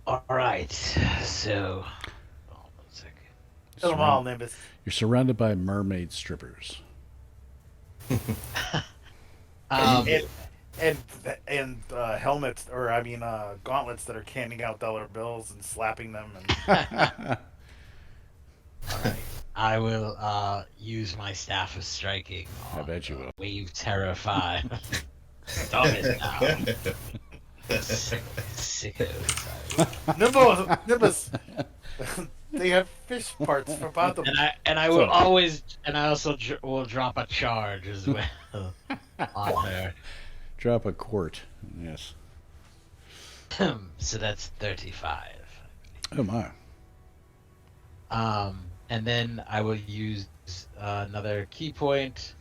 All right. So, hold on 1 second. Kill them all, Nimbus. You're surrounded by mermaid strippers. And helmets, or I mean gauntlets that are handing out dollar bills and slapping them. And... All right. I will use my staff of striking. I bet you will. Wave Terror 5. Stop it now. Sicko. Nimbus. They have fish parts for bottom. And I will always, and I also will drop a charge as well on her. Drop a quart. Yes. So that's 35. Oh my. And then I will use another key point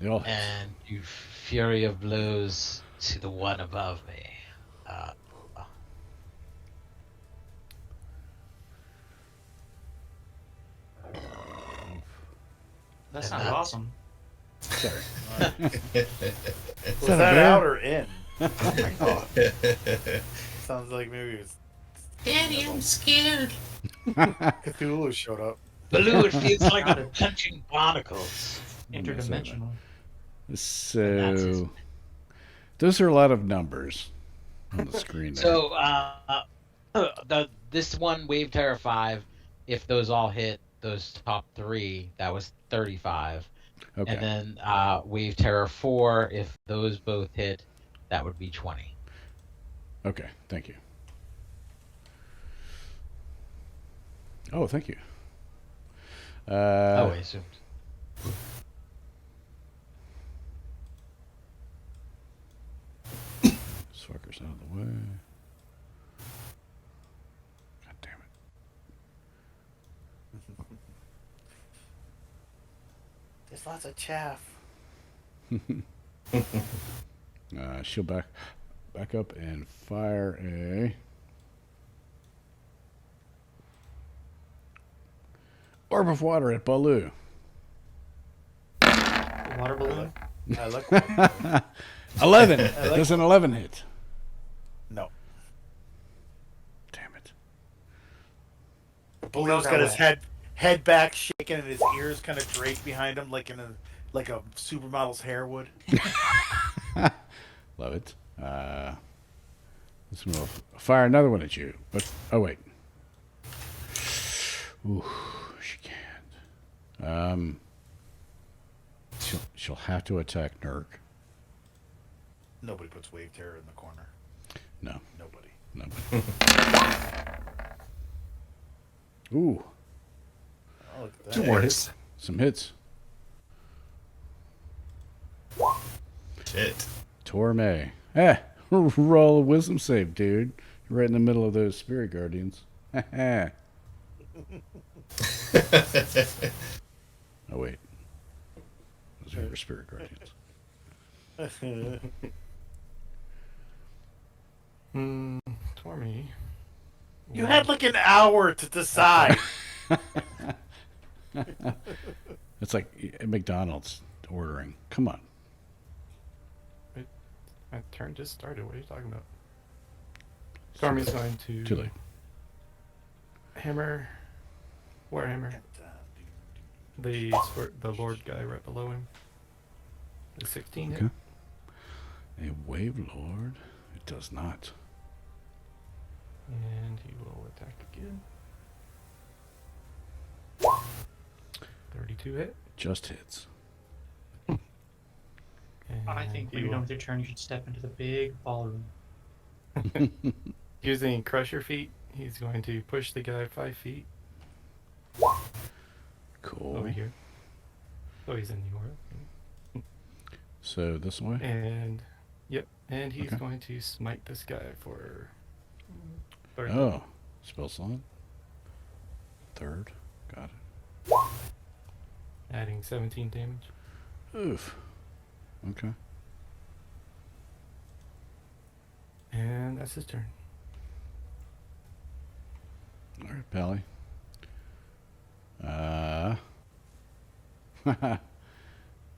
They all hit. and do Fury of Blows to the one above me. That sounds awesome. Sorry. Was that out or in? Oh my god. Sounds like maybe it was Daddy, I'm scared. Cthulhu showed up. Baloo, it feels like I'm punching barnacles. Interdimensional. So, those are a lot of numbers on the screen there. So, this one, Wave Terror 5, if those all hit, those top 3, that was 35. Okay. And then Wave Terror 4, if those both hit, that would be 20. Okay, thank you. Oh, thank you. I assumed. This fucker's out of the way. God damn it. There's lots of chaff. She'll back up and fire a orb of water at Baloo. Water balloon. I look. 11. Does an 11 hit? No. Damn it. Baloo's got his head back, shaking, and his ears kind of draped behind him, like a supermodel's hair would. Love it. This one will fire another one at you. But oh wait. Ooh, she can't. She'll have to attack Nurk. Nobody puts Wave Terror in the corner. No. Nobody. No. Ooh, Oh, look at that. 2 more hits. some hits. Shit. Torme. Roll a wisdom save, dude. You're right in the middle of those spirit guardians. Oh, wait. Those are your spirit guardians. Tormy. You had like an hour to decide. It's like at McDonald's ordering. Come on. My turn just started. What are you talking about? Tormy's going to Too late. hammer, warhammer, the lord guy right below him. The 16 hit. Okay. A wave lord. It does not. And he will attack again. 32 hit. Just hits. I think he when you're done will- with your turn, you should step into the big ballroom. Using crusher feet, he's going to push the guy 5 feet Cool. over here. Oh, he's in the aura. So this way. And yep, and he's Okay. going to smite this guy for third. Oh, spell slot. Third. Got Adding 17 damage. it. Oof. Okay. And that's his turn. All right, Pally.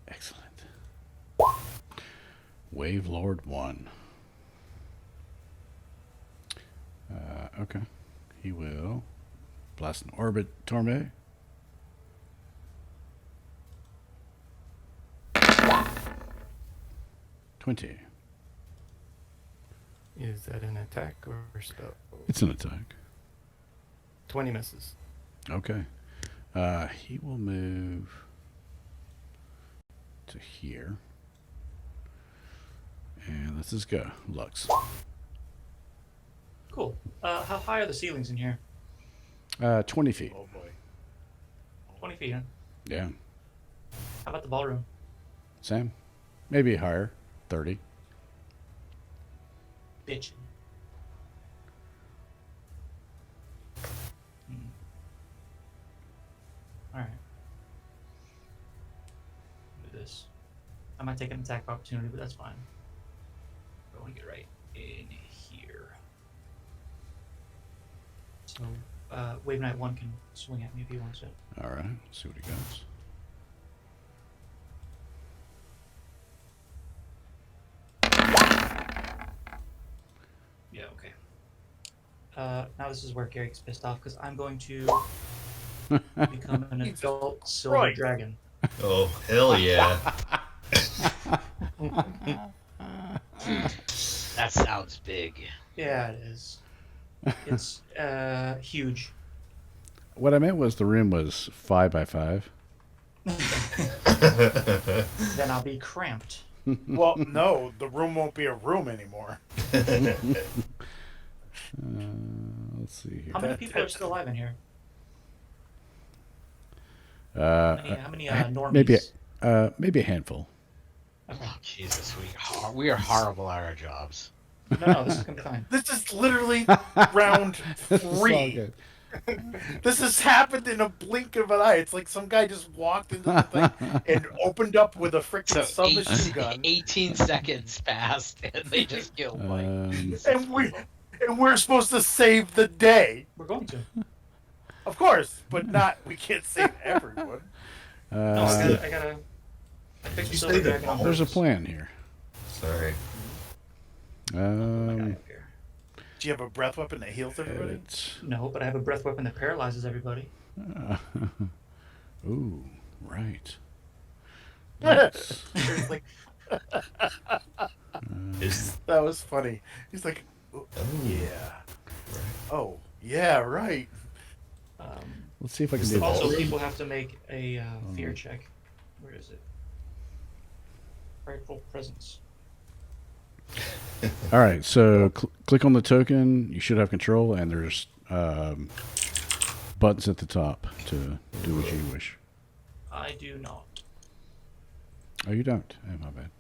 Excellent. Wave Lord 1. Okay. He will blast an orbit Torme. $20. Is that an attack or spell? It's an attack. 20 misses. Okay. He will move to here. And this is go. Lux. Cool. How high are the ceilings in here? 20 feet. Oh boy. 20 feet, huh? Yeah. How about the ballroom? Same. Maybe higher. 30. Bitchin'. Alright. Do this. I might take an attack of opportunity, but that's fine. I want to get right in here. So, Wave Knight 1 can swing at me if he wants it. All right. See what he got. Yeah, okay. Now this is where Gary gets pissed off because I'm going to become an adult silver Right. dragon. Oh, hell yeah. That sounds big. Yeah, it is. It's huge. What I meant was the room was 5 by 5. Then I'll be cramped. Well, no, the room won't be a room anymore. Let's see here. How many people are still alive in here? Uh, How many uh, normies? maybe a handful. Okay. Oh, Jesus, we are horrible at our jobs. No, this is gonna be fine. This is literally round This is all 3. good. This has happened in a blink of an eye. It's like some guy just walked into the thing and opened up with a freaking So submachine gun, 18 seconds passed, and they just killed Mike. and we're supposed to save the day, We're going to. of course, but not. We can't save everyone. No, I gotta. I picked the You silver say the dragon on There's a purpose. plan here. Sorry. I got it up here. Do you have a breath weapon that heals everybody? Edit. No, but I have a breath weapon that paralyzes everybody. Ooh, right. It's like, Is, that was funny. He's like, oh, oh, yeah. right. Oh, yeah, right. Let's see if I can Is do the Also, this. people have to make a fear check. Where is it? Frightful presence. All right, so click on the token. You should have control, and there's buttons at the top to do what you wish. I do not. Oh, you don't? Oh, my bad.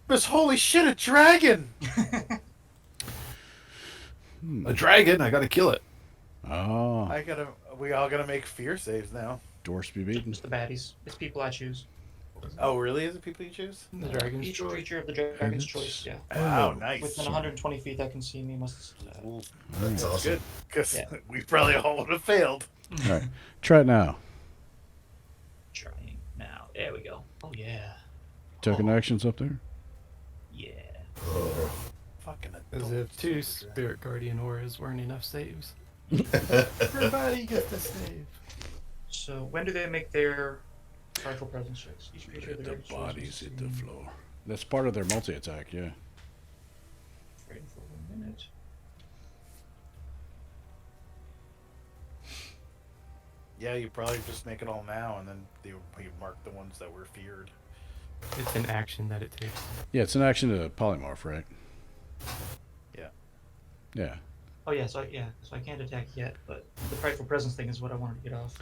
This holy shit, a dragon! A dragon. I gotta kill it. Oh, We all gotta make fear saves now. doors be beaten. It's the baddies. It's people I choose. Oh, really? Is it people you choose? The dragon's Each choice. creature of the dragon's choice. Yeah. Wow, nice. Within 120 feet that can see me must. Ooh, That's awesome. good, because Yeah. we probably all would have failed. All right, try it now. Trying now. There we go. Oh yeah. Token actions up there. Yeah. Fucking As adult. if 2 spirit guardian auras weren't enough saves. Everybody gets to save. So when do they make their frightful presence checks? Each creature of the The dragon's choice bodies must hit the be floor. That's part of their multi-attack, yeah. frightened for 1 minute. Yeah, you probably just make it all now, and then you mark the ones that were feared. It's an action that it takes. Yeah, it's an action to polymorph, right? Yeah. Yeah. Oh yeah. So I can't attack yet, but the frightful presence thing is what I wanted to get off.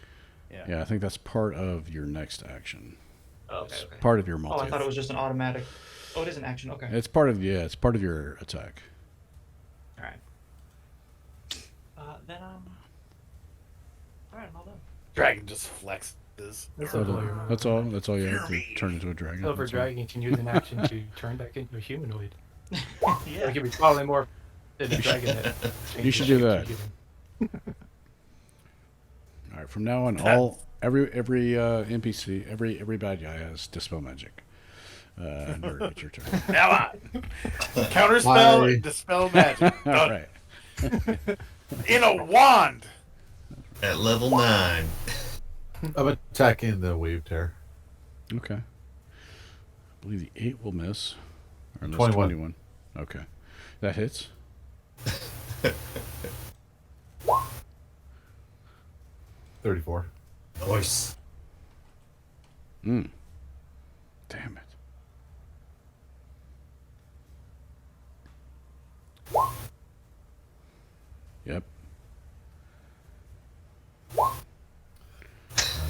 Yeah, I think that's part of your next action. Oh, It's okay. part of your Oh, multi. I thought it was just an automatic. Oh, it is an action. Okay. It's part of it's part of your attack. All right. Then all right, I'm all done. Dragon just flexes. That's So a blow your mind. that's all. That's all you have to turn into a dragon. Silver That's all. dragon can use an action to turn back into a humanoid. Yeah. Like if we probably more than a dragon that You should do that. All right, from now on, every NPC, every bad guy has dispel magic. Nerd, it's your turn. Now on. Counterspell, My- and dispel magic. All Done. right. In a wand. At level 9. I'm attacking the wave tear. Okay. I believe the 8 will miss. Or unless 21. 21. Okay. That hits. 34. Nice. Damn it. Yep.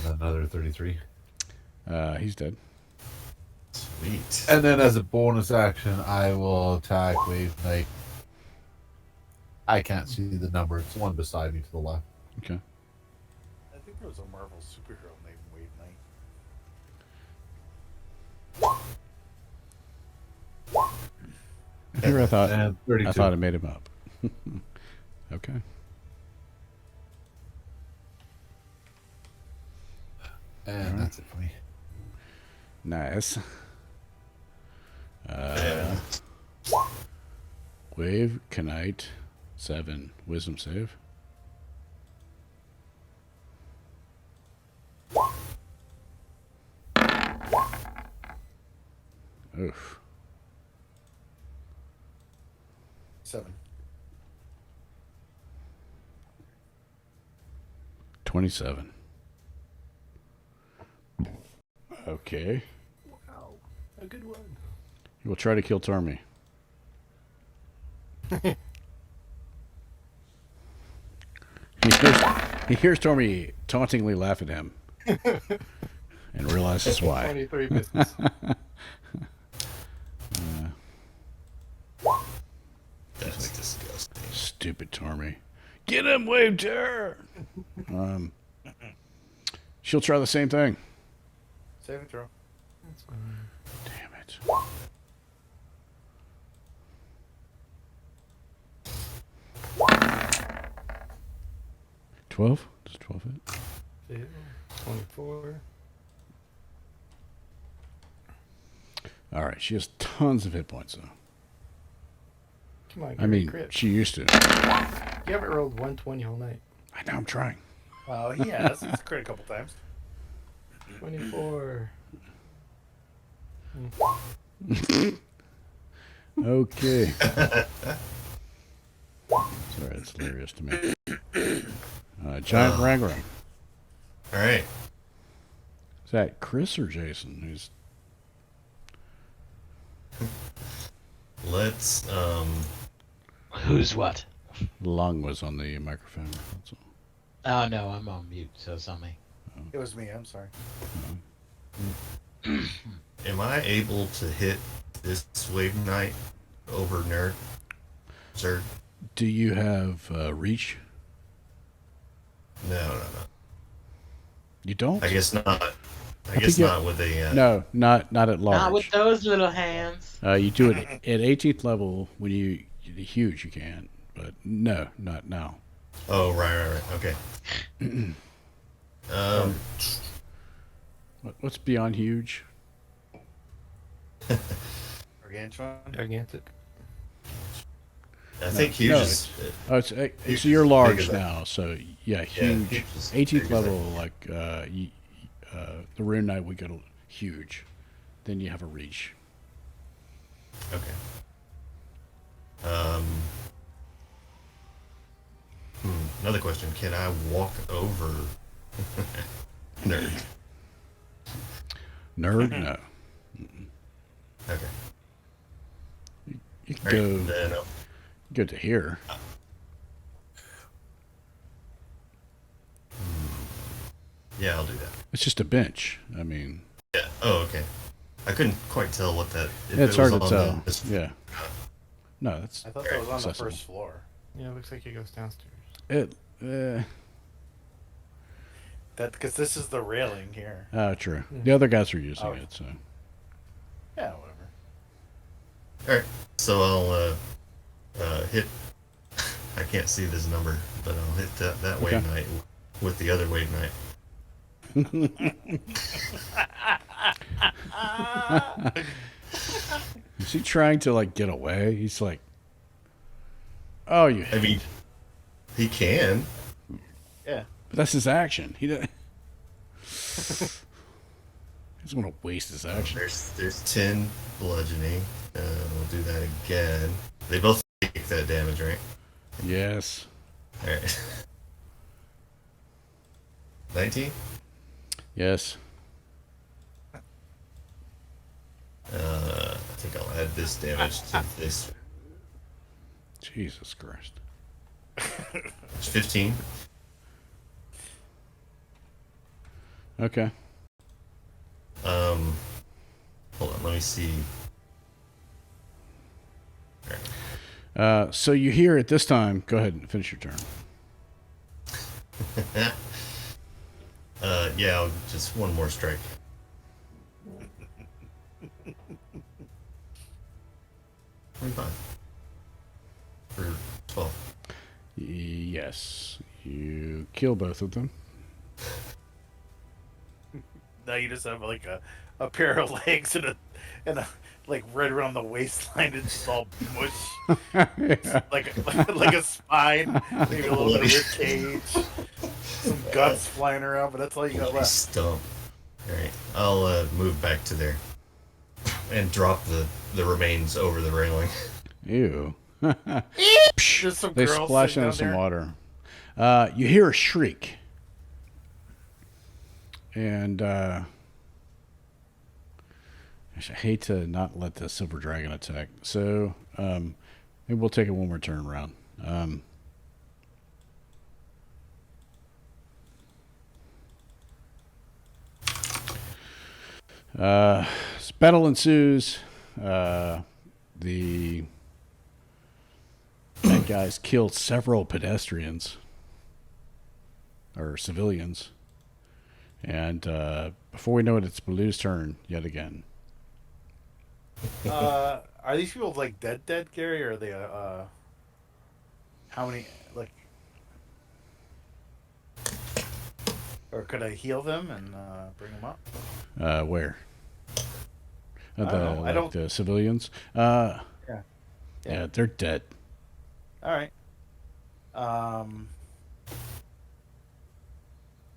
And another 33. He's dead. Sweet. And then as a bonus action, I will attack Wave Knight. I can't see the number. It's the one beside me to the left. Okay. I think there was a Marvel superhero named Wave Knight. Here I thought And 32. I thought I made him up. Okay. And that's it for me. Nice. Yeah. Wave, Knight, 7. Wisdom save. Oof. 7. 27. Okay. Wow, a good one. He will try to kill Tarmy. He hears Tormy tauntingly laugh at him and realizes why. 23 misses. That's disgusting. Stupid Tormy. Get him, Wave Terror! She'll try the same thing. Saving throw. That's fine. Damn it. $12? Does 12 hit? Fail. 24. All right, she has tons of hit points, though. Come on, I Gary, mean, crit. she used to. You haven't rolled 120 all night. I know, I'm trying. Oh, he has. He's crit a couple times. 24. Okay. Sorry, it's hilarious to me. Giant Ragram. All right. Is that Chris or Jason? Who's let's Who's what? Lung was on the microphone. That's all. Oh no, I'm on mute, so it's on me. It was me. I'm sorry. am I able to hit this wave knight over nerd? Sir? Do you have reach? No. You don't? I guess not. I think guess you- not with a No, not at large. Not with those little hands. You do it at 18th level when you're huge. You can, but no, not now. Oh, right. Okay. What's beyond huge? Gargantuan. Gigantic. I think huge no, is. So you're large bigger than- now. So yeah, huge. huge is 18th bigger than- level, like the rune knight, we go to huge. Then you have a reach. Okay. Another question. Can I walk over nerd? Nerd, no. Okay. You can All go right. Then, go to here. yeah, I'll do that. It's just a bench. I mean, Yeah. Oh, okay. I couldn't quite tell what that. If it's it was hard to on tell. this- Yeah. No, that's I thought that was on the accessible. first floor. Yeah, it looks like it goes downstairs. it. That because this is the railing here. True. The other guys are using Oh. it, so Yeah, whatever. All right. So I'll hit. I can't see this number, but I'll hit that wave Okay. knight with the other wave knight. is he trying to like get away? He's like, oh, you. I mean, he can. Yeah. But that's his action. He doesn't. He doesn't want to waste his action. There's 10 bludgeoning. We'll do that again. They both take that damage, right? Yes. All right. 19. Yes. I think I'll add this damage to this. Jesus Christ. It's 15. Okay. Hold on, let me see. So you hear it this time. Go ahead and finish your turn. Yeah, just one more strike. $25 for 12. Yes. You kill both of them. Now you just have like a pair of legs and a like right around the waistline. It's just all mush, like a spine, maybe a little bit of rib cage, some guts flying around, but that's all you got left. Stump. All right, I'll move back to there and drop the remains over the railing. Ew. There's some They girls splash sitting into down some there. water. You hear a shriek. And I hate to not let the silver dragon attack. So maybe we'll take it one more turn around. Battle ensues. The bad guys killed several pedestrians or civilians. And before we know it, it's Baloo's turn yet again. Are these people like dead, Gary? Or are they how many like? Or could I heal them and bring them up? Where? I don't know. I don't- The civilians. Yeah. Yeah, they're dead. All right.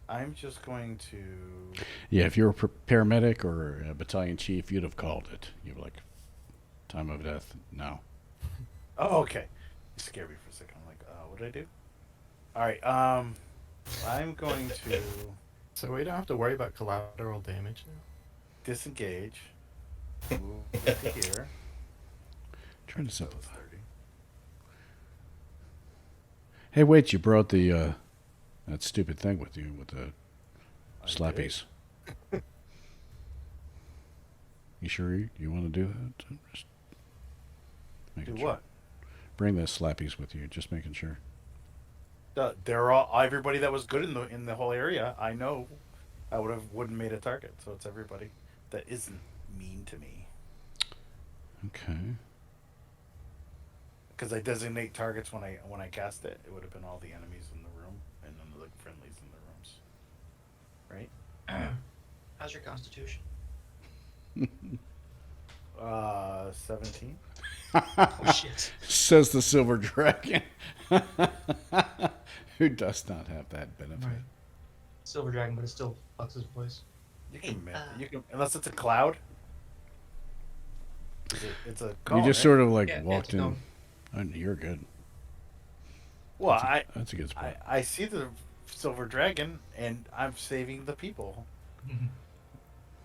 I'm just going to. Yeah, if you were a paramedic or a battalion chief, you'd have called it. You'd be like, time of death. No. Oh, okay. You scared me for a second. I'm like, what did I do? All right. I'm going to So we don't have to worry about collateral damage now. disengage. Move to here. Trying to So it's simplify. 30. Hey, wait! You brought the that stupid thing with you with the I slappies. You sure you want to do that? Just making Do sure. what? Bring the slappies with you. Just making sure. They're all everybody that was good in the whole area. I know, I wouldn't made a target. So it's everybody that isn't mean to me. Okay. Because I designate targets when I cast it. It would have been all the enemies in the room and then the friendlies in the rooms. Right? How's your constitution? 17. Oh shit. Says the silver dragon, who does not have that benefit. Right. Silver dragon, but it still fucks his voice. You can unless it's a cloud. It's a cone, You just right? sort of like Yeah, walked it's a in. cone. And you're good. Well, That's a good spot. I see the silver dragon and I'm saving the people.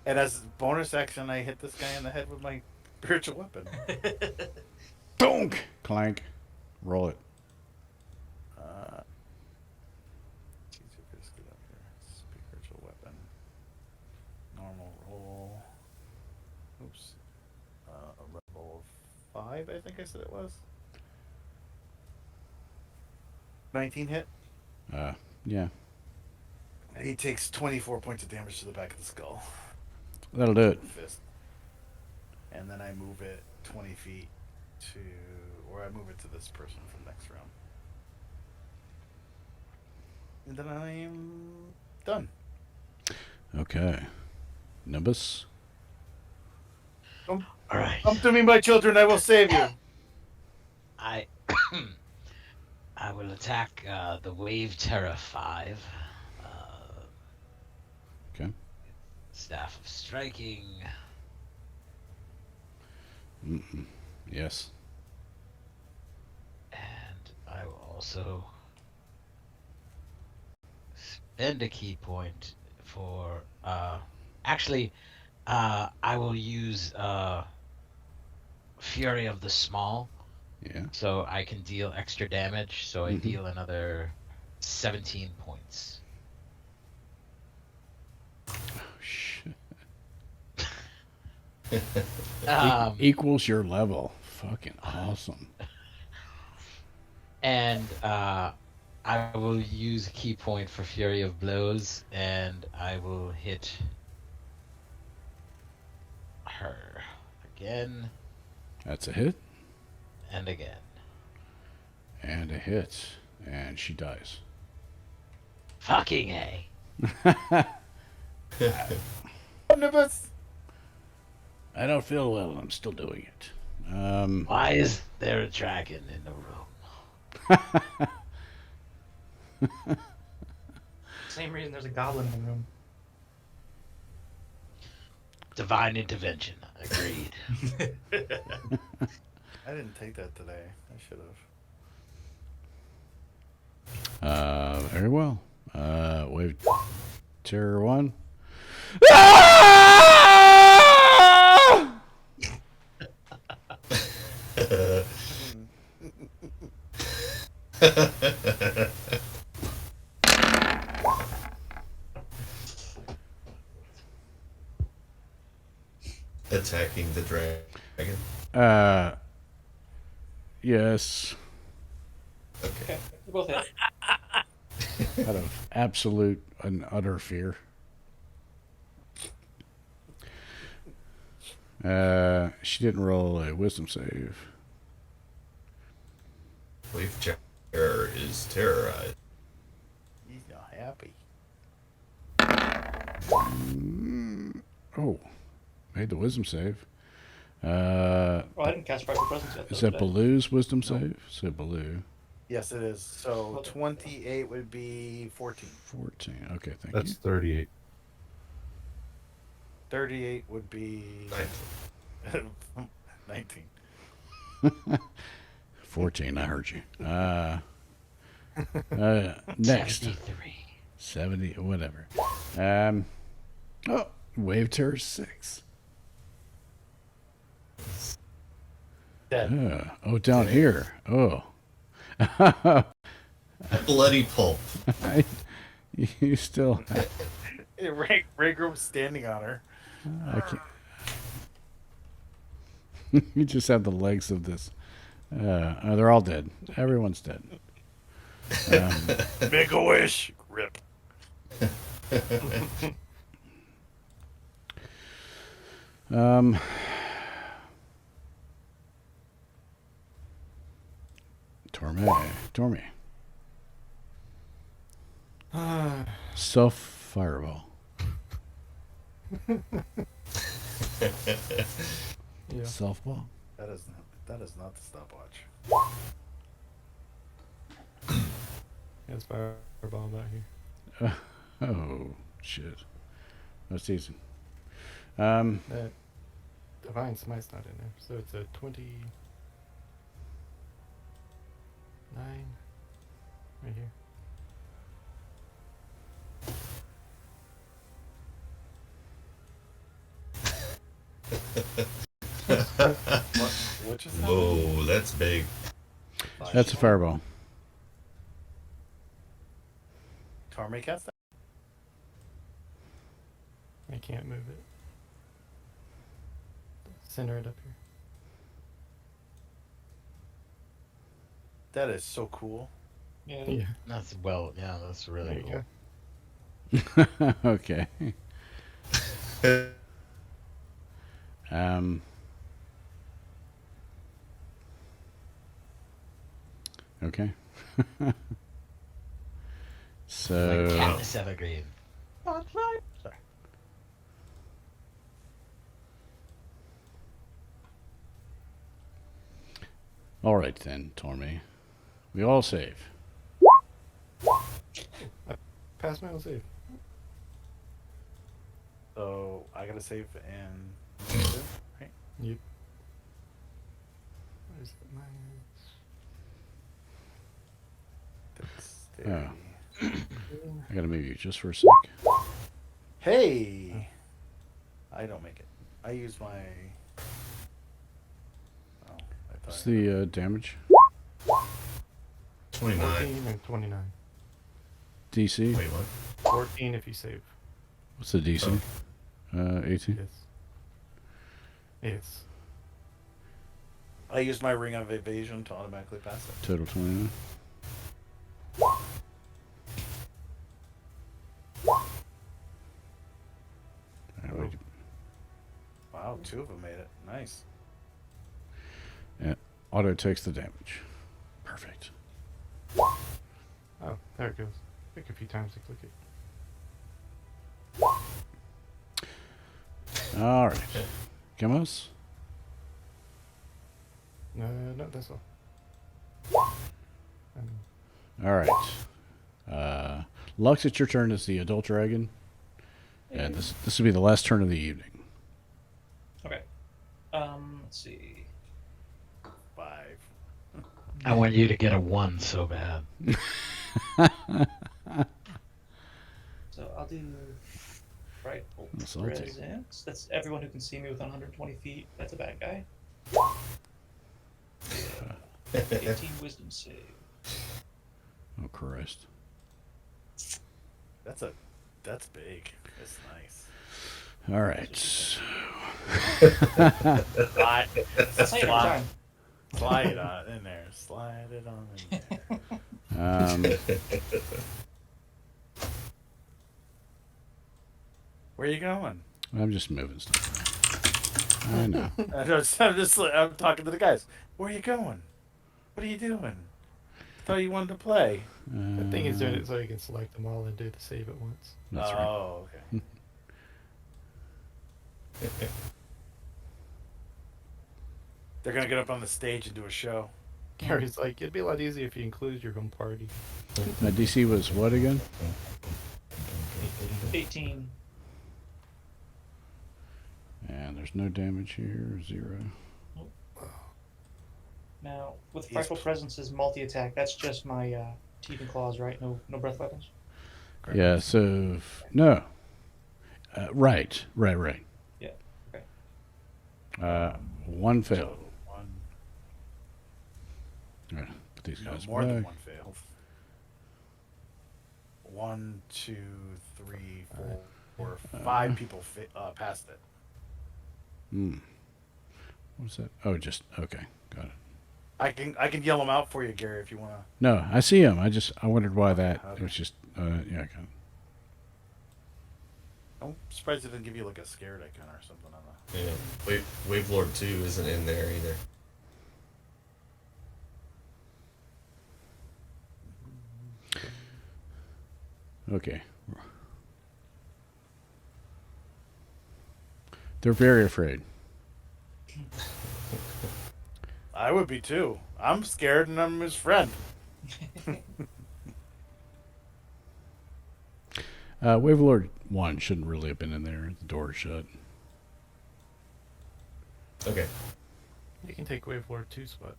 And as a bonus action, I hit this guy in the head with my spiritual weapon. Donk! Clank. Roll it. Let's get up here. Spiritual weapon. Normal roll. Oops. A level 5, I think I said it was. 19 hit. Yeah. He takes 24 points of damage to the back of the skull. That'll do it. Fist. And then I move it 20 feet to, or I move it to this person for next round. And then I'm done. Okay. Nimbus. All right. Come to me, my children, I will save you. I I will attack the Wave Terror 5. Okay. Staff of Striking. Yes. And I will also spend a key point for actually I will use Fury of the Small, Yeah. so I can deal extra damage, so I Mhm. deal another 17 points. Oh, shit. Um, Equals your level. Fucking awesome. and I will use a key point for Fury of Blows, and I will hit her again That's a hit and again. and a hit, and she dies. Fucking A. Omnibus. I don't feel well, and I'm still doing it. Why is there a dragon in the room? Same reason there's a goblin in the room. Divine intervention. Agreed. I didn't take that today. I should have. Very well. Wave Terror 1. Attacking the dragon. Yes. Okay. We both hit. Out of absolute and utter fear. She didn't roll a wisdom save. Wave terror is terrorized. He's not happy. Oh, made the wisdom save. Oh, I didn't cast Private Presence yet. Is though, that did I? Baloo's wisdom save? So Baloo. Yes, it is. So Okay. 28 would be 14. 14. Okay, thank That's you. 38. 38 would be 19. 14, I heard you. Next. 73. 70, whatever. Wave Terror 6. Dead. Oh, down here. Oh. Bloody pulp. You still. Ray Groom's standing on her. I can't. You just have the legs of this. They're all dead. Everyone's dead. Make a wish. Rip. Torme. Self fireball. Yeah. Self ball. That is not the stopwatch. There's fireball out here. Oh shit. That's easy. That divine smite's not in there, so it's a 29 right here. What just happened? Whoa, that's big. That's a fireball. Torme cast that? I can't move it. Center it up here. That is so cool. Yeah. That's really There cool. you go. Okay. Okay. So. Katniss Evergreen. Sorry. All right then, Torme. We all save. Pass my own save. So I gotta save and right? Yep. Where's my... Oh. I gotta move you just for a sec. Hey, I don't make it. I use my. Oh, I What's thought. the damage? 29. 14 and 29. DC? Wait, what? 14 if you save. What's the DC? 18? Yes. Yes. I use my ring of evasion to automatically pass it. Total 29. Alright, Wow, 2 of them made it. Nice. auto takes the damage. Perfect. Oh, there it goes. Click a few times to click it. Alright. Gamos? No, that's all. Alright. Lux, it's your turn as the adult dragon. And this will be the last turn of the evening. Okay. Let's see. 5. I want you to get a 1 so bad. So I'll do frightful Assaulting. presence. That's everyone who can see me within 120 feet. That's a bad guy. 18 wisdom save. Oh, Christ. That's big. That's nice. Alright. Slide, That's not every time. slide it on in there. Slide it on in there. Where are you going? I'm just moving stuff around. I know. I'm talking to the guys. Where are you going? What are you doing? Thought you wanted to play. The thing is doing it so you can select them all and do the save at once. That's right. Oh, okay. They're gonna get up on the stage and do a show. Gary's like, it'd be a lot easier if you included your home party. DC was what again? 18. And there's no damage here. 0. Now, with frightful presence is multi-attack. That's just my teeth and claws, right? No breath weapons. Yeah, so... No. Right. Yeah. Okay. 1 failed. All right, put these No, guys more than back. one failed. 1, 2, 3, 4, 5 people passed it. Hmm. What's that? Oh, just okay. Got it. I can yell them out for you, Gary, if you want to. No, I see him. I wondered why that. Okay. It was just yeah. I got it. I'm surprised it didn't give you like a scared icon or something on the. Yeah. Wave Lord 2 isn't in there either. Okay. They're very afraid. I would be too. I'm scared and I'm his friend. Wavelord 1 shouldn't really have been in there. The door is shut. Okay. You can take Wave Lord 2 spot.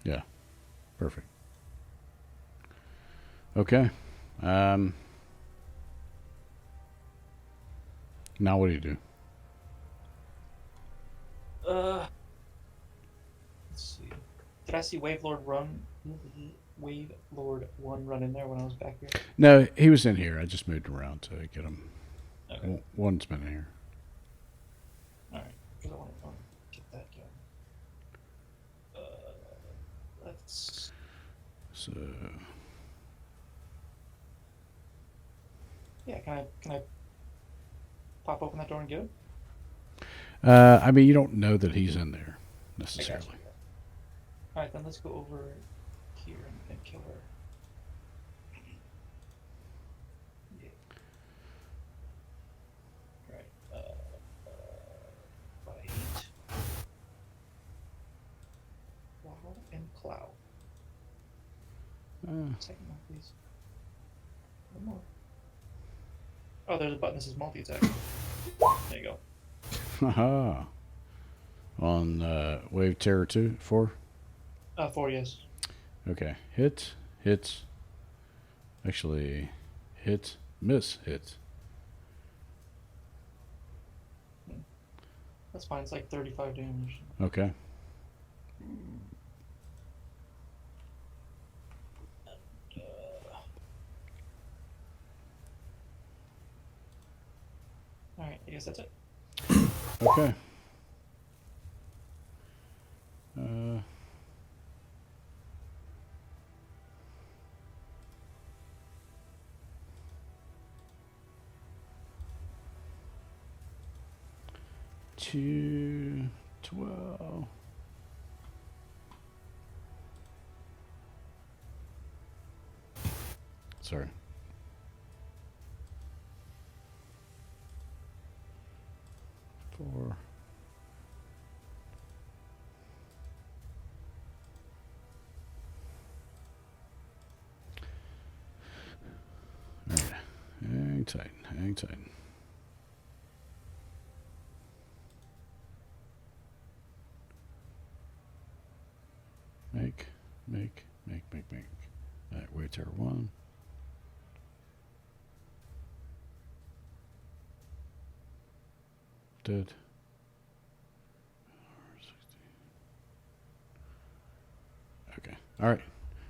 Yeah. Perfect. Okay. Now what do you do? Let's see. Did I see Wave Lord run? Wave Lord 1 run in there when I was back here? No, he was in here. I just moved around to get him. Okay. One's been in here. Alright. Because I want to get that going. Let's. So Yeah, can I pop open that door and get him? I mean, you don't know that he's in there I necessarily. got you. Alright, then let's go over here and kill her. Yeah. Right. Bite. Wow and cloud. Second one, please. One more. Oh, there's a button that says multi-attack. There you go. Haha. On Wave Terror 2, 4? 4, yes. Okay. Hit. Actually, hit, miss, hit. That's fine, it's like 35 damage. Okay. Alright, I guess that's it. Okay. Two, 12. Sorry. Four. All right. Hang tight. Hang tight. Make. All right, wait there. 1. Dead. Okay. All right.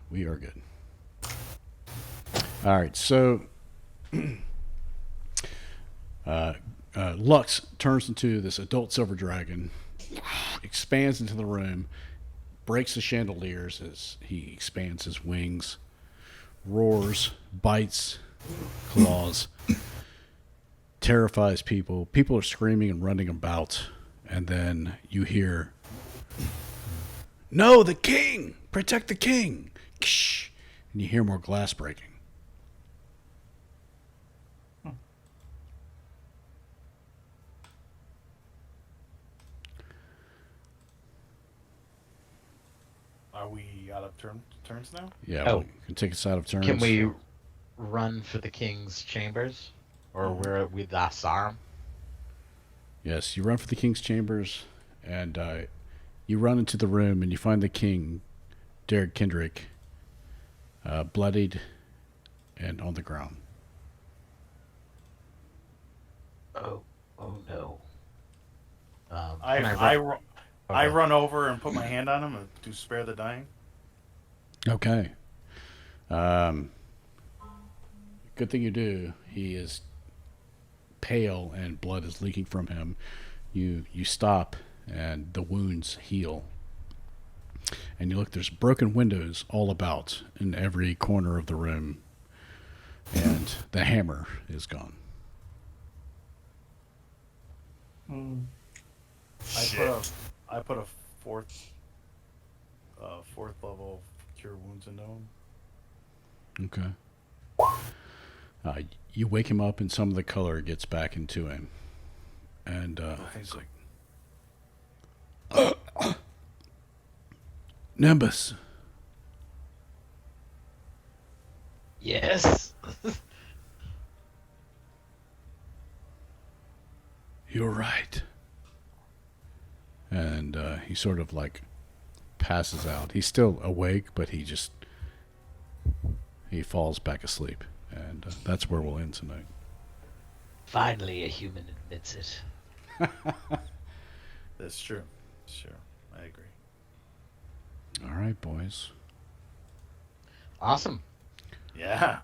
We are good. All right. So, Lux turns into this adult silver dragon, expands into the room, breaks the chandeliers as he expands his wings, roars, bites, claws, terrifies people. People are screaming and running about, and then you hear, "No, the king! Protect the king!" And you hear more glass breaking. Are we out of turns now? Yeah, Oh. we can take us out of turns. Can we run for the king's chambers? Or where we last saw him? Yes, you run for the king's chambers, and you run into the room, and you find the king, Derid Kendrick, bloodied and on the ground. Oh no. I can I run? run over and put my hand on him to spare the dying. Okay. Good thing you do. He is pale and blood is leaking from him. You stop and the wounds heal. And you look, there's broken windows all about in every corner of the room. And the hammer is gone. Mm. I put a fourth level cure wounds into him. Okay. You wake him up and some of the color gets back into him. And he's like, Nimbus, Yes. you're right. And he sort of like passes out. He's still awake, but he falls back asleep. And that's where we'll end tonight. Finally, a human admits it. That's true. Sure, I agree. All right, boys. Awesome. Yeah.